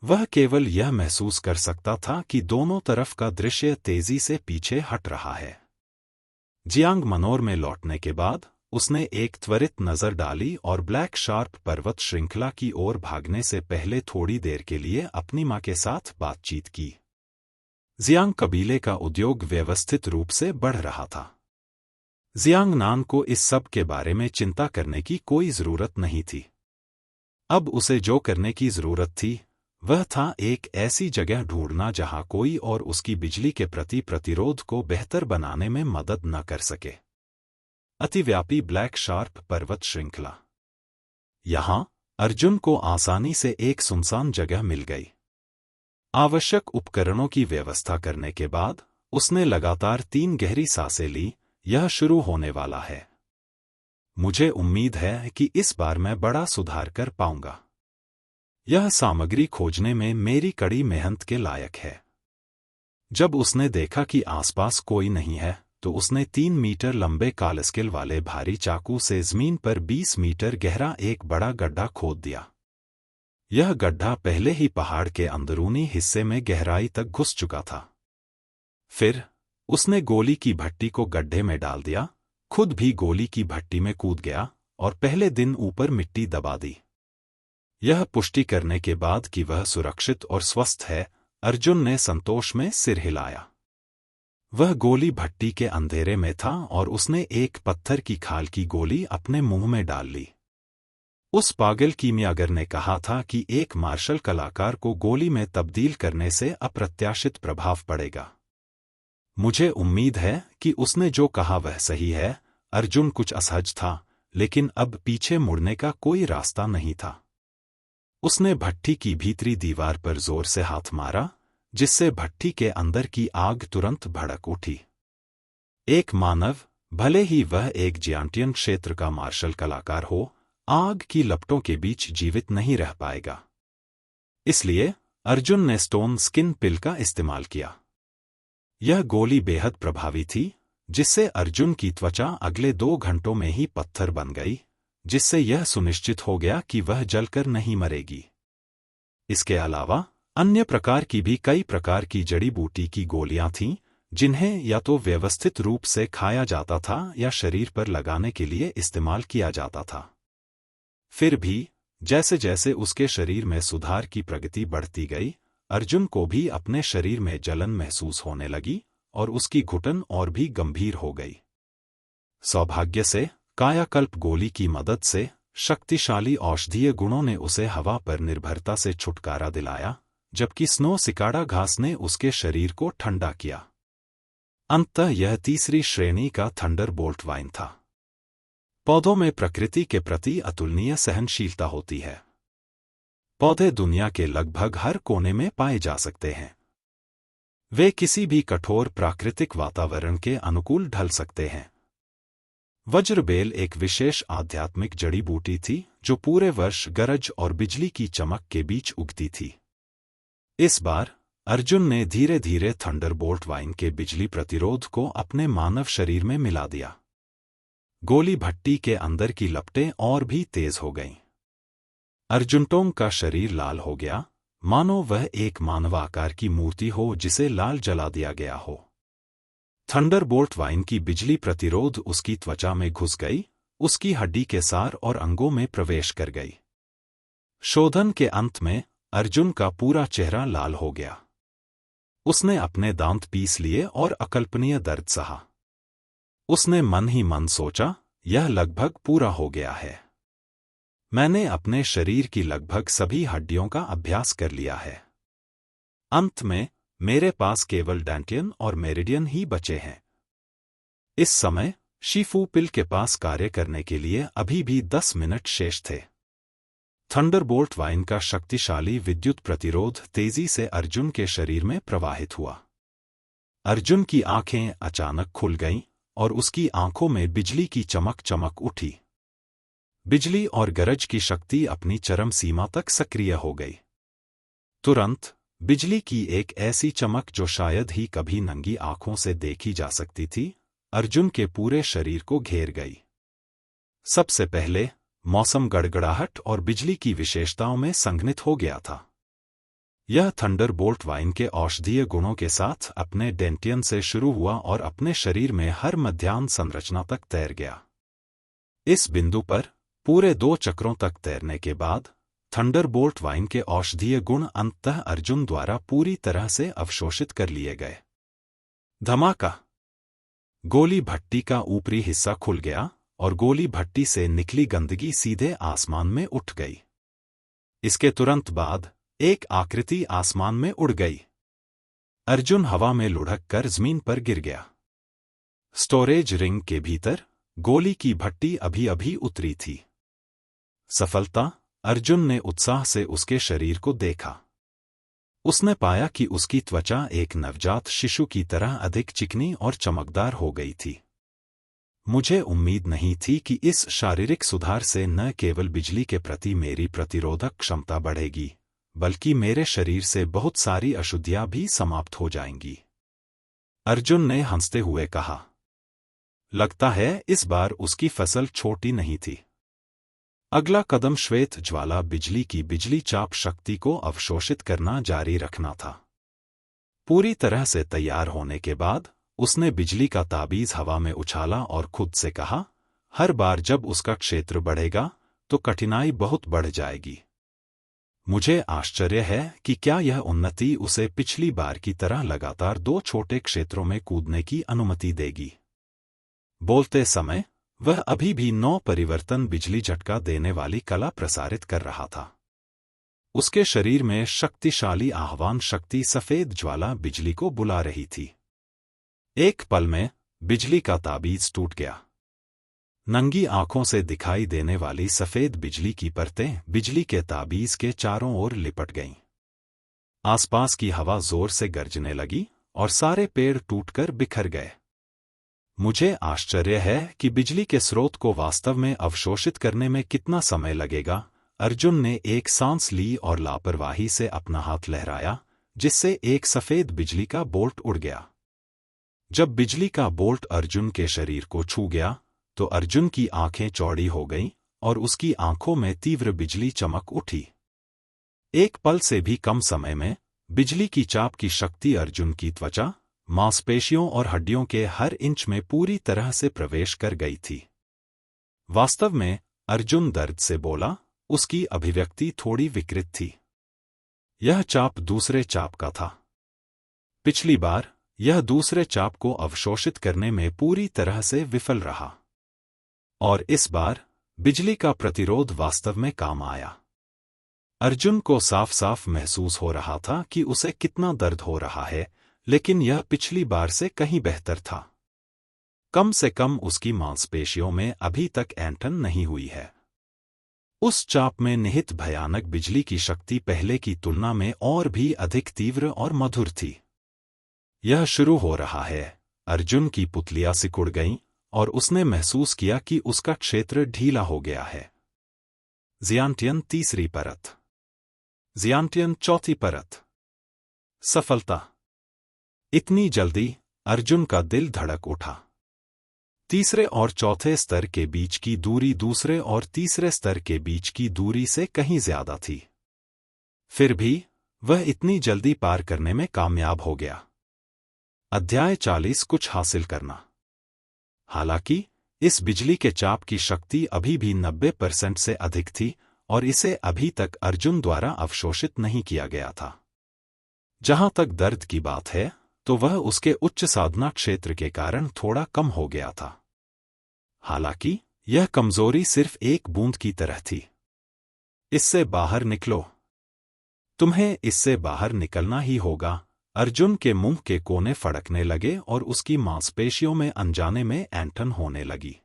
वह केवल यह महसूस कर सकता था कि दोनों तरफ का दृश्य तेजी से पीछे हट रहा है। जियांग मनोर में लौटने के बाद उसने एक त्वरित नजर डाली और ब्लैक शार्प पर्वत श्रृंखला की ओर भागने से पहले थोड़ी देर के लिए अपनी मां के साथ बातचीत की। जियांग कबीले का उद्योग व्यवस्थित रूप से बढ़ रहा था। जियांग नान को इस सब के बारे में चिंता करने की कोई जरूरत नहीं थी। अब उसे जो करने की जरूरत थी वह था एक ऐसी जगह ढूंढना जहां कोई और उसकी बिजली के प्रति प्रतिरोध को बेहतर बनाने में मदद न कर सके। अतिव्यापी ब्लैक शार्प पर्वत श्रृंखला। यहां अर्जुन को आसानी से एक सुनसान जगह मिल गई। आवश्यक उपकरणों की व्यवस्था करने के बाद उसने लगातार 3 गहरी सांसें ली। यह शुरू होने वाला है। मुझे उम्मीद है कि इस बार मैं बड़ा सुधार कर पाऊंगा। यह सामग्री खोजने में मेरी कड़ी मेहनत के लायक है। जब उसने देखा कि आसपास कोई नहीं है तो उसने 3 मीटर लंबे कालस्केल वाले भारी चाकू से जमीन पर 20 मीटर गहरा एक बड़ा गड्ढा खोद दिया। यह गड्ढा पहले ही पहाड़ के अंदरूनी हिस्से में गहराई तक घुस चुका था। फिर उसने गोली की भट्टी को गड्ढे में डाल दिया, खुद भी गोली की भट्टी में कूद गया और पहले दिन ऊपर मिट्टी दबा दी। यह पुष्टि करने के बाद कि वह सुरक्षित और स्वस्थ है, अर्जुन ने संतोष में सिर हिलाया। वह गोली भट्टी के अंधेरे में था और उसने एक पत्थर की खाल की गोली अपने मुंह में डाल ली। उस पागल कीमियागर ने कहा था कि एक मार्शल कलाकार को गोली में तब्दील करने से अप्रत्याशित प्रभाव पड़ेगा। मुझे उम्मीद है कि उसने जो कहा वह सही है। अर्जुन कुछ असहज था, लेकिन अब पीछे मुड़ने का कोई रास्ता नहीं था। उसने भट्टी की भीतरी दीवार पर जोर से हाथ मारा, जिससे भट्टी के अंदर की आग तुरंत भड़क उठी। एक मानव, भले ही वह एक जियांटियन क्षेत्र का मार्शल कलाकार हो, आग की लपटों के बीच जीवित नहीं रह पाएगा। इसलिए अर्जुन ने स्टोन स्किन पिल का इस्तेमाल किया। यह गोली बेहद प्रभावी थी, जिससे अर्जुन की त्वचा अगले 2 घंटों में ही पत्थर बन गई, जिससे यह सुनिश्चित हो गया कि वह जलकर नहीं मरेगी। इसके अलावा अन्य प्रकार की भी कई प्रकार की जड़ी बूटी की गोलियां थीं, जिन्हें या तो व्यवस्थित रूप से खाया जाता था या शरीर पर लगाने के लिए इस्तेमाल किया जाता था। फिर भी जैसे जैसे उसके शरीर में सुधार की प्रगति बढ़ती गई, अर्जुन को भी अपने शरीर में जलन महसूस होने लगी और उसकी घुटन और भी गंभीर हो गई। सौभाग्य से कायाकल्प गोली की मदद से शक्तिशाली औषधीय गुणों ने उसे हवा पर निर्भरता से छुटकारा दिलाया, जबकि स्नो सिकाड़ा घास ने उसके शरीर को ठंडा किया। अंततः यह तीसरी श्रेणी का थंडरबोल्ट वाइन था। पौधों में प्रकृति के प्रति अतुलनीय सहनशीलता होती है। पौधे दुनिया के लगभग हर कोने में पाए जा सकते हैं। वे किसी भी कठोर प्राकृतिक वातावरण के अनुकूल ढल सकते हैं। वज्रबेल एक विशेष आध्यात्मिक जड़ी बूटी थी जो पूरे वर्ष गरज और बिजली की चमक के बीच उगती थी। इस बार अर्जुन ने धीरे धीरे थंडरबोल्ट वाइन के बिजली प्रतिरोध को अपने मानव शरीर में मिला दिया। गोली भट्टी के अंदर की लपटें और भी तेज हो गईं। अर्जुनटोंग का शरीर लाल हो गया, मानो वह एक मानवाकार की मूर्ति हो जिसे लाल जला दिया गया हो। थंडरबोल्ट वाइन की बिजली प्रतिरोध उसकी त्वचा में घुस गई, उसकी हड्डी के सार और अंगों में प्रवेश कर गई। शोधन के अंत में अर्जुन का पूरा चेहरा लाल हो गया। उसने अपने दांत पीस लिए और अकल्पनीय दर्द सहा। उसने मन ही मन सोचा, यह लगभग पूरा हो गया है। मैंने अपने शरीर की लगभग सभी हड्डियों का अभ्यास कर लिया है। अंत में मेरे पास केवल डैंटियन और मेरिडियन ही बचे हैं। इस समय शीफू पिल के पास कार्य करने के लिए अभी भी 10 मिनट शेष थे। थंडरबोल्ट वाइन का शक्तिशाली विद्युत प्रतिरोध तेजी से अर्जुन के शरीर में प्रवाहित हुआ। अर्जुन की आंखें अचानक खुल गईं और उसकी आंखों में बिजली की चमक चमक उठी। बिजली और गरज की शक्ति अपनी चरम सीमा तक सक्रिय हो गई। तुरंत बिजली की एक ऐसी चमक जो शायद ही कभी नंगी आंखों से देखी जा सकती थी, अर्जुन के पूरे शरीर को घेर गई। सबसे पहले मौसम गड़गड़ाहट और बिजली की विशेषताओं में संघनित हो गया था। यह थंडरबोल्ट वाइन के औषधीय गुणों के साथ अपने डेंटियन से शुरू हुआ और अपने शरीर में हर मध्याह्न संरचना तक तैर गया। इस बिंदु पर पूरे 2 चक्रों तक तैरने के बाद थंडरबोल्ट वाइन के औषधीय गुण अंततः अर्जुन द्वारा पूरी तरह से अवशोषित कर लिए गए। धमाका! गोली भट्टी का ऊपरी हिस्सा खुल गया और गोली भट्टी से निकली गंदगी सीधे आसमान में उठ गई। इसके तुरंत बाद एक आकृति आसमान में उड़ गई। अर्जुन हवा में लुढ़क कर जमीन पर गिर गया। स्टोरेज रिंग के भीतर गोली की भट्टी अभी अभी उतरी थी। सफलता! अर्जुन ने उत्साह से उसके शरीर को देखा। उसने पाया कि उसकी त्वचा एक नवजात शिशु की तरह अधिक चिकनी और चमकदार हो गई थी। मुझे उम्मीद नहीं थी कि इस शारीरिक सुधार से न केवल बिजली के प्रति मेरी प्रतिरोधक क्षमता बढ़ेगी, बल्कि मेरे शरीर से बहुत सारी अशुद्धियां भी समाप्त हो जाएंगी। अर्जुन ने हंसते हुए कहा। लगता है इस बार उसकी फसल छोटी नहीं थी। अगला कदम श्वेत ज्वाला बिजली की बिजली चाप शक्ति को अवशोषित करना जारी रखना था। पूरी तरह से तैयार होने के बाद उसने बिजली का ताबीज हवा में उछाला और खुद से कहा, हर बार जब उसका क्षेत्र बढ़ेगा तो कठिनाई बहुत बढ़ जाएगी। मुझे आश्चर्य है कि क्या यह उन्नति उसे पिछली बार की तरह लगातार 2 छोटे क्षेत्रों में कूदने की अनुमति देगी। बोलते समय वह अभी भी 9 परिवर्तन बिजली झटका देने वाली कला प्रसारित कर रहा था। उसके शरीर में शक्तिशाली आह्वान शक्ति सफेद ज्वाला बिजली को बुला रही थी। एक पल में बिजली का ताबीज टूट गया। नंगी आंखों से दिखाई देने वाली सफेद बिजली की परतें बिजली के ताबीज के चारों ओर लिपट गईं। आसपास की हवा जोर से गरजने लगी और सारे पेड़ टूटकर बिखर गए। मुझे आश्चर्य है कि बिजली के स्रोत को वास्तव में अवशोषित करने में कितना समय लगेगा। अर्जुन ने एक सांस ली और लापरवाही से अपना हाथ लहराया, जिससे एक सफेद बिजली का बोल्ट उड़ गया। जब बिजली का बोल्ट अर्जुन के शरीर को छू गया तो अर्जुन की आंखें चौड़ी हो गईं और उसकी आंखों में तीव्र बिजली चमक उठी। एक पल से भी कम समय में बिजली की चाप की शक्ति अर्जुन की त्वचा, मांसपेशियों और हड्डियों के हर इंच में पूरी तरह से प्रवेश कर गई थी। वास्तव में अर्जुन दर्द से बोला, उसकी अभिव्यक्ति थोड़ी विकृत थी। यह चाप दूसरे चाप का था। पिछली बार यह दूसरे चाप को अवशोषित करने में पूरी तरह से विफल रहा, और इस बार बिजली का प्रतिरोध वास्तव में काम आया। अर्जुन को साफ साफ महसूस हो रहा था कि उसे कितना दर्द हो रहा है, लेकिन यह पिछली बार से कहीं बेहतर था। कम से कम उसकी मांसपेशियों में अभी तक ऐंठन नहीं हुई है। उस चाप में निहित भयानक बिजली की शक्ति पहले की तुलना में और भी अधिक तीव्र और मधुर थी। यह शुरू हो रहा है। अर्जुन की पुतलियां सिकुड़ गईं और उसने महसूस किया कि उसका क्षेत्र ढीला हो गया है। ज़ियांटियन तीसरी परत, ज़ियांटियन चौथी परत। सफलता! इतनी जल्दी! अर्जुन का दिल धड़क उठा। तीसरे और चौथे स्तर के बीच की दूरी दूसरे और तीसरे स्तर के बीच की दूरी से कहीं ज्यादा थी। फिर भी वह इतनी जल्दी पार करने में कामयाब हो गया। अध्याय 40 कुछ हासिल करना। हालांकि इस बिजली के चाप की शक्ति अभी भी 90% से अधिक थी और इसे अभी तक अर्जुन द्वारा अवशोषित नहीं किया गया था। जहां तक दर्द की बात है तो वह उसके उच्च साधना क्षेत्र के कारण थोड़ा कम हो गया था। हालांकि यह कमजोरी सिर्फ एक बूंद की तरह थी। इससे बाहर निकलो। तुम्हें इससे बाहर निकलना ही होगा। अर्जुन के मुंह के कोने फड़कने लगे और उसकी मांसपेशियों में अनजाने में ऐंठन होने लगी।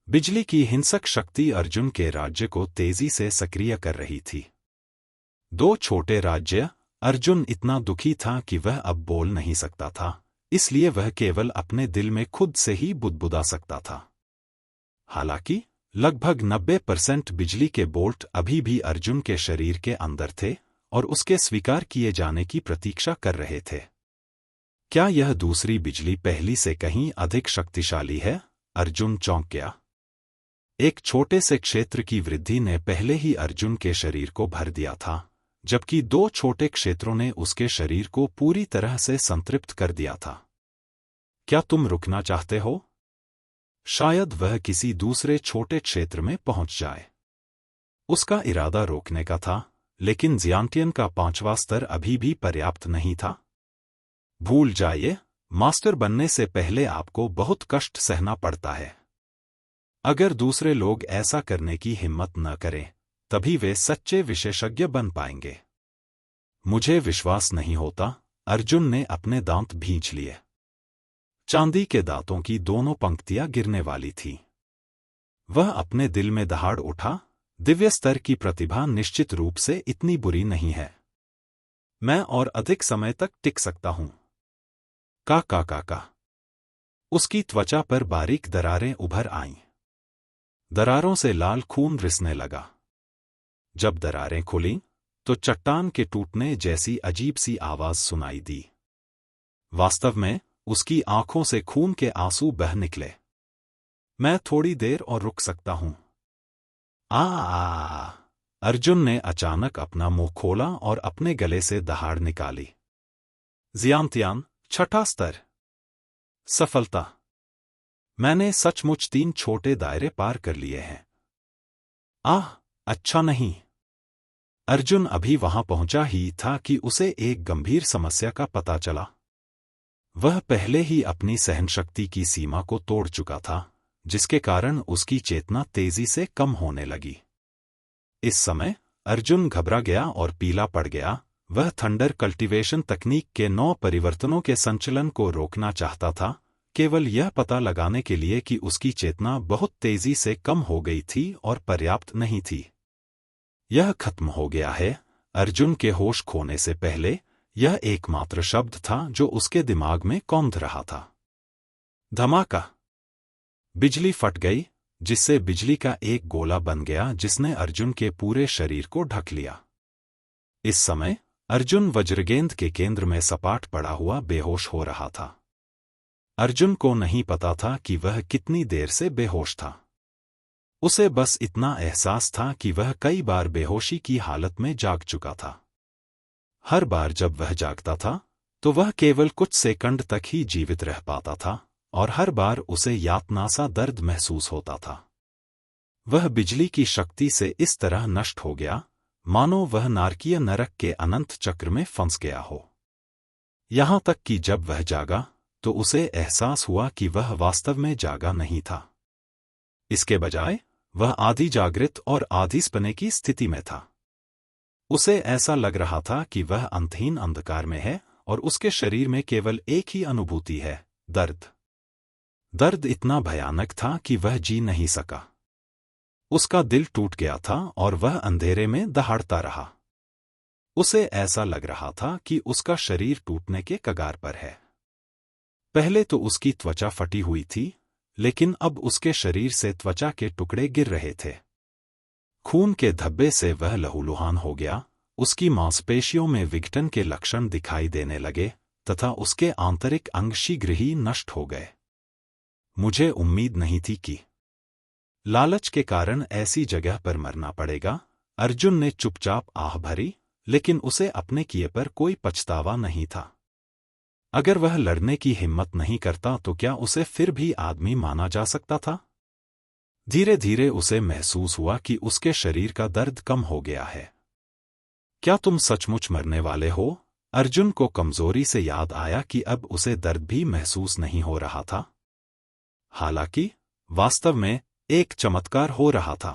बिजली की हिंसक शक्ति अर्जुन के राज्य को तेजी से सक्रिय कर रही थी। दो छोटे राज्य। अर्जुन इतना दुखी था कि वह अब बोल नहीं सकता था, इसलिए वह केवल अपने दिल में खुद से ही बुदबुदा सकता था। हालांकि लगभग 90% बिजली के बोल्ट अभी भी अर्जुन के शरीर के अंदर थे और उसके स्वीकार किए जाने की प्रतीक्षा कर रहे थे। क्या यह दूसरी बिजली पहली से कहीं अधिक शक्तिशाली है? अर्जुन चौंक गया। एक छोटे से क्षेत्र की वृद्धि ने पहले ही अर्जुन के शरीर को भर दिया था, जबकि दो छोटे क्षेत्रों ने उसके शरीर को पूरी तरह से संतृप्त कर दिया था। क्या तुम रुकना चाहते हो? शायद वह किसी दूसरे छोटे क्षेत्र में पहुंच जाए। उसका इरादा रोकने का था, लेकिन ज़ियांटियन का 5वां स्तर अभी भी पर्याप्त नहीं था। भूल जाइए, मास्टर बनने से पहले आपको बहुत कष्ट सहना पड़ता है। अगर दूसरे लोग ऐसा करने की हिम्मत न करें, तभी वे सच्चे विशेषज्ञ बन पाएंगे। मुझे विश्वास नहीं होता। अर्जुन ने अपने दांत भींच लिए। चांदी के दांतों की दोनों पंक्तियां गिरने वाली थीं। वह अपने दिल में दहाड़ उठा, दिव्य स्तर की प्रतिभा निश्चित रूप से इतनी बुरी नहीं है। मैं और अधिक समय तक टिक सकता हूं। का। उसकी त्वचा पर बारीक दरारें उभर आईं। दरारों से लाल खून रिसने लगा। जब दरारें खुलीं, तो चट्टान के टूटने जैसी अजीब सी आवाज सुनाई दी। वास्तव में उसकी आंखों से खून के आंसू बह निकले। मैं थोड़ी देर और रुक सकता हूं। अर्जुन ने अचानक अपना मुंह खोला और अपने गले से दहाड़ निकाली। ज़ियांटियन, 6ठा स्तर। सफलता। मैंने सचमुच 3 छोटे दायरे पार कर लिए हैं। अच्छा नहीं। अर्जुन अभी वहां पहुंचा ही था कि उसे एक गंभीर समस्या का पता चला। वह पहले ही अपनी सहनशक्ति की सीमा को तोड़ चुका था, जिसके कारण उसकी चेतना तेजी से कम होने लगी। इस समय अर्जुन घबरा गया और पीला पड़ गया। वह थंडर कल्टीवेशन तकनीक के 9 परिवर्तनों के संचलन को रोकना चाहता था, केवल यह पता लगाने के लिए कि उसकी चेतना बहुत तेजी से कम हो गई थी और पर्याप्त नहीं थी। यह खत्म हो गया है। अर्जुन के होश खोने से पहले यह एकमात्र शब्द था जो उसके दिमाग में कौंध रहा था। धमाका। बिजली फट गई, जिससे बिजली का एक गोला बन गया जिसने अर्जुन के पूरे शरीर को ढक लिया। इस समय अर्जुन वज्रगेंद के केंद्र में सपाट पड़ा हुआ बेहोश हो रहा था। अर्जुन को नहीं पता था कि वह कितनी देर से बेहोश था। उसे बस इतना एहसास था कि वह कई बार बेहोशी की हालत में जाग चुका था। हर बार जब वह जागता था, तो वह केवल कुछ सेकंड तक ही जीवित रह पाता था और हर बार उसे यातना सा दर्द महसूस होता था। वह बिजली की शक्ति से इस तरह नष्ट हो गया, मानो वह नारकीय नरक के अनंत चक्र में फंस गया हो। यहां तक कि जब वह जागा, तो उसे एहसास हुआ कि वह वास्तव में जागा नहीं था। इसके बजाय वह आधी जागृत और आधी सपने की स्थिति में था। उसे ऐसा लग रहा था कि वह अंतहीन अंधकार में है और उसके शरीर में केवल एक ही अनुभूति है, दर्द। दर्द इतना भयानक था कि वह जी नहीं सका। उसका दिल टूट गया था और वह अंधेरे में दहाड़ता रहा। उसे ऐसा लग रहा था कि उसका शरीर टूटने के कगार पर है। पहले तो उसकी त्वचा फटी हुई थी, लेकिन अब उसके शरीर से त्वचा के टुकड़े गिर रहे थे। खून के धब्बे से वह लहूलुहान हो गया। उसकी मांसपेशियों में विघटन के लक्षण दिखाई देने लगे तथा उसके आंतरिक अंग शीघ्र ही नष्ट हो गए। मुझे उम्मीद नहीं थी कि लालच के कारण ऐसी जगह पर मरना पड़ेगा। अर्जुन ने चुपचाप आह भरी, लेकिन उसे अपने किए पर कोई पछतावा नहीं था। अगर वह लड़ने की हिम्मत नहीं करता तो क्या उसे फिर भी आदमी माना जा सकता था? धीरे धीरे उसे महसूस हुआ कि उसके शरीर का दर्द कम हो गया है। क्या तुम सचमुच मरने वाले हो? अर्जुन को कमजोरी से याद आया कि अब उसे दर्द भी महसूस नहीं हो रहा था। हालांकि वास्तव में एक चमत्कार हो रहा था।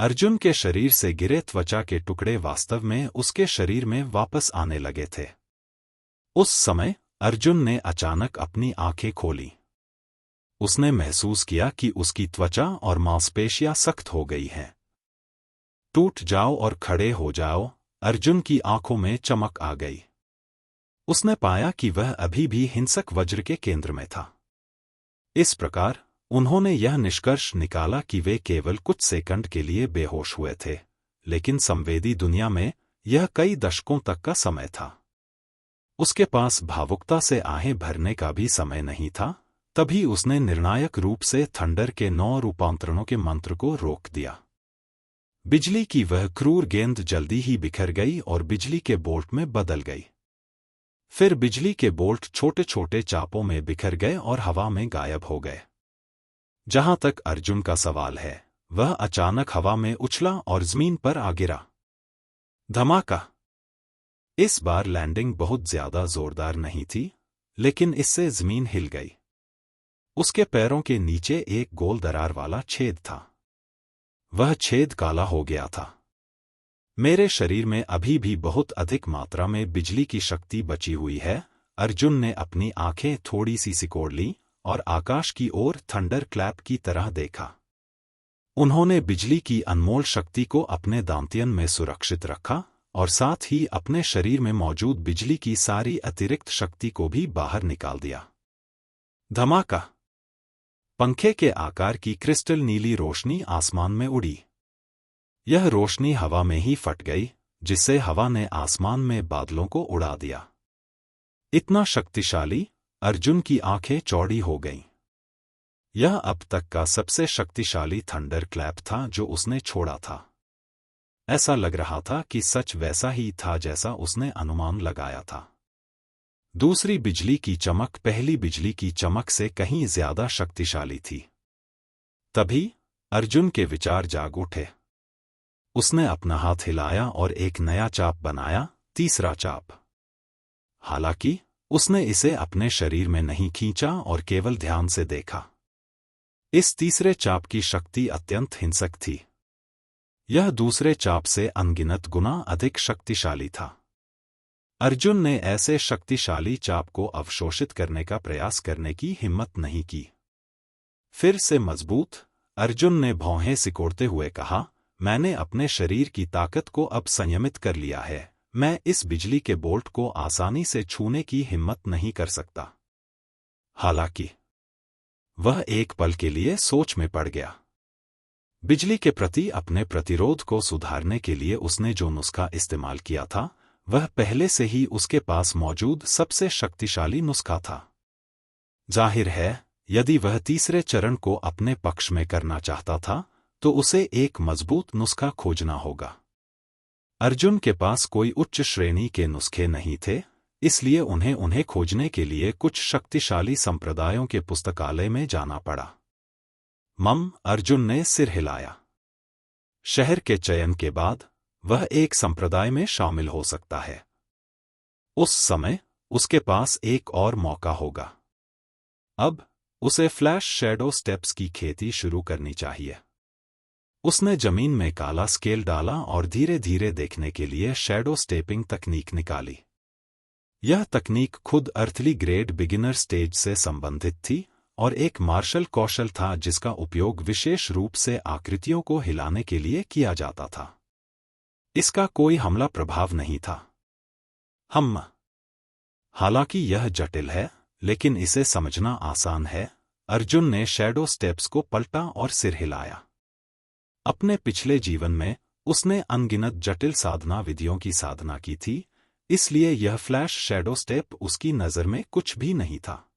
अर्जुन के शरीर से गिरे त्वचा के टुकड़े वास्तव में उसके शरीर में वापस आने लगे थे। उस समय अर्जुन ने अचानक अपनी आंखें खोली। उसने महसूस किया कि उसकी त्वचा और मांसपेशियां सख्त हो गई हैं। टूट जाओ और खड़े हो जाओ, अर्जुन की आंखों में चमक आ गई। उसने पाया कि वह अभी भी हिंसक वज्र के केंद्र में था। इस प्रकार उन्होंने यह निष्कर्ष निकाला कि वे केवल कुछ सेकंड के लिए बेहोश हुए थे, लेकिन संवेदी दुनिया में यह कई दशकों तक का समय था। उसके पास भावुकता से आहें भरने का भी समय नहीं था। तभी उसने निर्णायक रूप से थंडर के 9 रूपांतरणों के मंत्र को रोक दिया। बिजली की वह क्रूर गेंद जल्दी ही बिखर गई और बिजली के बोल्ट में बदल गई। फिर बिजली के बोल्ट छोटे छोटे चापों में बिखर गए और हवा में गायब हो गए। जहां तक अर्जुन का सवाल है, वह अचानक हवा में उछला और जमीन पर आ गिरा। धमाका! इस बार लैंडिंग बहुत ज्यादा जोरदार नहीं थी, लेकिन इससे जमीन हिल गई। उसके पैरों के नीचे एक गोल दरार वाला छेद था। वह छेद काला हो गया था। मेरे शरीर में अभी भी बहुत अधिक मात्रा में बिजली की शक्ति बची हुई है। अर्जुन ने अपनी आंखें थोड़ी सी सिकोड़ ली और आकाश की ओर थंडर क्लैप की तरह देखा। उन्होंने बिजली की अनमोल शक्ति को अपने दांतियन में सुरक्षित रखा और साथ ही अपने शरीर में मौजूद बिजली की सारी अतिरिक्त शक्ति को भी बाहर निकाल दिया। धमाका! पंखे के आकार की क्रिस्टल नीली रोशनी आसमान में उड़ी। यह रोशनी हवा में ही फट गई, जिससे हवा ने आसमान में बादलों को उड़ा दिया। इतना शक्तिशाली, अर्जुन की आंखें चौड़ी हो गईं। यह अब तक का सबसे शक्तिशाली थंडर क्लैप था जो उसने छोड़ा था। ऐसा लग रहा था कि सच वैसा ही था जैसा उसने अनुमान लगाया था। दूसरी बिजली की चमक पहली बिजली की चमक से कहीं ज्यादा शक्तिशाली थी। तभी अर्जुन के विचार जाग उठे। उसने अपना हाथ हिलाया और एक नया चाप बनाया, तीसरा चाप। हालांकि उसने इसे अपने शरीर में नहीं खींचा और केवल ध्यान से देखा। इस तीसरे चाप की शक्ति अत्यंत हिंसक थी। यह दूसरे चाप से अनगिनत गुना अधिक शक्तिशाली था। अर्जुन ने ऐसे शक्तिशाली चाप को अवशोषित करने का प्रयास करने की हिम्मत नहीं की। फिर से मजबूत, अर्जुन ने भौहें सिकोड़ते हुए कहा, मैंने अपने शरीर की ताकत को अब संयमित कर लिया है। मैं इस बिजली के बोल्ट को आसानी से छूने की हिम्मत नहीं कर सकता। हालांकि वह एक पल के लिए सोच में पड़ गया। बिजली के प्रति अपने प्रतिरोध को सुधारने के लिए उसने जो नुस्खा इस्तेमाल किया था, वह पहले से ही उसके पास मौजूद सबसे शक्तिशाली नुस्खा था। जाहिर है, यदि वह तीसरे चरण को अपने पक्ष में करना चाहता था, तो उसे एक मजबूत नुस्खा खोजना होगा। अर्जुन के पास कोई उच्च श्रेणी के नुस्खे नहीं थे, इसलिए उन्हें खोजने के लिए कुछ शक्तिशाली संप्रदायों के पुस्तकालय में जाना पड़ा। अर्जुन ने सिर हिलाया। शहर के चयन के बाद वह एक संप्रदाय में शामिल हो सकता है। उस समय उसके पास एक और मौका होगा। अब उसे फ्लैश शैडो स्टेप्स की खेती शुरू करनी चाहिए। उसने जमीन में काला स्केल डाला और धीरे धीरे देखने के लिए शैडो स्टेपिंग तकनीक निकाली। यह तकनीक खुद अर्थली ग्रेड बिगिनर स्टेज से संबंधित थी और एक मार्शल कौशल था जिसका उपयोग विशेष रूप से आकृतियों को हिलाने के लिए किया जाता था। इसका कोई हमला प्रभाव नहीं था। हालांकि यह जटिल है, लेकिन इसे समझना आसान है। अर्जुन ने शैडो स्टेप्स को पलटा और सिर हिलाया। अपने पिछले जीवन में उसने अनगिनत जटिल साधना विधियों की साधना की थी, इसलिए यह फ्लैश शैडो स्टेप उसकी नज़र में कुछ भी नहीं था।